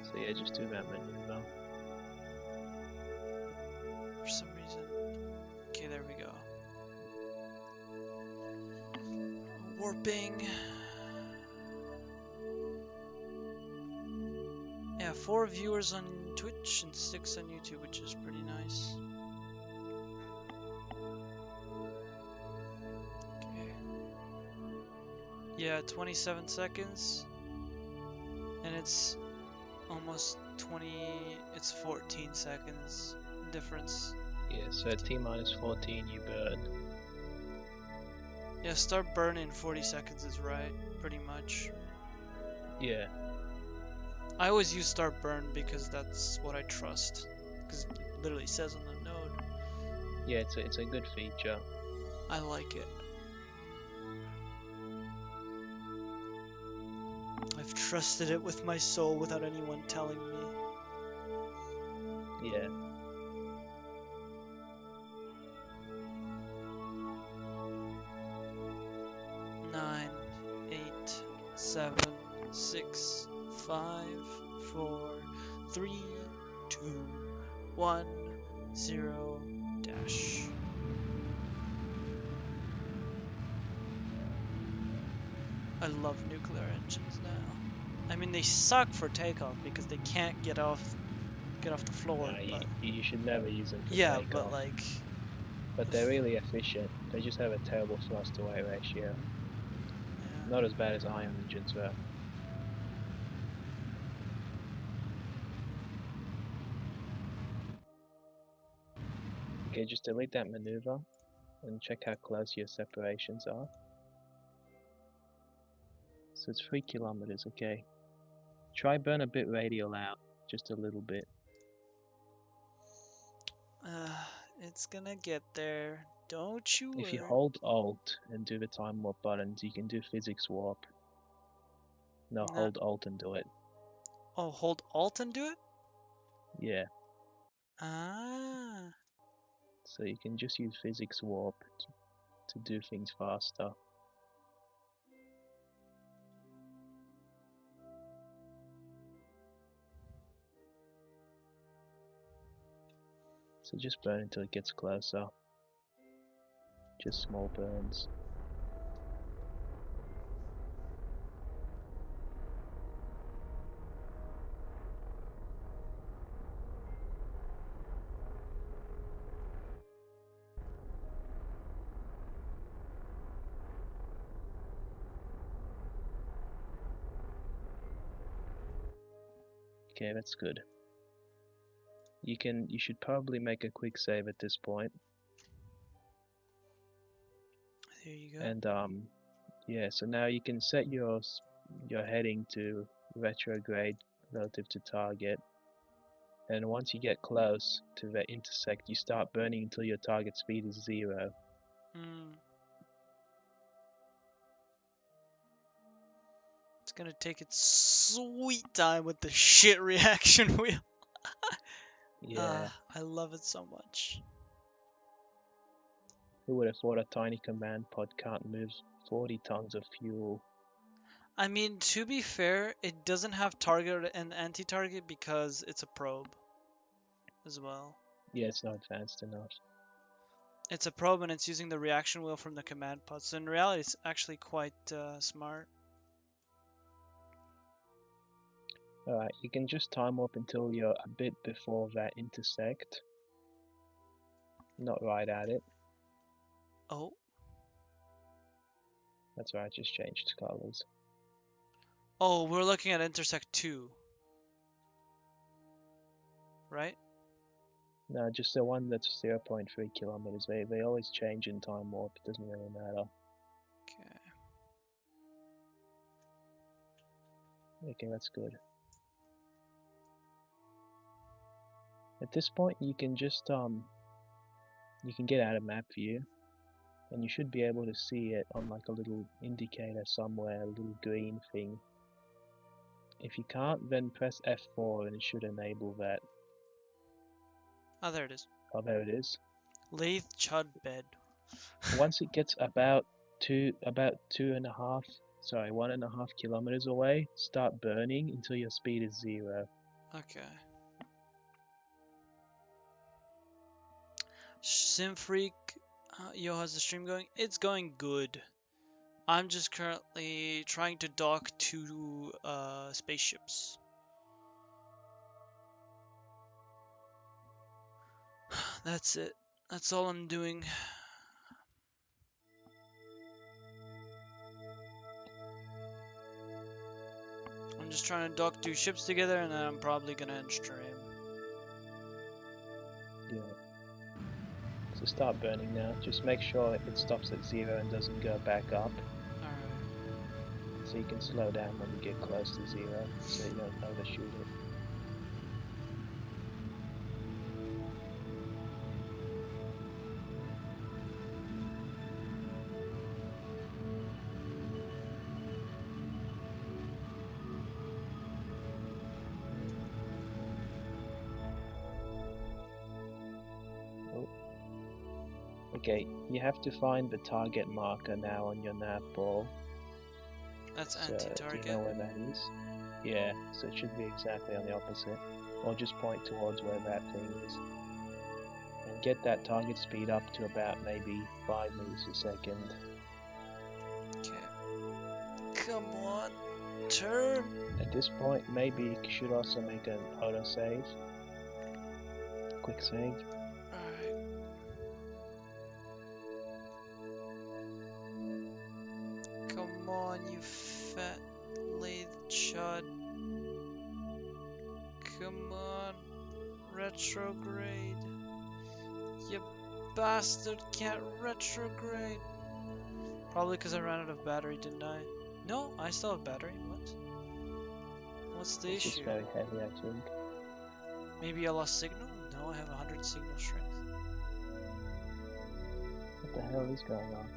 So yeah, just do that maneuver. For some reason. Okay, there we go. Warping. Yeah, 4 viewers on Twitch and 6 on YouTube, which is pretty nice. Okay. Yeah, 27 seconds. And it's almost it's 14 seconds difference. Yeah, so at T-minus 14 you burn. Yeah, start burn in 40 seconds is right, pretty much. Yeah. I always use start burn because that's what I trust. Because it literally says on the node. Yeah, it's a good feature. I like it. I've trusted it with my soul without anyone telling me. Yeah. 7, 6, 5, 4, 3, 2, 1, 0, dash. I love nuclear engines now. I mean, they suck for takeoff because they can't get off the floor. But You should never use them for yeah, takeoff. but like, But they're really efficient. They just have a terrible thrust to weight ratio. yeah. Not as bad as ion engines though. Okay, just delete that maneuver and check how close your separations are. So it's 3 kilometers, okay. Try burn a bit radial out, just a little bit. It's gonna get there. Don't you worry. If you hold Alt and do the time warp buttons, you can do physics warp. No, No. hold Alt and do it. Oh, hold Alt and do it? Yeah, Ah. so you can just use physics warp to do things faster. So just burn until it gets closer. Just small burns. Okay, that's good. You should probably make a quick save at this point. There you go. And yeah, so now you can set your heading to retrograde relative to target. And once you get close to the intersect, you start burning until your target speed is 0. Hmm. It's gonna take its sweet time with the shit reaction wheel. Yeah, I love it so much. who would have thought a tiny command pod can't move 40 tons of fuel? I mean, to be fair, it doesn't have target and anti-target because it's a probe as well. Yeah, it's not advanced enough. It's a probe and it's using the reaction wheel from the command pod. So in reality, it's actually quite smart. Alright, you can just time warp until you're a bit before that intersect. Not right at it. Oh. That's right, just changed colors. Oh, we're looking at intersect 2. Right? No, just the one that's 0.3 kilometers. They always change in time warp, it doesn't really matter. Okay, that's good. At this point, you can just you can get out of map view, and you should be able to see it on like a little indicator somewhere, a little green thing. If you can't, then press F4 and it should enable that. Oh, there it is. Oh, there it is. Laythe chud bed. Once it gets about 1.5 kilometers away, start burning until your speed is 0. Okay. Simfreak, yo, how's the stream going? It's going good. I'm just currently trying to dock 2 spaceships. That's it. That's all I'm doing. I'm just trying to dock 2 ships together and then I'm probably gonna end stream. Yeah. So start burning now. Just make sure it stops at 0 and doesn't go back up. Alright. So you can slow down when you get close to 0, so you don't overshoot it. Okay, you have to find the target marker now on your nav ball. That's So, do you anti-target. know where that is? Yeah, so it should be exactly on the opposite. Or just point towards where that thing is. And get that target speed up to about maybe 5 meters a second. Okay. Come on. Turn. At this point, maybe you should also make an autosave. Quick save. Alright. Come on, you fat lathe chud. Come on. Retrograde. You bastard can't retrograde. Probably because I ran out of battery, didn't I? No, I still have battery. What? What's the It's just issue? very heavy, I think. Maybe I lost signal? No, I have 100 signal strength. What the hell is going on?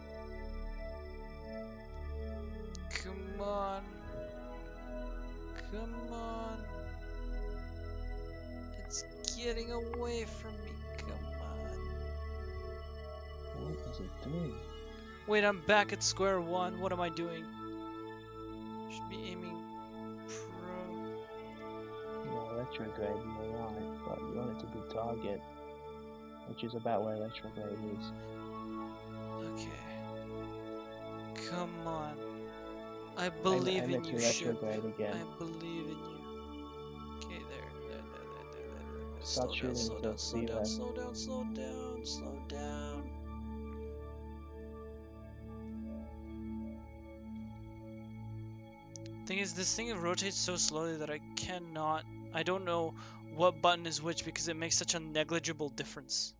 Come on. Come on. It's getting away from me. Come on. What is it doing? Wait, I'm back at square one. What am I doing? Should be aiming pro. No, retrograde, you're right, but you want it to be target, which is about where retrograde is. Okay. Come on. I believe in you, ship. Retrograde again. I believe in you. Okay, there. Start Slow shooting down, until slow zero. down, slow down, slow down, slow down. Thing is, this thing rotates so slowly that I don't know what button is which because it makes such a negligible difference.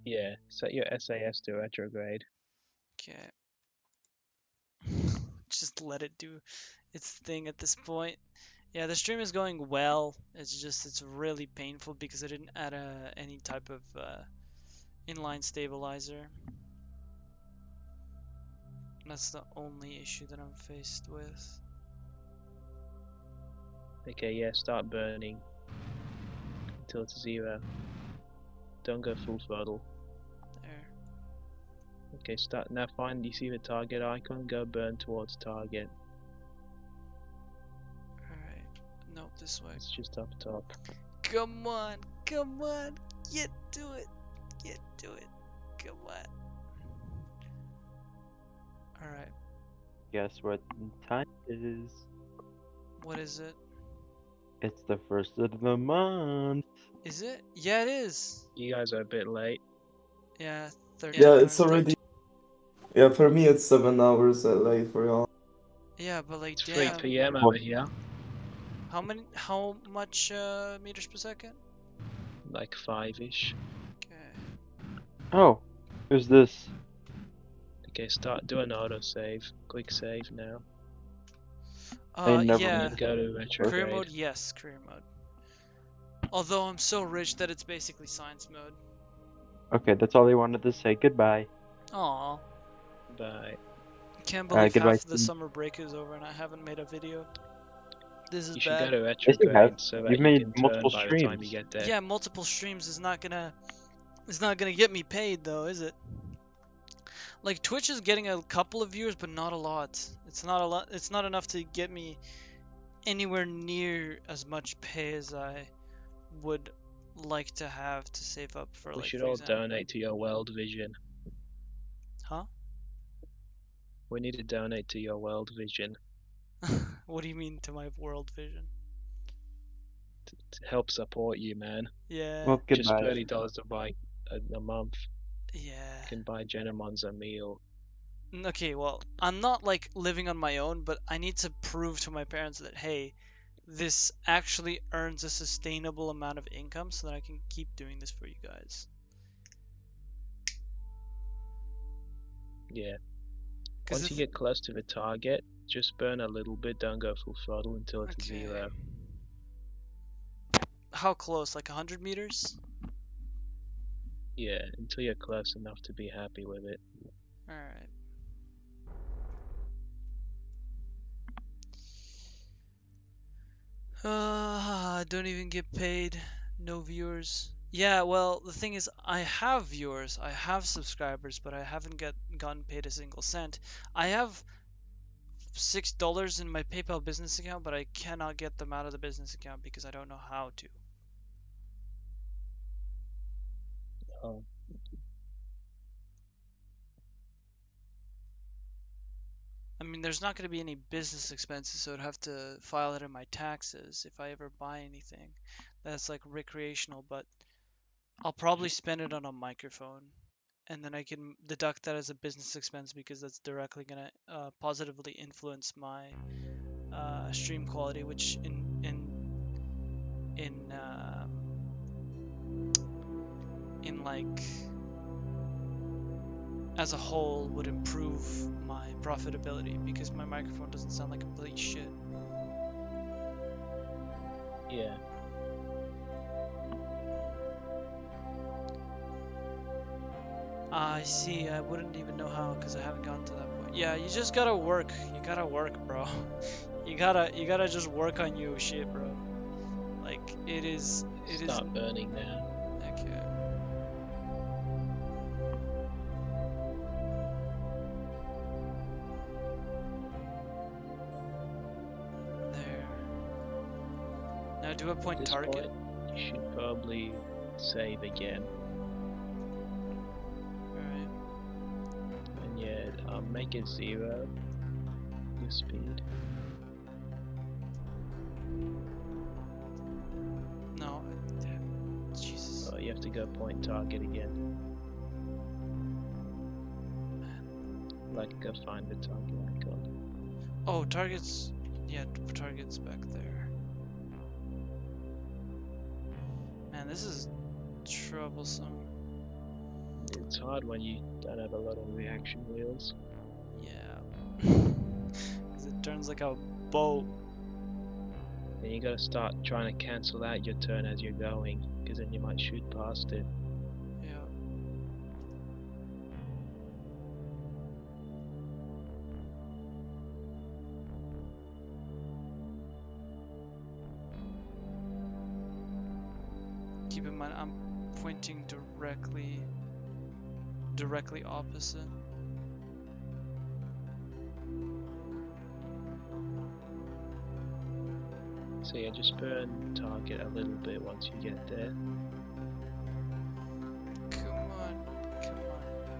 Yeah, set your SAS to retrograde. Okay. Just let it do its thing at this point. Yeah, the stream is going well. It's really painful because I didn't add any type of inline stabilizer. That's the only issue that I'm faced with. Okay, yeah, start burning until it's zero. Don't go full throttle. There. Okay, start now. You see the target icon? Go burn towards target. Alright. Nope, this way. It's just up top. Come on, come on, get to it, come on. Alright, Guess what time it is? what is it? It's the first of the month. Is it? Yeah, it is. You guys are a bit late. Yeah, 30 Yeah, hours. it's already. Yeah, for me it's 7 hours late for y'all. Yeah, but like, It's 3 damn. p.m. over here. How much meters per second? Like 5-ish. Okay. Oh, who's this? Okay, do an autosave. Quick save now. never Yeah. And go to retrograde. Career mode, yes, career mode. Although I'm so rich that it's basically science mode. Okay, that's all I wanted to say. Goodbye. Aw. Bye. Can't believe goodbye, half the Steve. summer break is over and I haven't made a video. This is You should bad. go to Yes, you have. retrograde so that You've you made can turn multiple by the time you streams. get there. Yeah, multiple streams is not gonna get me paid though, is it? Like Twitch is getting a couple of viewers, but not a lot. It's not a lot. It's not enough to get me anywhere near as much pay as I would like to have to save up for We like. should For all example. donate to your World Vision. Huh? We need to donate to your World Vision What do you mean to my world vision? to help support you, man. Yeah. Well, Just goodbye. $30 a buy a month. Yeah. You can buy Genomons a meal. Okay, well, I'm not like living on my own, but I need to prove to my parents that hey, this actually earns a sustainable amount of income so that I can keep doing this for you guys. Yeah. 'Cause Once you get close to the target, just burn a little bit. Don't go full throttle until it's Okay. zero. How close? Like 100 meters? Yeah, until you're close enough to be happy with it. Alright. I don't even get paid. No viewers. Yeah, well, the thing is, I have viewers, I have subscribers, but I haven't gotten paid a single cent. I have $6 in my PayPal business account, but I cannot get them out of the business account because I don't know how to. Oh, I mean, there's not going to be any business expenses, so I'd have to file it in my taxes if I ever buy anything that's like recreational, but I'll probably spend it on a microphone, and then I can deduct that as a business expense because that's directly going to positively influence my stream quality, which in like as a whole would improve my profitability because my microphone doesn't sound like complete shit. yeah. I see. I wouldn't even know how because I haven't gotten to that point. Yeah, you just gotta work. You gotta work, bro. You gotta just work on your shit, bro. Like it is. Start burning now. Okay. There. Now do a point At this target. point, you should probably save again. Alright. And yeah, make it 0. Your speed. No. Jesus. Oh, you have to go point target again. Like, go find the target icon. Oh, targets. Yeah, targets back there. Man, this is troublesome. It's hard when you don't have a lot of reaction wheels. Yeah. Because it turns like a boat. Then you gotta start trying to cancel out your turn as you're going, because then you might shoot past it. Yeah. Keep in mind, I'm pointing directly opposite. So yeah, just burn target a little bit once you get there. Come on.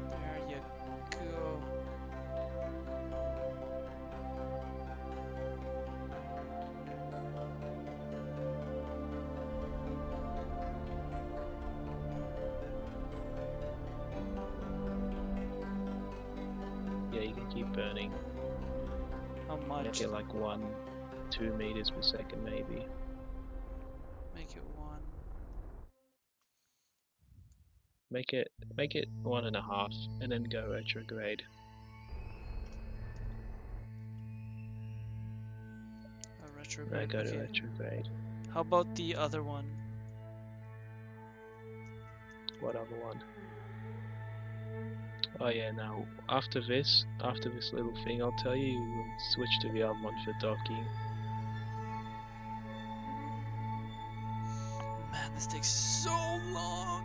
There you go. Yeah, you can keep burning. How much? Make it like 2 meters per second maybe. Make it 1. Make it 1.5 and then go retrograde. A retrograde. Go to Okay. retrograde. How about the other one? What other one? Oh yeah, now after this little thing I'll tell you, you will switch to the other one for docking. Man, this takes so long.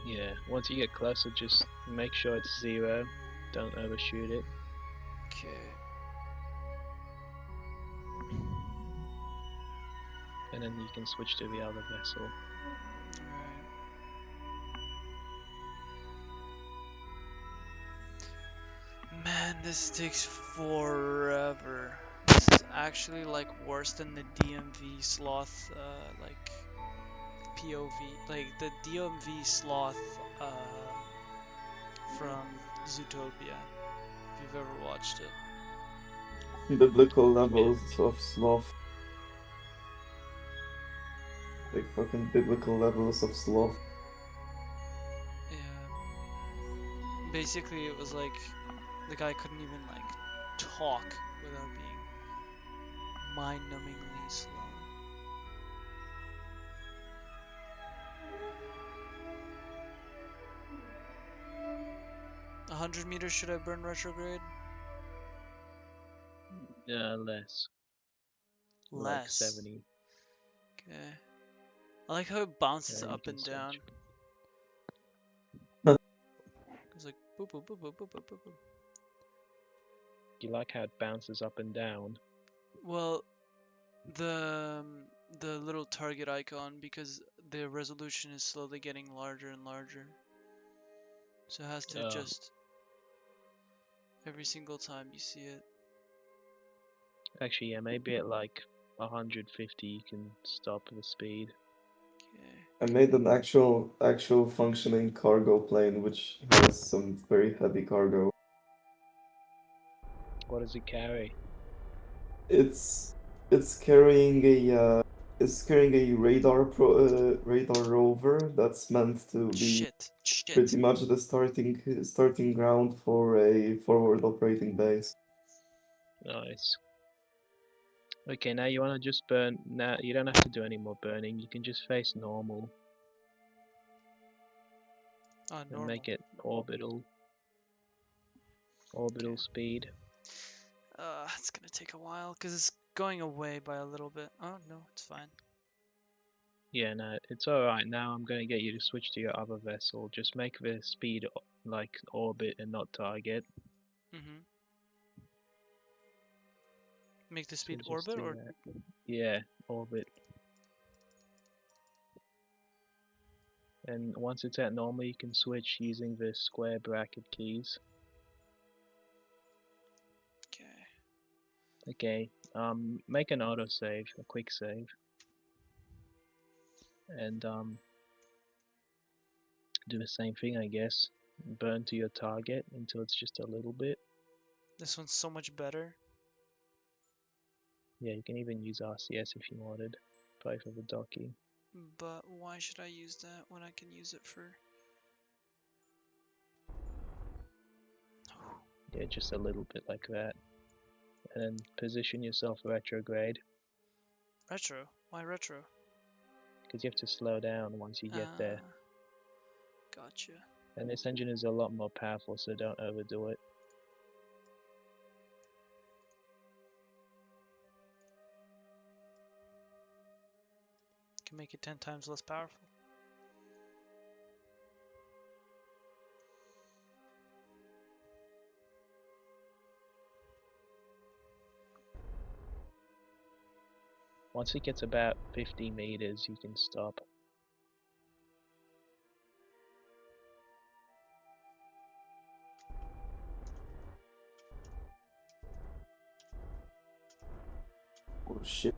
Yeah, once you get closer, just make sure it's 0. Don't overshoot it. Okay. And then you can switch to the other vessel. Alright. Man, this takes forever. This is actually like worse than the DMV sloth, like POV, like the DMV sloth from Zootopia. If you've ever watched it. Biblical levels of sloth. Like fucking biblical levels of sloth. Yeah. Basically, it was like the guy couldn't even like talk without being mind-numbingly slow. A 100 meters should I burn retrograde? Less. Like Less. 70. Okay. I like how it bounces Yeah, you up can and down. switch. It's like boop boop boop boop boop boop boop. You like how it bounces up and down. Well, the little target icon, because the resolution is slowly getting larger and larger, so it has to adjust every single time you see it. Actually, yeah, maybe at like 150 you can stop the speed. Okay. I made an actual functioning cargo plane which has some very heavy cargo. What does it carry? It's it's carrying a radar rover that's meant to be Shit. pretty much the starting ground for a forward operating base. Nice. Okay, now you want to just burn. Now you don't have to do any more burning. You can just face normal Oh, and normal. make it orbital speed. It's gonna take a while because it's going away by a little bit. Oh no, it's fine. Yeah, no, it's alright. Now I'm going to get you to switch to your other vessel. Just make the speed like orbit and not target. Mm-hmm. Make the So speed just orbit do or that. Yeah, orbit. And once it's at normal, you can switch using the square bracket keys. Okay. Make an autosave, a quick save, and do the same thing, I guess. Burn to your target until it's just a little bit. this one's so much better. Yeah, you can even use RCS if you wanted. Play for the docking. But why should I use that when I can use it for? Yeah, just a little bit like that. And then position yourself retrograde. Retro? Why retro? Because you have to slow down once you get there. Gotcha. And this engine is a lot more powerful, so don't overdo it. Can make it 10 times less powerful. Once it gets about 50 meters, you can stop. Oh shit.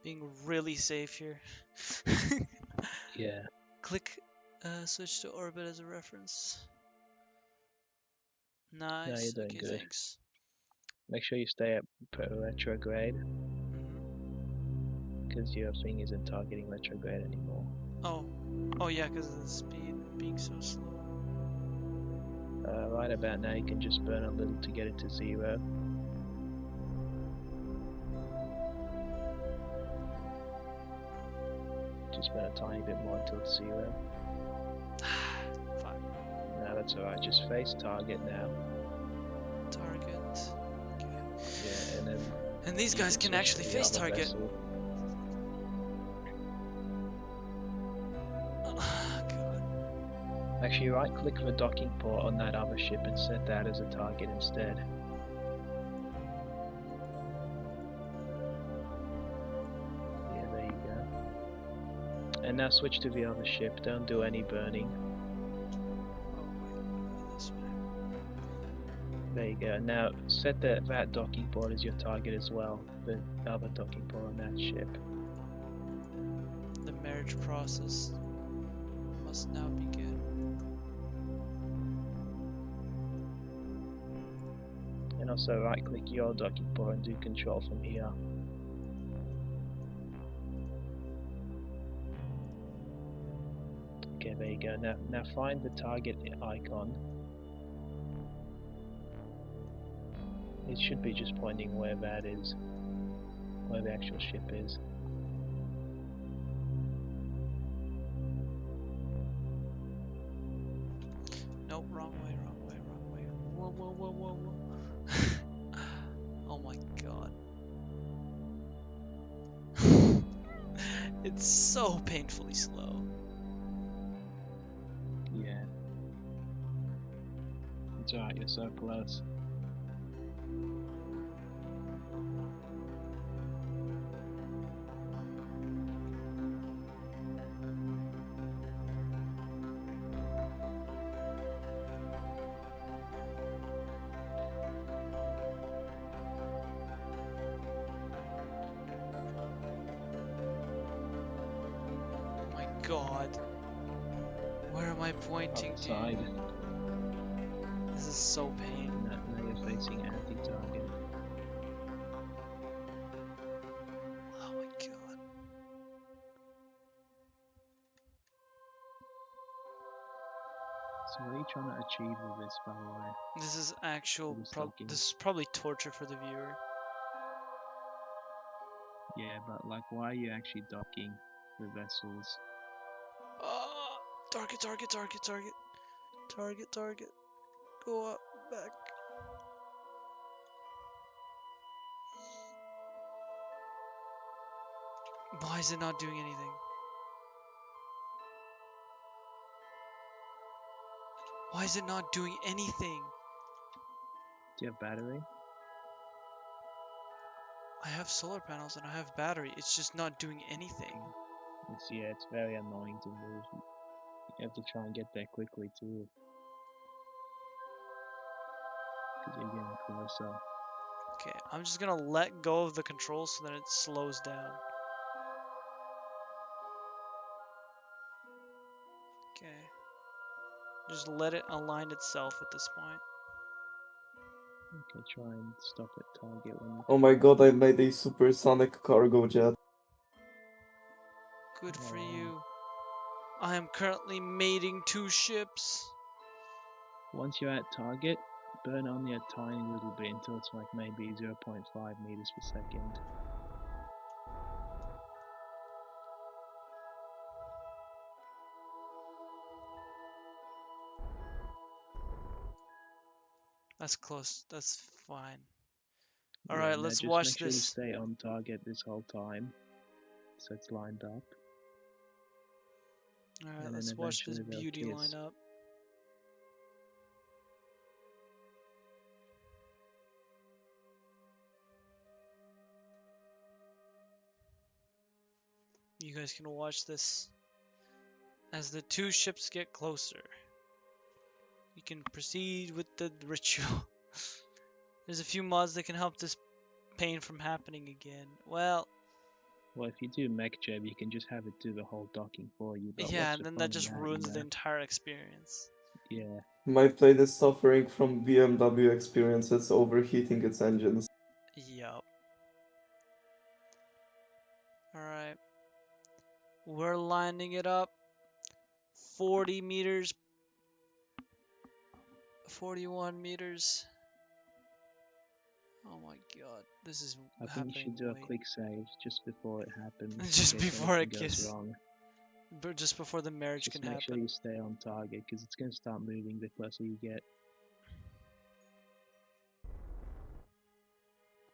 Being really safe here. Yeah. Click switch to orbit as a reference. Nice. No, you're doing Okay, good. thanks. Make sure you stay at retrograde, Mm-hmm. because your thing isn't targeting retrograde anymore. Oh yeah, because of the speed being so slow. Right about now, you can just burn a little to get it to 0. Just burn a tiny bit more until it's 0. Fuck. No, that's alright. Just face target now. Target. Okay. Yeah, and then. And these guys can switch actually to the face other target. vessel. God. Actually, right click the docking port on that other ship and set that as a target instead. Yeah, there you go. And now switch to the other ship. Don't do any burning. This way. There you go. Now set that docking port as your target as well. The other docking port on that ship. The marriage process must now begin. And also right click your docking port and do control from here. Okay, there you go. Now find the target icon. It should be just pointing where that is, where the actual ship is. Nope, wrong way. Whoa. It's so painfully slow. Yeah. It's alright, you're so close. Oh my god. Where am I pointing Outside. to? This is so pain. Now you're facing anti-target. Oh my god. So what are you trying to achieve with this, by the way? This is actual. This docking? This is probably torture for the viewer. Yeah, but like, why are you actually docking the vessels? Target, target, target, target. Target, target. Go up, back. Why is it not doing anything? Why is it not doing anything? Do you have battery? I have solar panels and I have battery. It's just not doing anything. It's very annoying to move. You have to try and get there quickly too. Because you're getting closer. Okay, I'm just gonna let go of the controls so that it slows down. Okay. Just let it align itself at this point. Okay, try and stop at target when you Oh my god, I made a supersonic cargo jet. Good for you. I am currently mating 2 ships. Once you're at target, burn only a tiny little bit until it's like maybe 0.5 meters per second. That's close. That's fine. Yeah, Alright, now let's just watch make sure you this. stay on target this whole time, so it's lined up. Alright, And then let's watch this eventually they'll beauty line kiss. up. You guys can watch this. As the 2 ships get closer, you can proceed with the ritual. There's a few mods that can help this pain from happening again. Well, If you do mech jab, you can just have it do the whole docking for you. But yeah, what's and the then fun that in just that, ruins you the know? entire experience. Yeah. My plane is suffering from BMW experiences overheating its engines. Yup. Alright. We're lining it up. 40 meters. 41 meters. Oh my god. This is I think you happening should do a way. quick save just before it happens. Just in case before it anything goes gets. wrong. But just before the marriage Just can make sure happen. you stay on target, because it's going to start moving the closer you get.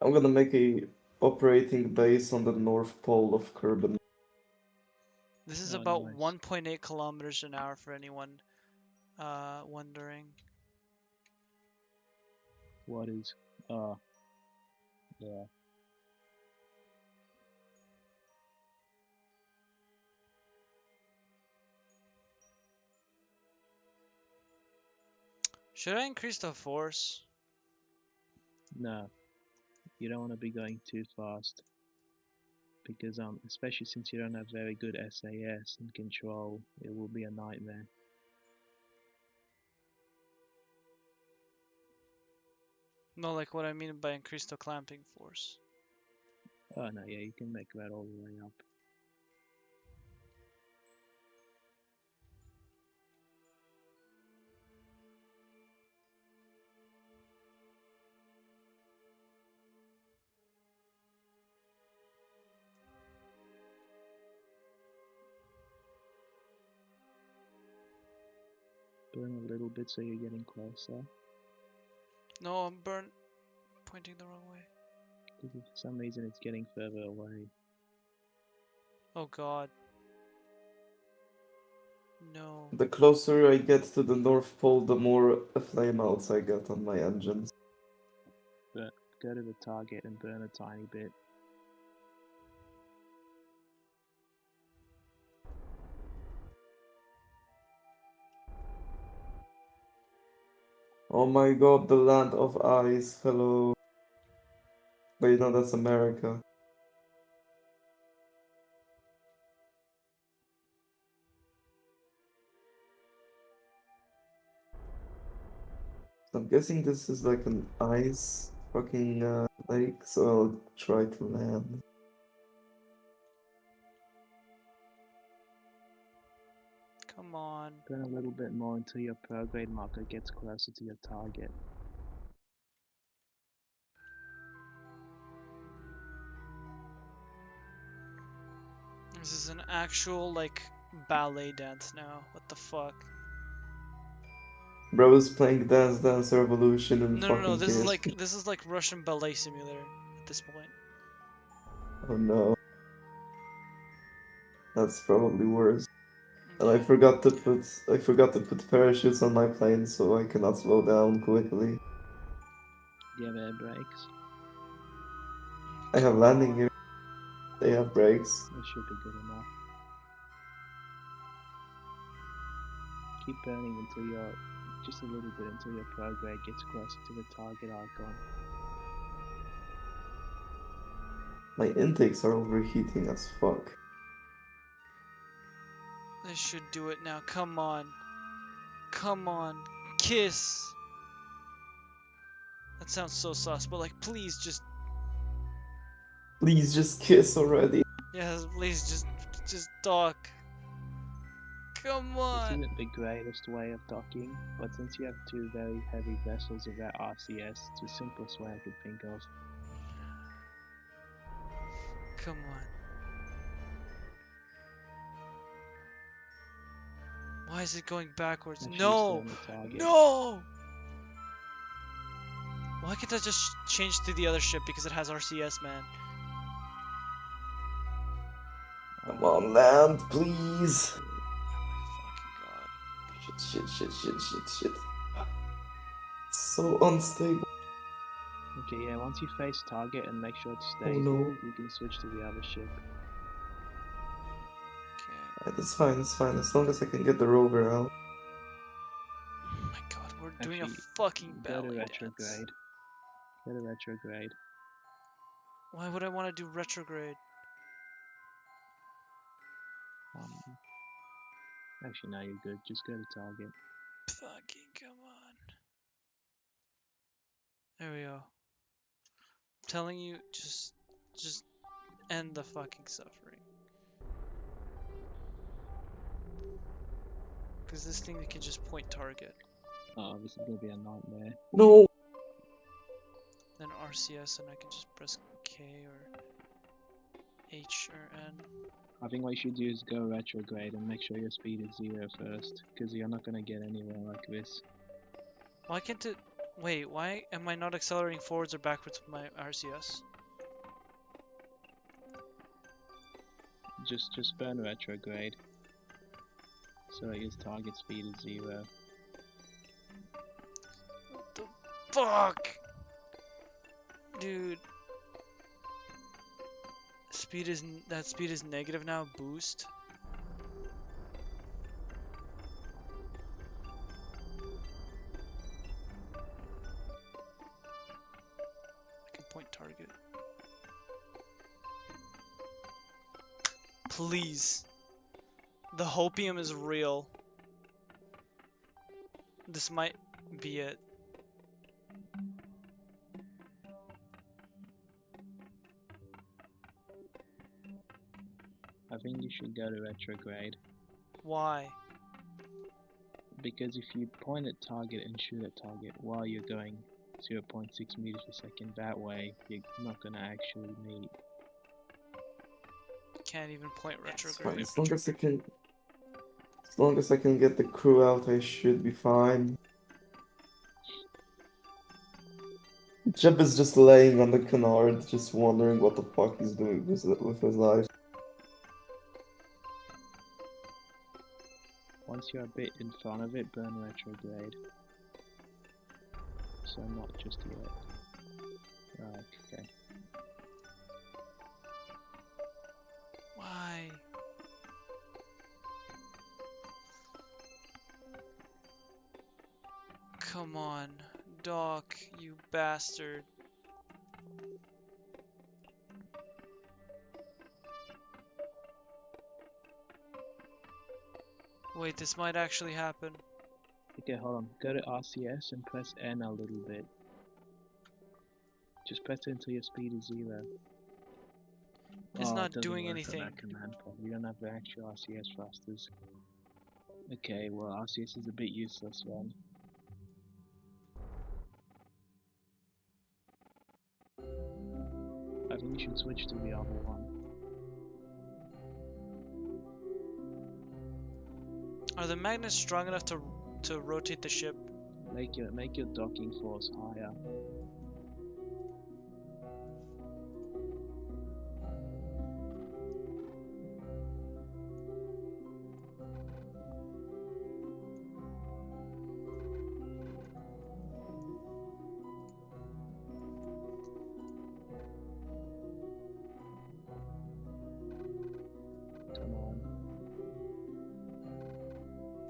I'm gonna make a operating base on the North Pole of Kerbin. This is Oh, about nice. 1.8 kilometers an hour for anyone wondering. What is... yeah. Should I increase the force? No, you don't want to be going too fast. Because, especially since you don't have very good SAS and control, it will be a nightmare. No, like what I mean by increase the clamping force. Oh no, yeah, you can make that all the way up. Burn a little bit so you're getting closer. No, I'm burnt. Pointing the wrong way. Because for some reason it's getting further away. Oh god. No. The closer I get to the North Pole, the more flameouts I get on my engines. But go to the target and burn a tiny bit. Oh my god, the land of ice, hello. Wait, no, that's America. So I'm guessing this is like an ice fucking lake, so I'll try to land. Come on. Burn a little bit more until your prograde marker gets closer to your target. This is an actual, like, ballet dance now. What the fuck? Bro is playing Dance Dance Revolution in No, fucking this is KSP. like Russian ballet simulator at this point. Oh no. That's probably worse. And I forgot to put parachutes on my plane so I cannot slow down quickly. Do you have air brakes? I have landing gear. They have brakes. That should be good enough. Keep burning until you're just a little bit until your prograde gets closer to the target icon. My intakes are overheating as fuck. This should do it now. Come on. Come on. Kiss. That sounds so sus, but like, please just. Please just kiss already. Yes, please just talk. Come This on. isn't the greatest way of docking, but since you have two very heavy vessels of that RCS, it's the simplest way I could think of. Come on. Why is it going backwards? Make sure you No! stay on the target. No! Why can't I just change to the other ship because it has RCS, man? Come on, land, please. Oh my fucking god. Shit. So unstable. Okay, yeah, once you face target and make sure it's Oh stable, no. you can switch to the other ship. Okay. That's fine, as long as I can get the rover out. Oh my god, we're doing a Actually, fucking go to ballet dance. retrograde. Go to retrograde. Why would I want to do retrograde? Actually, no, you're good. Just go to target. Fucking come on. There we go. I'm telling you, just end the fucking suffering. Because this thing can just point target. Oh, this is gonna be a nightmare. No! Then RCS and I can just press K or H or N. I think what you should do is go retrograde and make sure your speed is 0 first, because you're not gonna get anywhere like this. Why can't it... Wait, why am I not accelerating forwards or backwards with my RCS? Just burn retrograde. So that your target speed is 0. What the fuck? Dude. That speed is negative now, boost. I can point target. Please. The hopium is real. This might be it. I think you should go to retrograde. Why? Because if you point at target and shoot at target while you're going 0.6 meters per second that way, you're not gonna actually meet. Can't even point Fine, retrograde. as long as I can get the crew out, I should be fine. Jeb is just laying on the canard, just wondering what the fuck he's doing with his life. once you're a bit in front of it, burn retrograde. So not just yet. Right, okay. Why? Come on, Doc, you bastard. Wait, this might actually happen. Okay, hold on. Go to RCS and press N a little bit. Just press it until your speed is 0. It's Oh, not it doesn't doing work anything. on that command prompt. You don't have the actual RCS thrusters. Okay, well RCS is a bit useless then. I think you should switch to the other one. Are the magnets strong enough to rotate the ship? Make your docking force higher. Come on.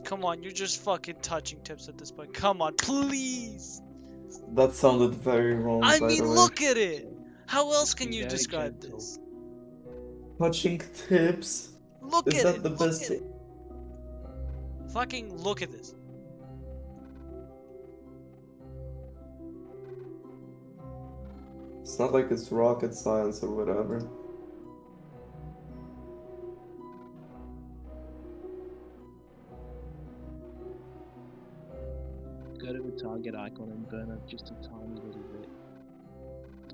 Come on, you're just fucking touching tips at this point. Come on, please! That sounded very wrong, I by mean, the way. look at it! How else can Be you very describe gentle. this? Touching tips? Look Is at that it! the Look best at thing? it! Fucking look at this. It's not like it's rocket science or whatever. Go to the target icon and burn up just a tiny little bit.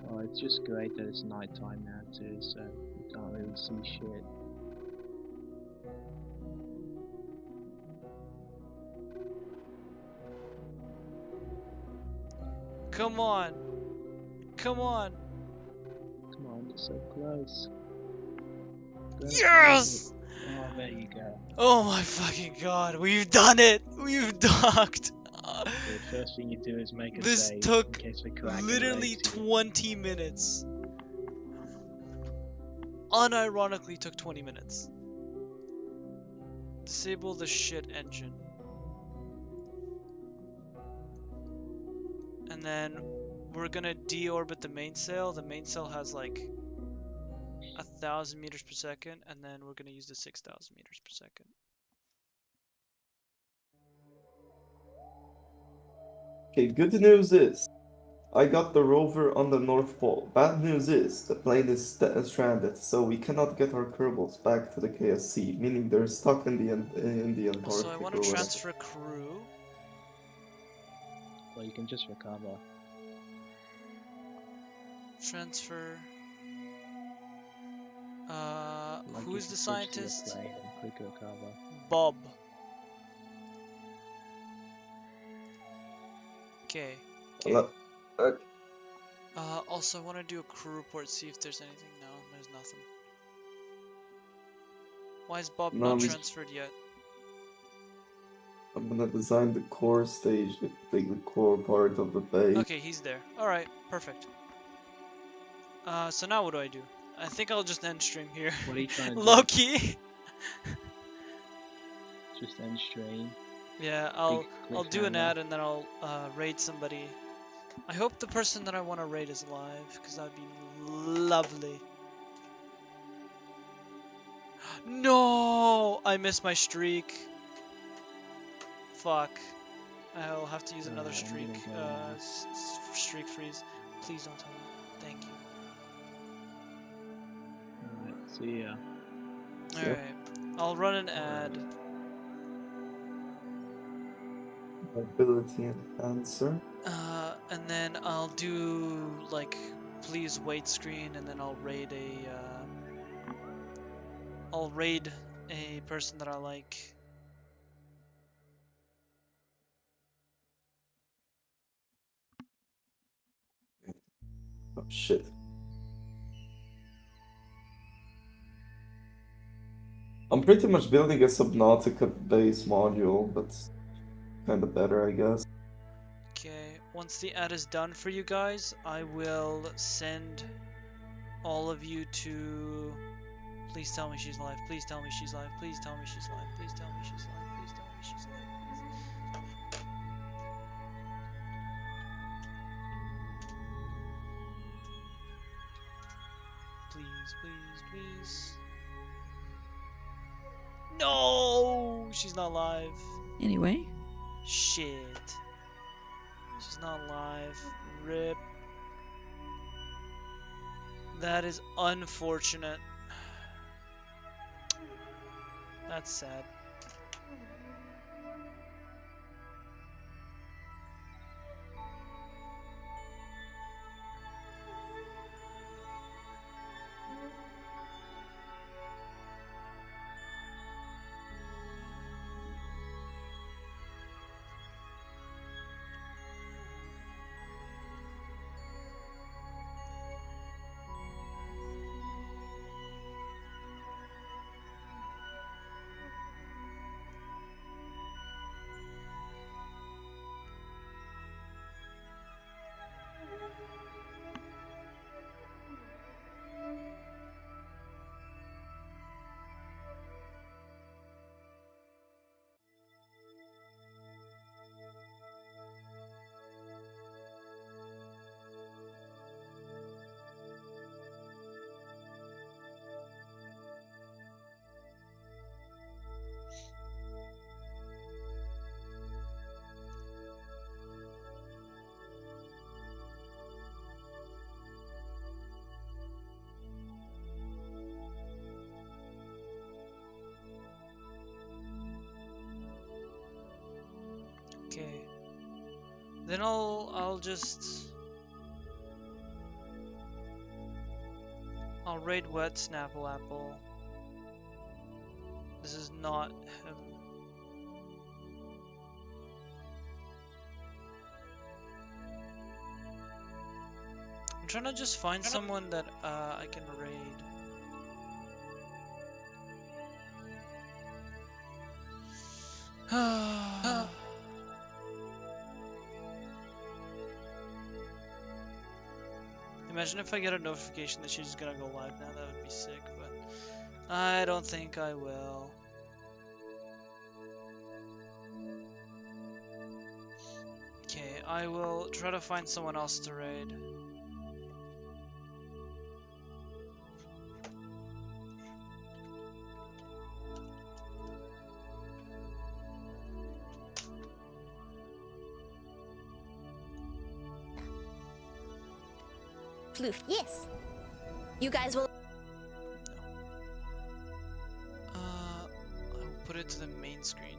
Oh, it's just great that it's nighttime now too, so you can't really see shit. Come on! Come on! Come on, you're so close. Burn up a Yes! little bit. Oh, there you go. Oh my fucking god, we've done it! We've docked! The first thing you do is make a This save took in case the Kraken literally rapes you. 20 minutes. Unironically took 20 minutes. Disable the shit engine. And then we're gonna deorbit the mainsail. The mainsail has like 1,000 meters per second, and then we're gonna use the 6,000 meters per second. Okay, good news is I got the rover on the North Pole. Bad news is the plane is stranded, so we cannot get our Kerbals back to the KSC, meaning they're stuck in the Antarctic Also, I want or to whatever. transfer crew. Well, you can just recover. Transfer. Like Who if is you the switch to your scientist? plane and quick recover. Bob. Okay. Hello? Also, I want to do a crew report, see if there's anything. No, there's nothing. Why is Bob No, not we- transferred yet? I'm gonna design the core stage, the core part of the bay. Okay, he's there. Alright, perfect. So now what do I do? I think I'll just end stream here. What are you trying to do? Low-key! Just end stream. Yeah, I'll Click do an hammer. ad and then I'll raid somebody. I hope the person that I want to raid is alive, because that'd be lovely. No! I missed my streak. Fuck. I'll have to use another I'm streak. gonna go Streak freeze. Please don't tell me. Thank you. Alright, see ya. Alright. I'll run an ad. Ability enhancer. And then I'll do like please wait screen, and then I'll raid a person that I like. Oh shit. I'm pretty much building a Subnautica base module, but kind of better, I guess. Okay, once the ad is done for you guys, I will send all of you to... Please tell me she's live. Please tell me she's live. Please tell me she's live. Please tell me she's live. Please tell me she's live. Please, please, please. No! She's not live. Anyway, Shit. She's not live. RIP. That is unfortunate. That's sad. Okay. Then I'll raid Wet Snapple Apple. This is not him. I'm trying to just find someone that I can raid. Imagine if I get a notification that she's gonna go live now, that would be sick, but I don't think I will. Okay, I will try to find someone else to raid. Floof, yes. You guys will. I will put it to the main screen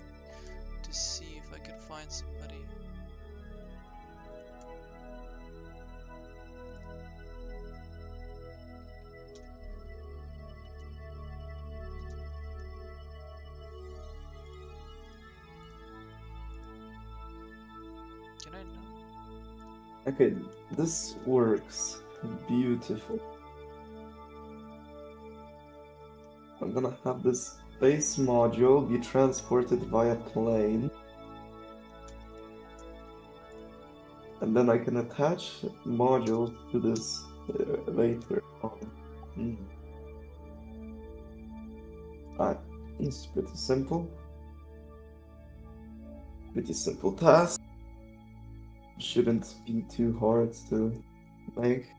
to see if I can find somebody. Can I know? Okay, this works. Beautiful. I'm gonna have this base module be transported via plane. And then I can attach modules to this later on. It's pretty simple. Pretty simple task. Shouldn't be too hard to make.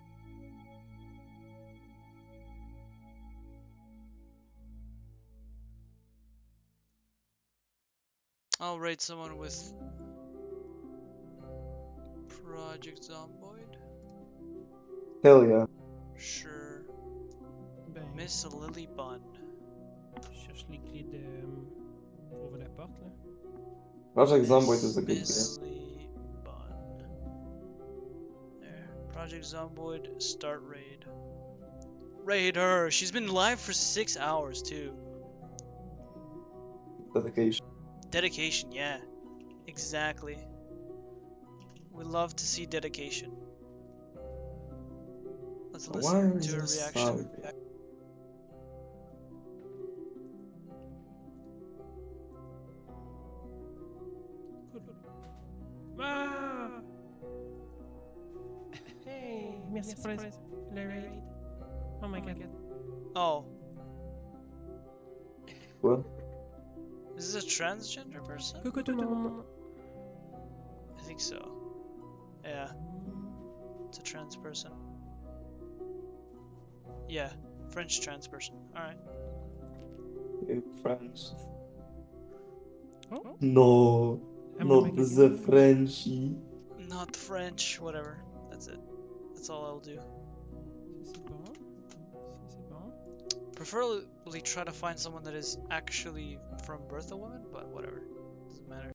I'll raid someone with Project Zomboid. Hell yeah. Sure. Ben, Miss Lily Bun. je cherche les clés de pour ouvrir la porte là. Project Zomboid is a good Miss game. Lily Bun. There. Project Zomboid, start raid. Raid her! She's been live for 6 hours too. Dedication. Dedication, yeah. Exactly. We love to see dedication. Let's Why listen is to her this reaction. sound? Larry. Oh my god. Oh, What? is this a transgender person? Coucou tout le monde. I think so. Yeah, it's a trans person. Yeah, French trans person. Alright. In French. Oh, No, I'm not gonna make the it. Frenchy. Not French, whatever. That's it. That's all I'll do. Ça, c'est bon. Ça, c'est bon. Preferably try to find someone that is actually from birth a woman, but whatever.